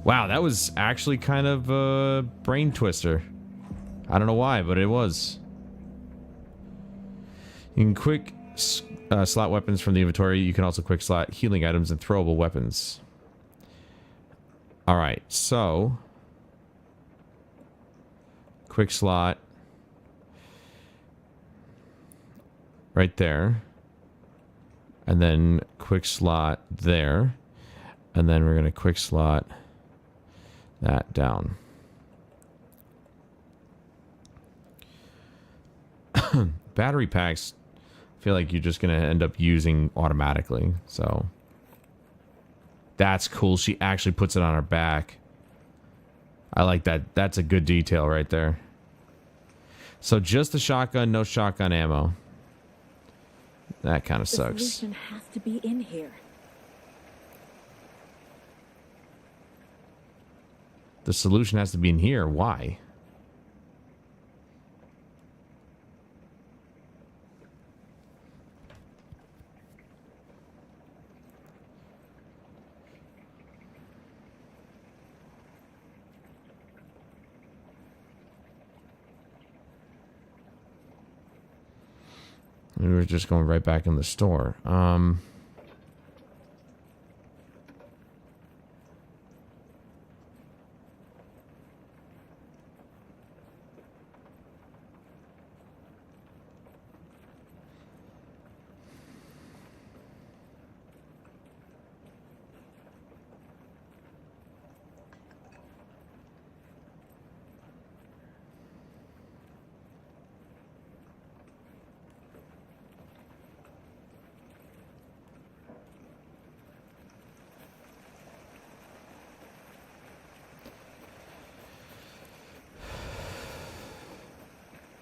Wow, that was actually kind of a brain twister. I don't know why, but it was. You can quick slot weapons from the inventory. You can also quick slot healing items and throwable weapons. Alright, so... quick slot. Right there. And then quick slot there. And then we're going to quick slot that down. Battery packs, I feel like you're just going to end up using automatically. So that's cool. She actually puts it on her back. I like that. That's a good detail right there. So just the shotgun, no shotgun ammo. That kind of sucks. The solution has to be in here. The solution has to be in here. Why? We were just going right back in the store.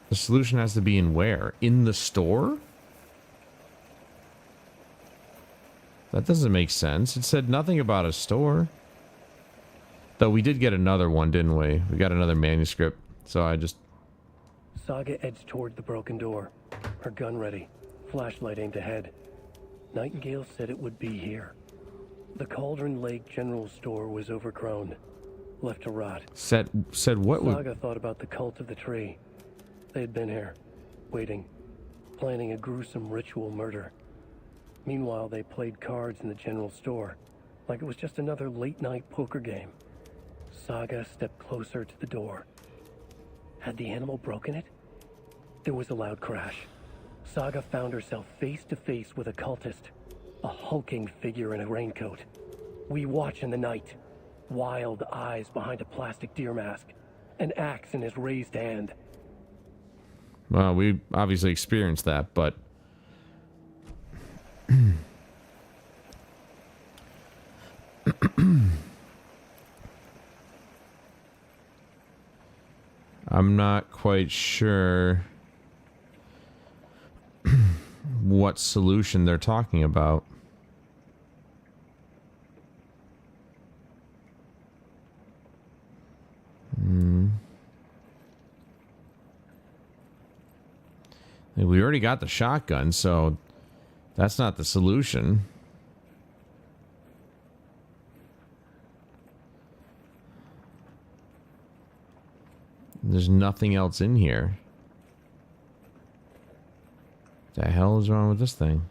The solution has to be in where? In the store? That doesn't make sense. It said nothing about a store. Though we did get another one, didn't we? We got another manuscript. So I just... Saga edged toward the broken door, her gun ready, flashlight aimed ahead. Nightingale said it would be here. The Cauldron Lake General Store was overgrown, left to rot. Said what? Saga thought about the cult of the tree. They had been here, waiting, planning a gruesome ritual murder. Meanwhile, they played cards in the general store, like it was just another late-night poker game. Saga stepped closer to the door. Had the animal broken it? There was a loud crash. Saga found herself face to face with a cultist, a hulking figure in a raincoat. We watch in the night, wild eyes behind a plastic deer mask, an axe in his raised hand. Well, we obviously experienced that, but I'm not quite sure what solution they're talking about. We already got the shotgun, so that's not the solution. There's nothing else in here. What the hell is wrong with this thing?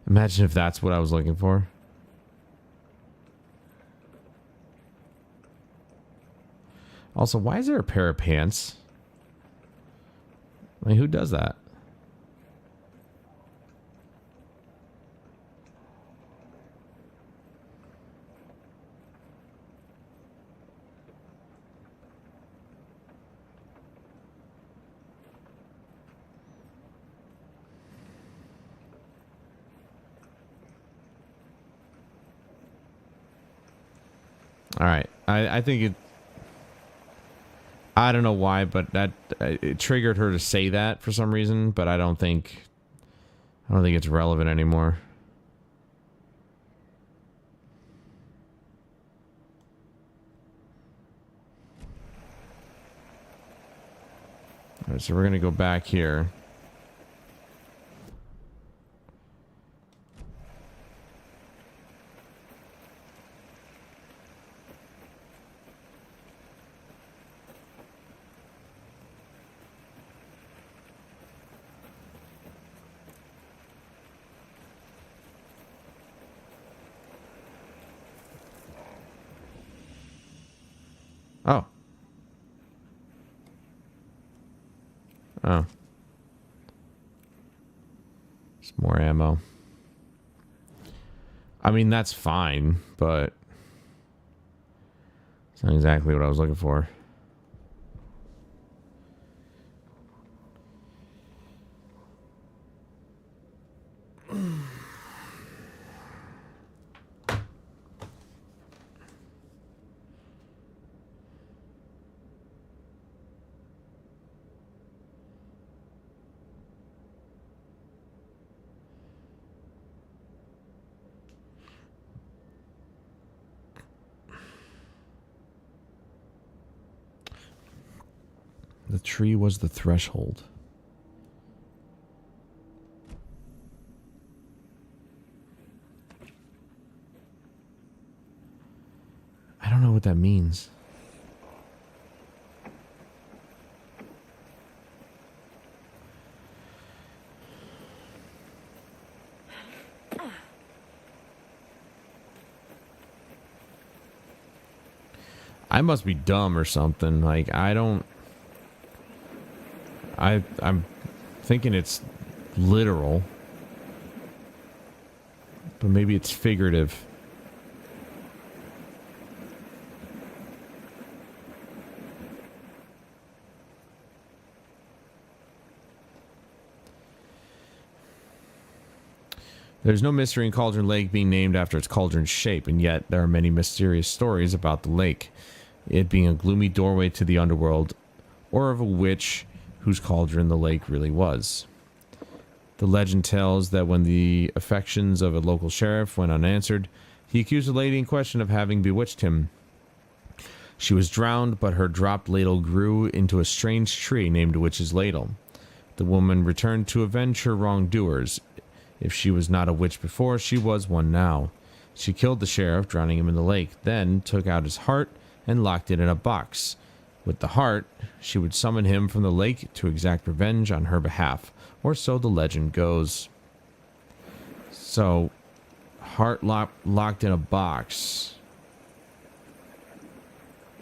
Imagine if that's what I was looking for. Also, why is there a pair of pants? I mean, who does that? All right. I think it... I don't know why, but that it triggered her to say that for some reason, but I don't think it's relevant anymore. All right, so we're going to go back here. Oh. Oh. Some more ammo. I mean, that's fine, but it's not exactly what I was looking for. The tree was the threshold. I don't know what that means. I must be dumb or something. Like, I'm thinking it's literal, but maybe it's figurative. There's no mystery in Cauldron Lake being named after its cauldron shape, and yet there are many mysterious stories about the lake, it being a gloomy doorway to the underworld, or of a witch whose cauldron the lake really was. The legend tells that when the affections of a local sheriff went unanswered, he accused the lady in question of having bewitched him. She was drowned, but her dropped ladle grew into a strange tree named Witch's Ladle. The woman returned to avenge her wrongdoers. If she was not a witch before, she was one now. She killed the sheriff, drowning him in the lake, then took out his heart and locked it in a box. With the heart, she would summon him from the lake to exact revenge on her behalf, or so the legend goes. So, heart locked in a box.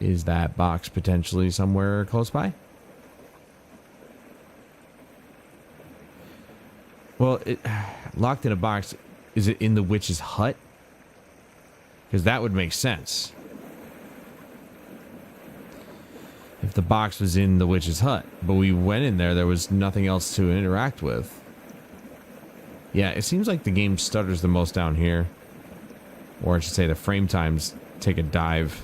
Is that box potentially somewhere close by? Well, locked in a box, is it in the witch's hut? Because that would make sense. If the box was in the witch's hut, but we went in there was nothing else to interact with. Yeah, it seems like the game stutters the most down here. Or I should say the frame times take a dive.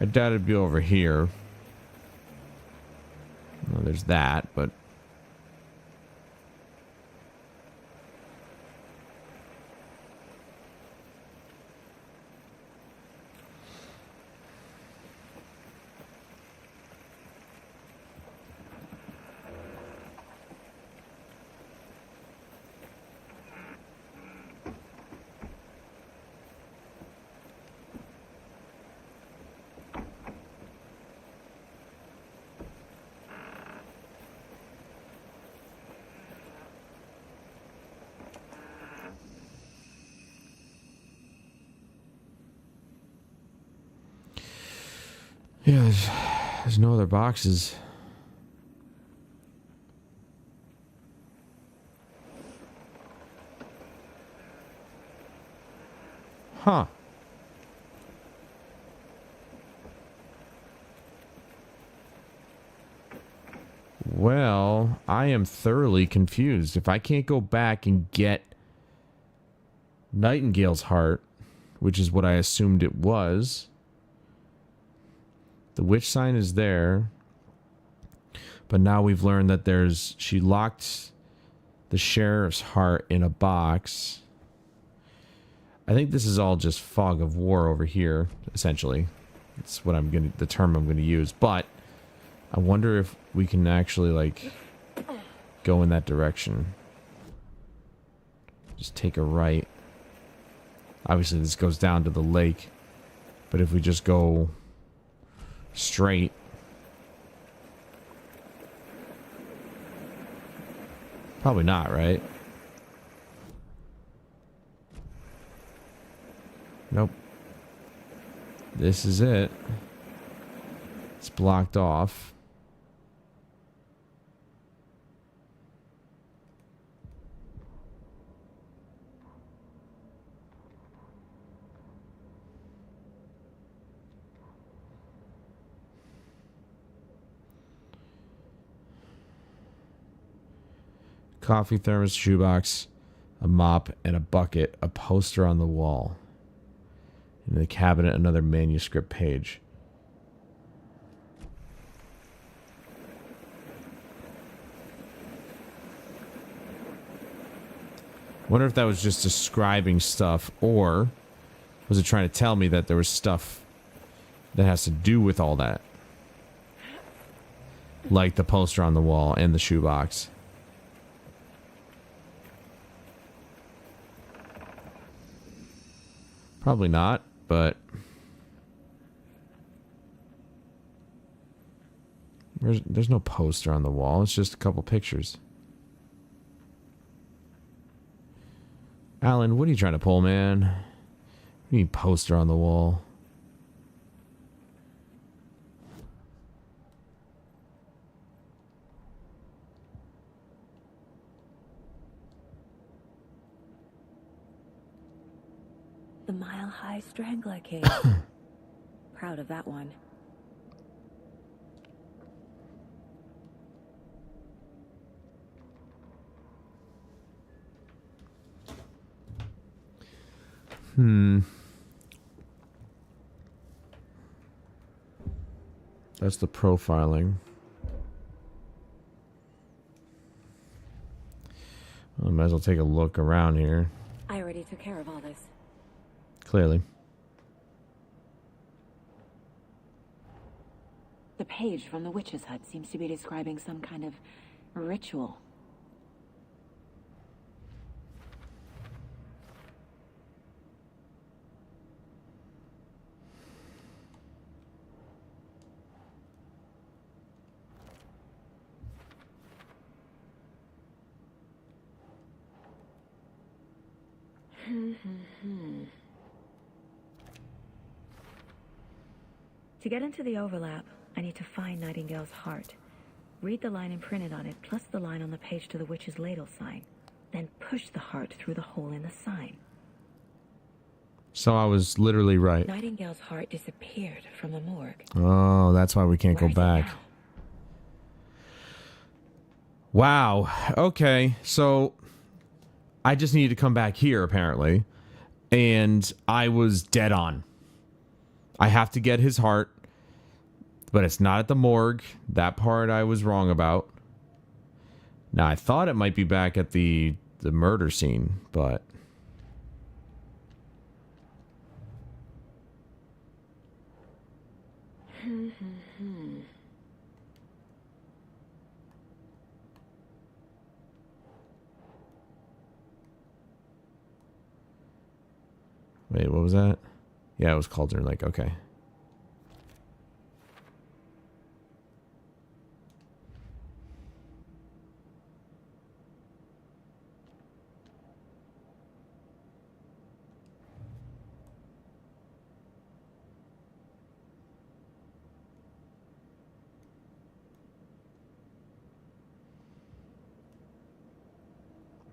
I doubt it'd be over here. Well, there's that, but... Yeah, there's no other boxes. Huh. Well, I am thoroughly confused. If I can't go back and get Nightingale's heart, which is what I assumed it was... The witch sign is there. But now we've learned that she locked the sheriff's heart in a box. I think this is all just fog of war over here, essentially. That's what the term I'm gonna use. But I wonder if we can actually like go in that direction. Just take a right. Obviously this goes down to the lake. But if we just go straight. Probably not, right? Nope. This is it. It's blocked off. Coffee thermos, shoebox, a mop, and a bucket, a poster on the wall. In the cabinet, another manuscript page. Wonder if that was just describing stuff, or was it trying to tell me that there was stuff that has to do with all that? Like the poster on the wall and the shoebox. Probably not, but... There's no poster on the wall. It's just a couple pictures. Alan, what are you trying to pull, man? What do you mean poster on the wall? The Mile High Strangler case. Proud of that one. That's the profiling. Well, I might as well take a look around here. I already took care of all this. Clearly. The page from the witch's hut seems to be describing some kind of ritual. To get into the overlap, I need to find Nightingale's heart. Read the line imprinted on it, plus the line on the page to the witch's ladle sign. Then push the heart through the hole in the sign. So I was literally right. Nightingale's heart disappeared from the morgue. Oh, that's why we can't go back. Wow. Okay. So I just need to come back here, apparently. And I was dead on. I have to get his heart. But it's not at the morgue. That part I was wrong about. Now, I thought it might be back at the murder scene, but... Wait, what was that? Yeah, it was Cauldron Lake. Okay.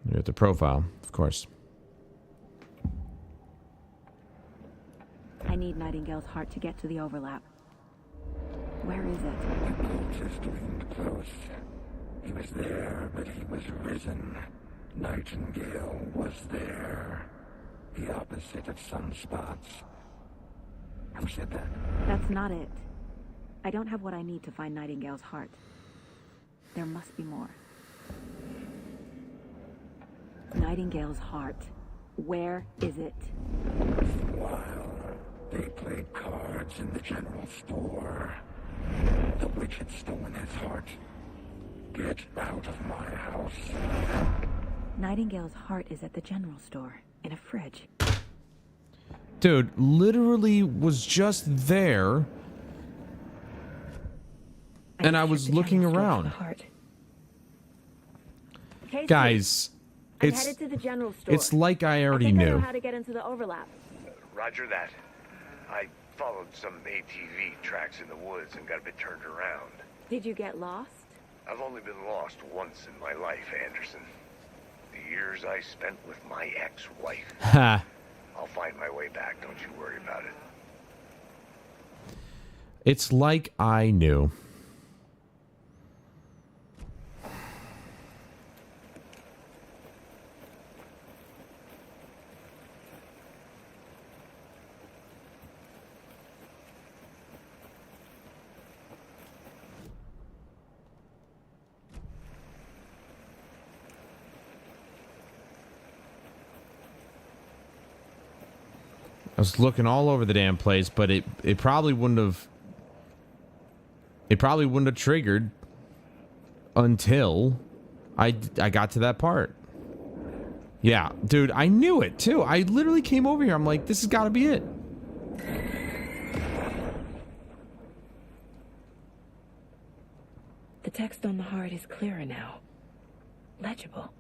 We got the profile, of course. I need Nightingale's heart to get to the overlap. Where is it? The cultist leaned close. He was there, but he was risen. Nightingale was there. The opposite of sunspots. Who said that? That's not it. I don't have what I need to find Nightingale's heart. There must be more. Nightingale's heart. Where is it? While they played cards in the general store, the witch had stolen his heart. Get out of my house. Nightingale's heart is at the general store, in a fridge. Dude, literally was just there. And I was looking around. Guys, I'm headed to the general store. it's like I already I know knew. how to get into the overlap. Roger that. I followed some ATV tracks in the woods and got a bit turned around. Did you get lost? I've only been lost once in my life, Anderson. The years I spent with my ex-wife. Ha. I'll find my way back, don't you worry about it. It's like I knew. I was looking all over the damn place, but it probably wouldn't have... It probably wouldn't have triggered until I got to that part. Yeah, dude, I knew it, too. I literally came over here. I'm like, this has got to be it. The text on the heart is clearer now. Legible.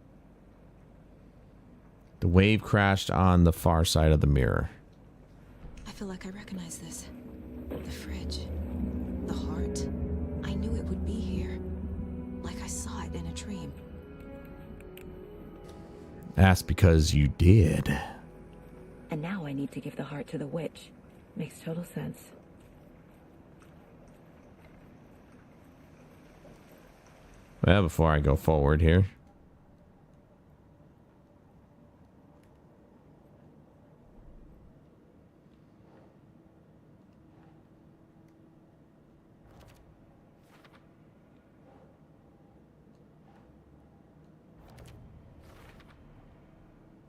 The wave crashed on the far side of the mirror. I feel like I recognize this. The fridge. The heart. I knew it would be here. Like I saw it in a dream. That's because you did. And now I need to give the heart to the witch. Makes total sense. Well, before I go forward here.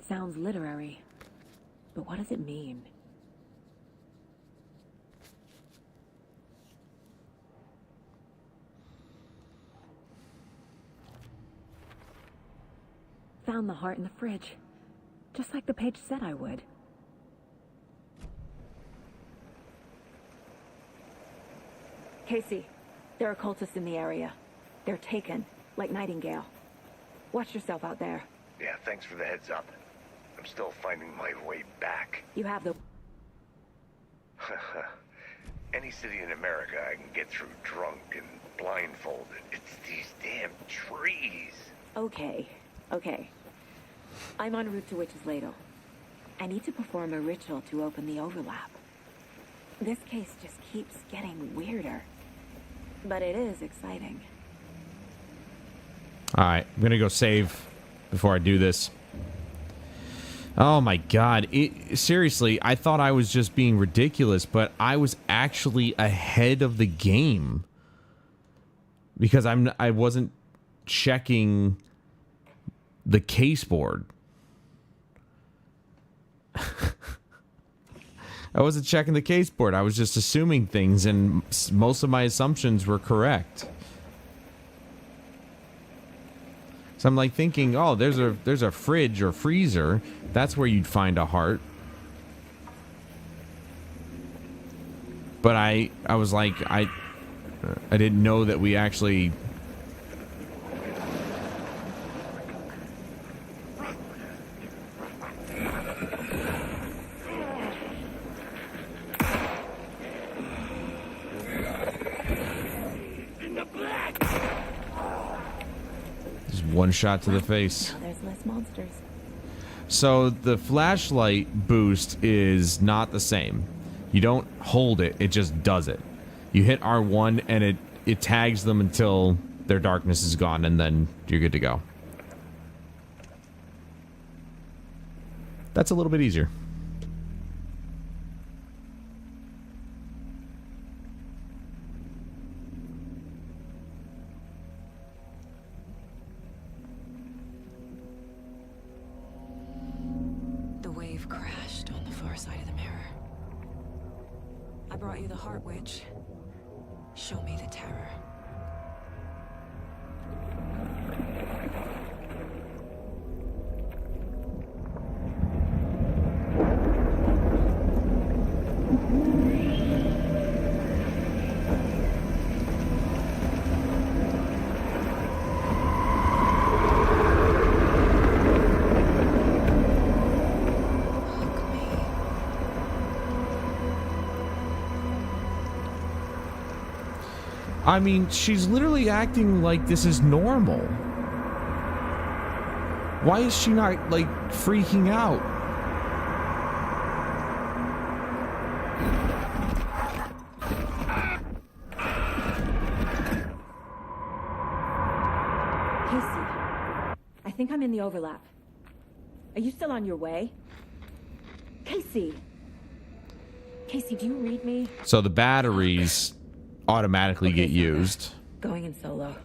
Sounds literary. But what does it mean? Found the heart in the fridge. Just like the page said I would. Casey, there are cultists in the area. They're taken, like Nightingale. Watch yourself out there. Yeah, thanks for the heads up. I'm still finding my way back. You have the... Any city in America I can get through drunk and blindfolded. It's these damn trees. Okay. I'm en route to Witch's Ladle. I need to perform a ritual to open the overlap. This case just keeps getting weirder. But it is exciting. Alright, I'm gonna go save before I do this. Oh my god. Seriously, I thought I was just being ridiculous, but I was actually ahead of the game. Because I wasn't checking the case board. I wasn't checking the case board. I was just assuming things, and most of my assumptions were correct. So I'm like thinking, oh, there's a fridge or freezer. That's where you'd find a heart. But I was like, I didn't know that we actually... Just one shot to the face. Now there's less monsters. So the flashlight boost is not the same. You don't hold it, it just does it. You hit R1 and it tags them until their darkness is gone, and then you're good to go. That's a little bit easier. The wave crashed on the far side of the mirror. I brought you the Heart Witch. Show me the terror. I mean, she's literally acting like this is normal. Why is she not, like, freaking out? Casey, I think I'm in the overlap. Are you still on your way? Casey! Casey, do you read me? So the batteries automatically get used. Going in solo.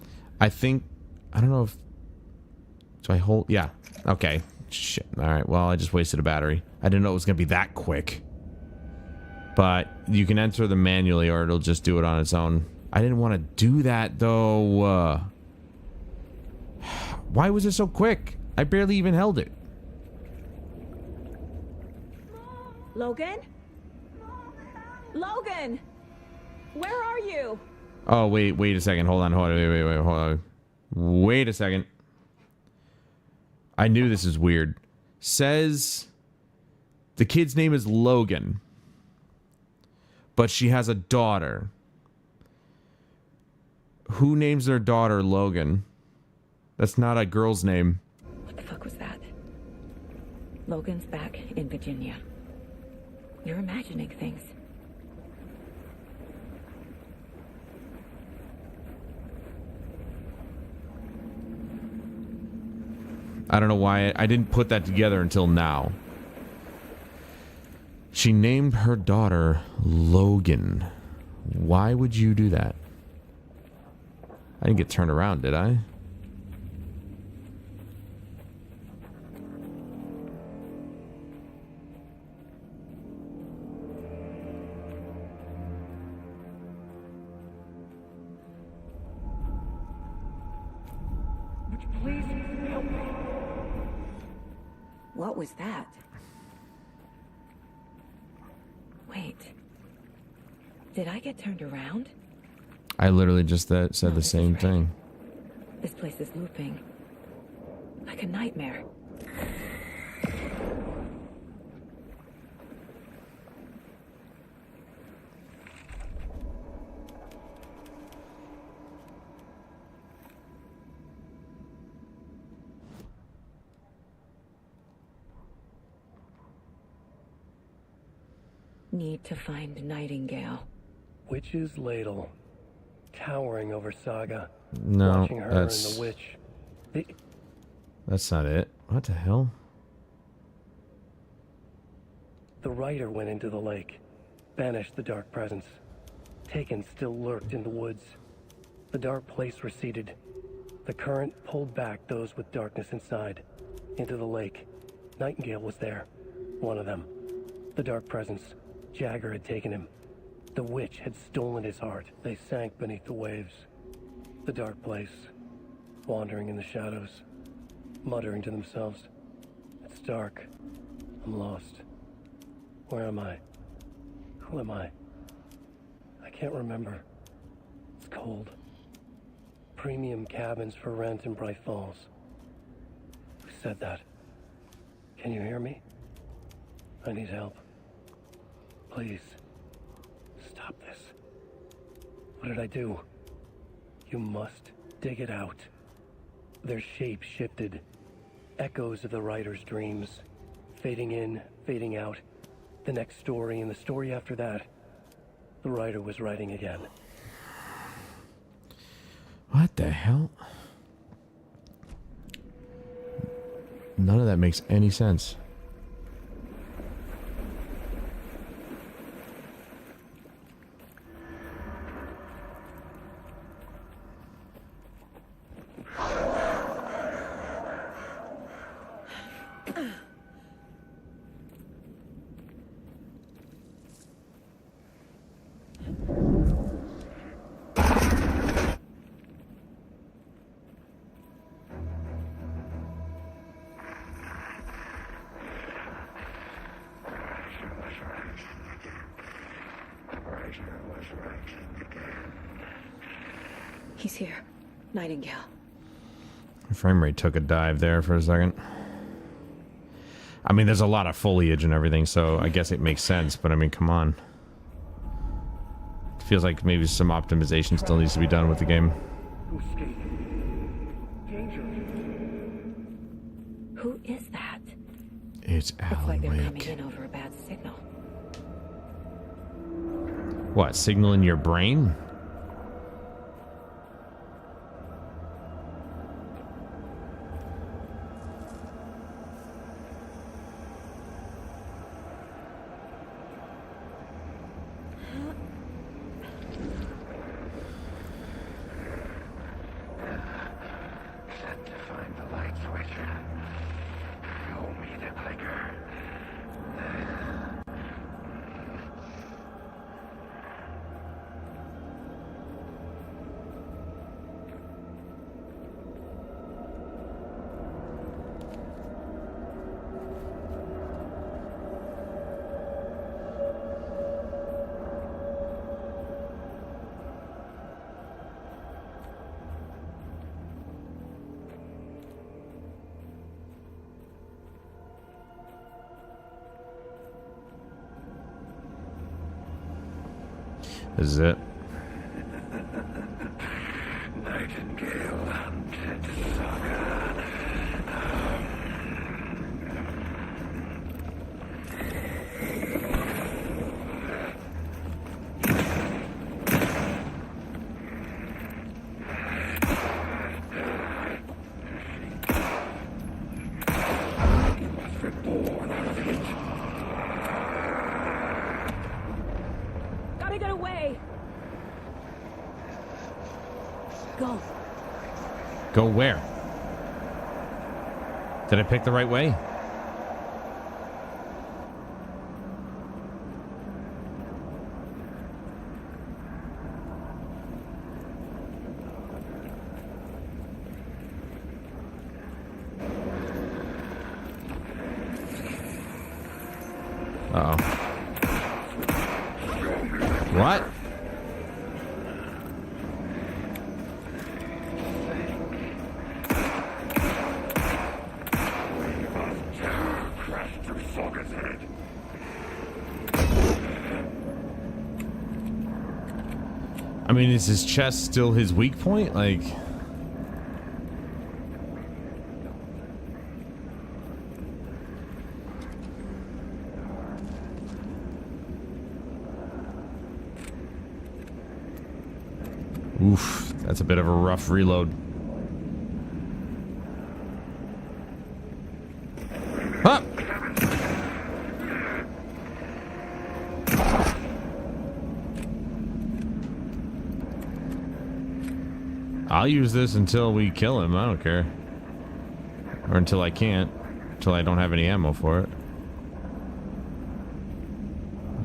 I don't know if... Do I hold... Yeah. Okay. Shit. Alright, well, I just wasted a battery. I didn't know it was going to be that quick. But you can enter them manually or it'll just do it on its own. I didn't want to do that, though. Why was it so quick? I barely even held it. Logan? Logan! Where are you? Oh, wait a second. Hold on, hold on. Wait a second. I knew this is weird. Says the kid's name is Logan, but she has a daughter. Who names their daughter Logan? That's not a girl's name. What the fuck was that? Logan's back in Virginia. You're imagining things. I don't know why I didn't put that together until now. She named her daughter Logan. Why would you do that? I didn't get turned around, did I? Please help me. What was that? Wait. Did I get turned around? I literally just said the same thing. This place is looping. Like a nightmare. Need to find Nightingale. Witch's Ladle. Towering over Saga. No, Watching her and the witch. That's not it. What the hell? The writer went into the lake. Banished the dark presence. Taken still lurked in the woods. The dark place receded. The current pulled back those with darkness inside. Into the lake. Nightingale was there. One of them. The dark presence. Jagger had taken him. The witch had stolen his heart. They sank beneath the waves. The dark place. Wandering in the shadows. Muttering to themselves. It's dark. I'm lost. Where am I? Who am I? I can't remember. It's cold. Premium cabins for rent in Bright Falls. Who said that? Can you hear me? I need help. Please. Stop this. What did I do? You must dig it out. Their shape shifted. Echoes of the writer's dreams. Fading in, fading out. The next story and the story after that. The writer was writing again. What the hell? None of that makes any sense. He's here. Nightingale. My frame rate took a dive there for a second. I mean, there's a lot of foliage and everything, so I guess it makes sense, but I mean, come on. It feels like maybe some optimization still needs to be done with the game. Who is that? It's Looks like Alan they're coming Wake. in over a bad signal. What, signal in your brain? Set to find the light switch. Show me the clicker. This is it. Nightingale hunted Saga. Gotta get away! Go. Go where? Did I pick the right way? Uh-oh. What? mean, is his chest still his weak point? Like... Oof, that's a bit of a rough reload. Huh! I'll use this until we kill him, I don't care. Or until I can't. Until I don't have any ammo for it.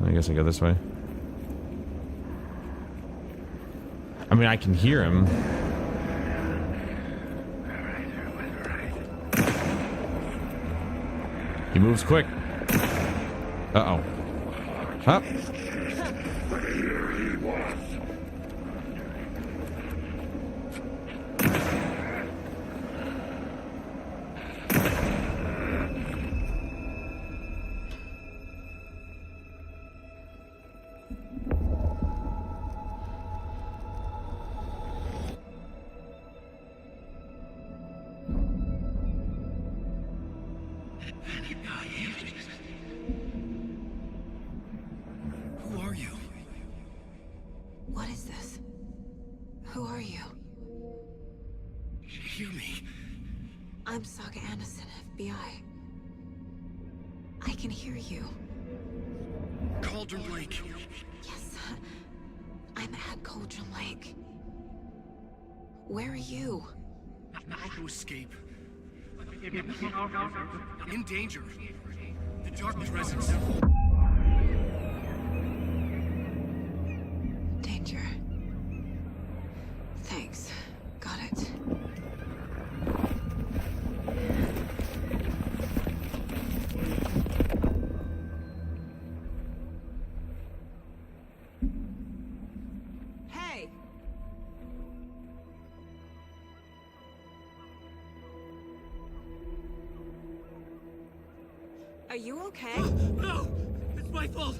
I guess I go this way. I mean, I can hear him. He moves quick. Uh-oh. Up. Who are you? What is this? Who are you? Hear me. I'm Saga Anderson, FBI. I can hear you. Cauldron Lake. Yes, I'm at Cauldron Lake. Where are you? I'm about to escape. In danger. The Dark Presence. Danger. Thanks. Got it. Hey! Are you okay? No! It's my fault!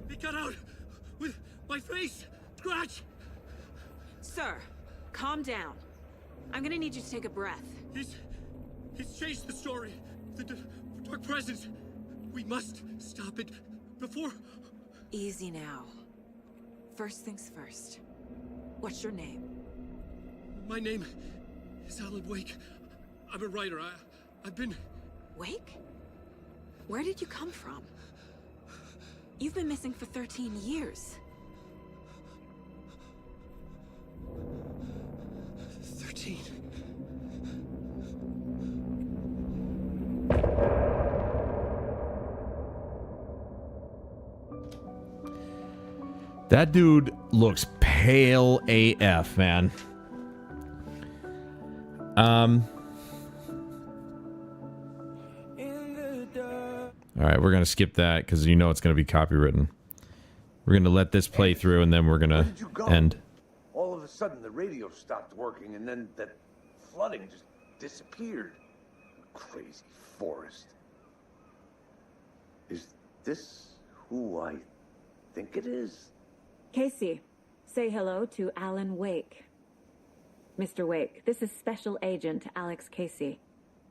They got out with my face! Scratch! Sir, calm down. I'm gonna need you to take a breath. He's changed the story. The Dark Presence. We must stop it before... Easy now. First things first. What's your name? My name is Alan Wake. I'm a writer. I've been... Wake? Where did you come from? You've been missing for 13 years. 13. That dude looks pale AF, man. All right, we're going to skip that because you know it's going to be copywritten. We're going to let this play through and then we're going to end. All of a sudden, the radio stopped working, and then that flooding just disappeared. Crazy forest. Is this who I think it is? Casey, say hello to Alan Wake. Mr. Wake, this is Special Agent Alex Casey.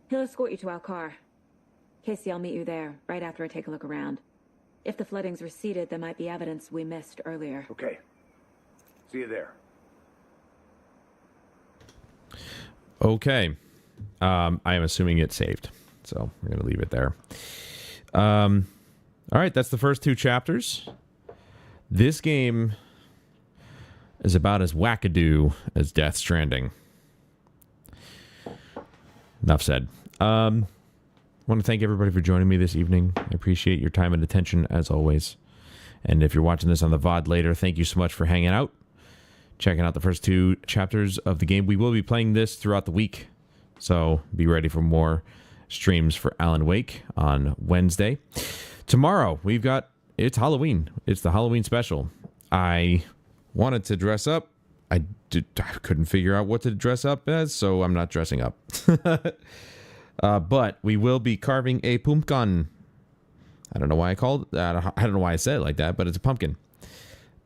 He'll escort you to our car. Casey, I'll meet you there, right after I take a look around. If the flooding's receded, there might be evidence we missed earlier. Okay. See you there. Okay. I am assuming it's saved. So we're going to leave it there. All right, that's the first two chapters. This game is about as wackadoo as Death Stranding. Enough said. I want to thank everybody for joining me this evening. I appreciate your time and attention as always. And if you're watching this on the VOD later, thank you so much for hanging out, checking out the first two chapters of the game. We will be playing this throughout the week, so be ready for more streams for Alan Wake on Wednesday. Tomorrow, it's Halloween. It's the Halloween special. I wanted to dress up. I couldn't figure out what to dress up as, so I'm not dressing up. But we will be carving a pumpkin. I don't know why I called that. I don't know why I said it like that, but it's a pumpkin.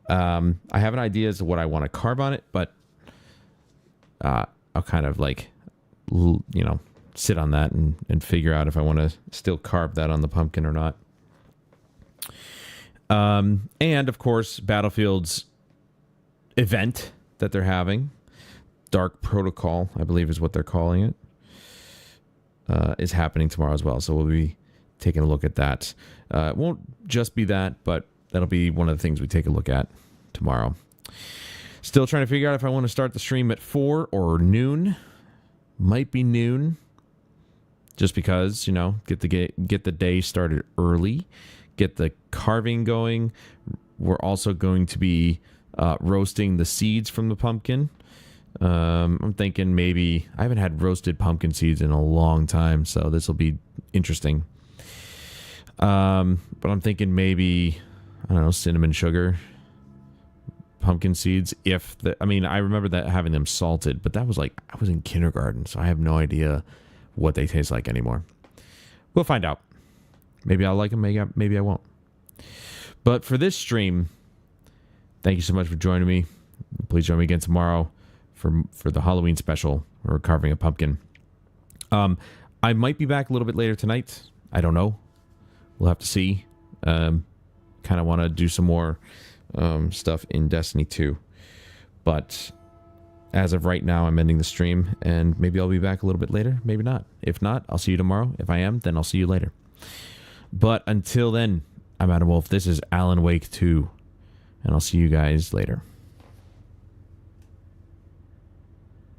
I have an idea as to what I want to carve on it, but I'll kind of like, sit on that and figure out if I want to still carve that on the pumpkin or not. And of course, Battlefield's event that they're having, Dark Protocol, I believe is what they're calling it, is happening tomorrow as well. So we'll be taking a look at that. It won't just be that, but that'll be one of the things we take a look at tomorrow. Still trying to figure out if I want to start the stream at 4 or noon. Might be noon. Just because, get the day started early. Get the carving going. We're also going to be roasting the seeds from the pumpkin. I'm thinking maybe... I haven't had roasted pumpkin seeds in a long time, so this will be interesting. But I'm thinking maybe, I don't know, cinnamon sugar pumpkin seeds. I remember that having them salted, but that was like, I was in kindergarten, so I have no idea what they taste like anymore. We'll find out. Maybe I'll like them, maybe I won't. But for this stream, thank you so much for joining me. Please join me again tomorrow for the Halloween special. We're carving a pumpkin. I might be back a little bit later tonight. I don't know. We'll have to see. Kind of want to do some more stuff in Destiny 2. But as of right now, I'm ending the stream, and maybe I'll be back a little bit later. Maybe not. If not, I'll see you tomorrow. If I am, then I'll see you later. But until then, I'm Adam Wolf. This is Alan Wake 2, and I'll see you guys later.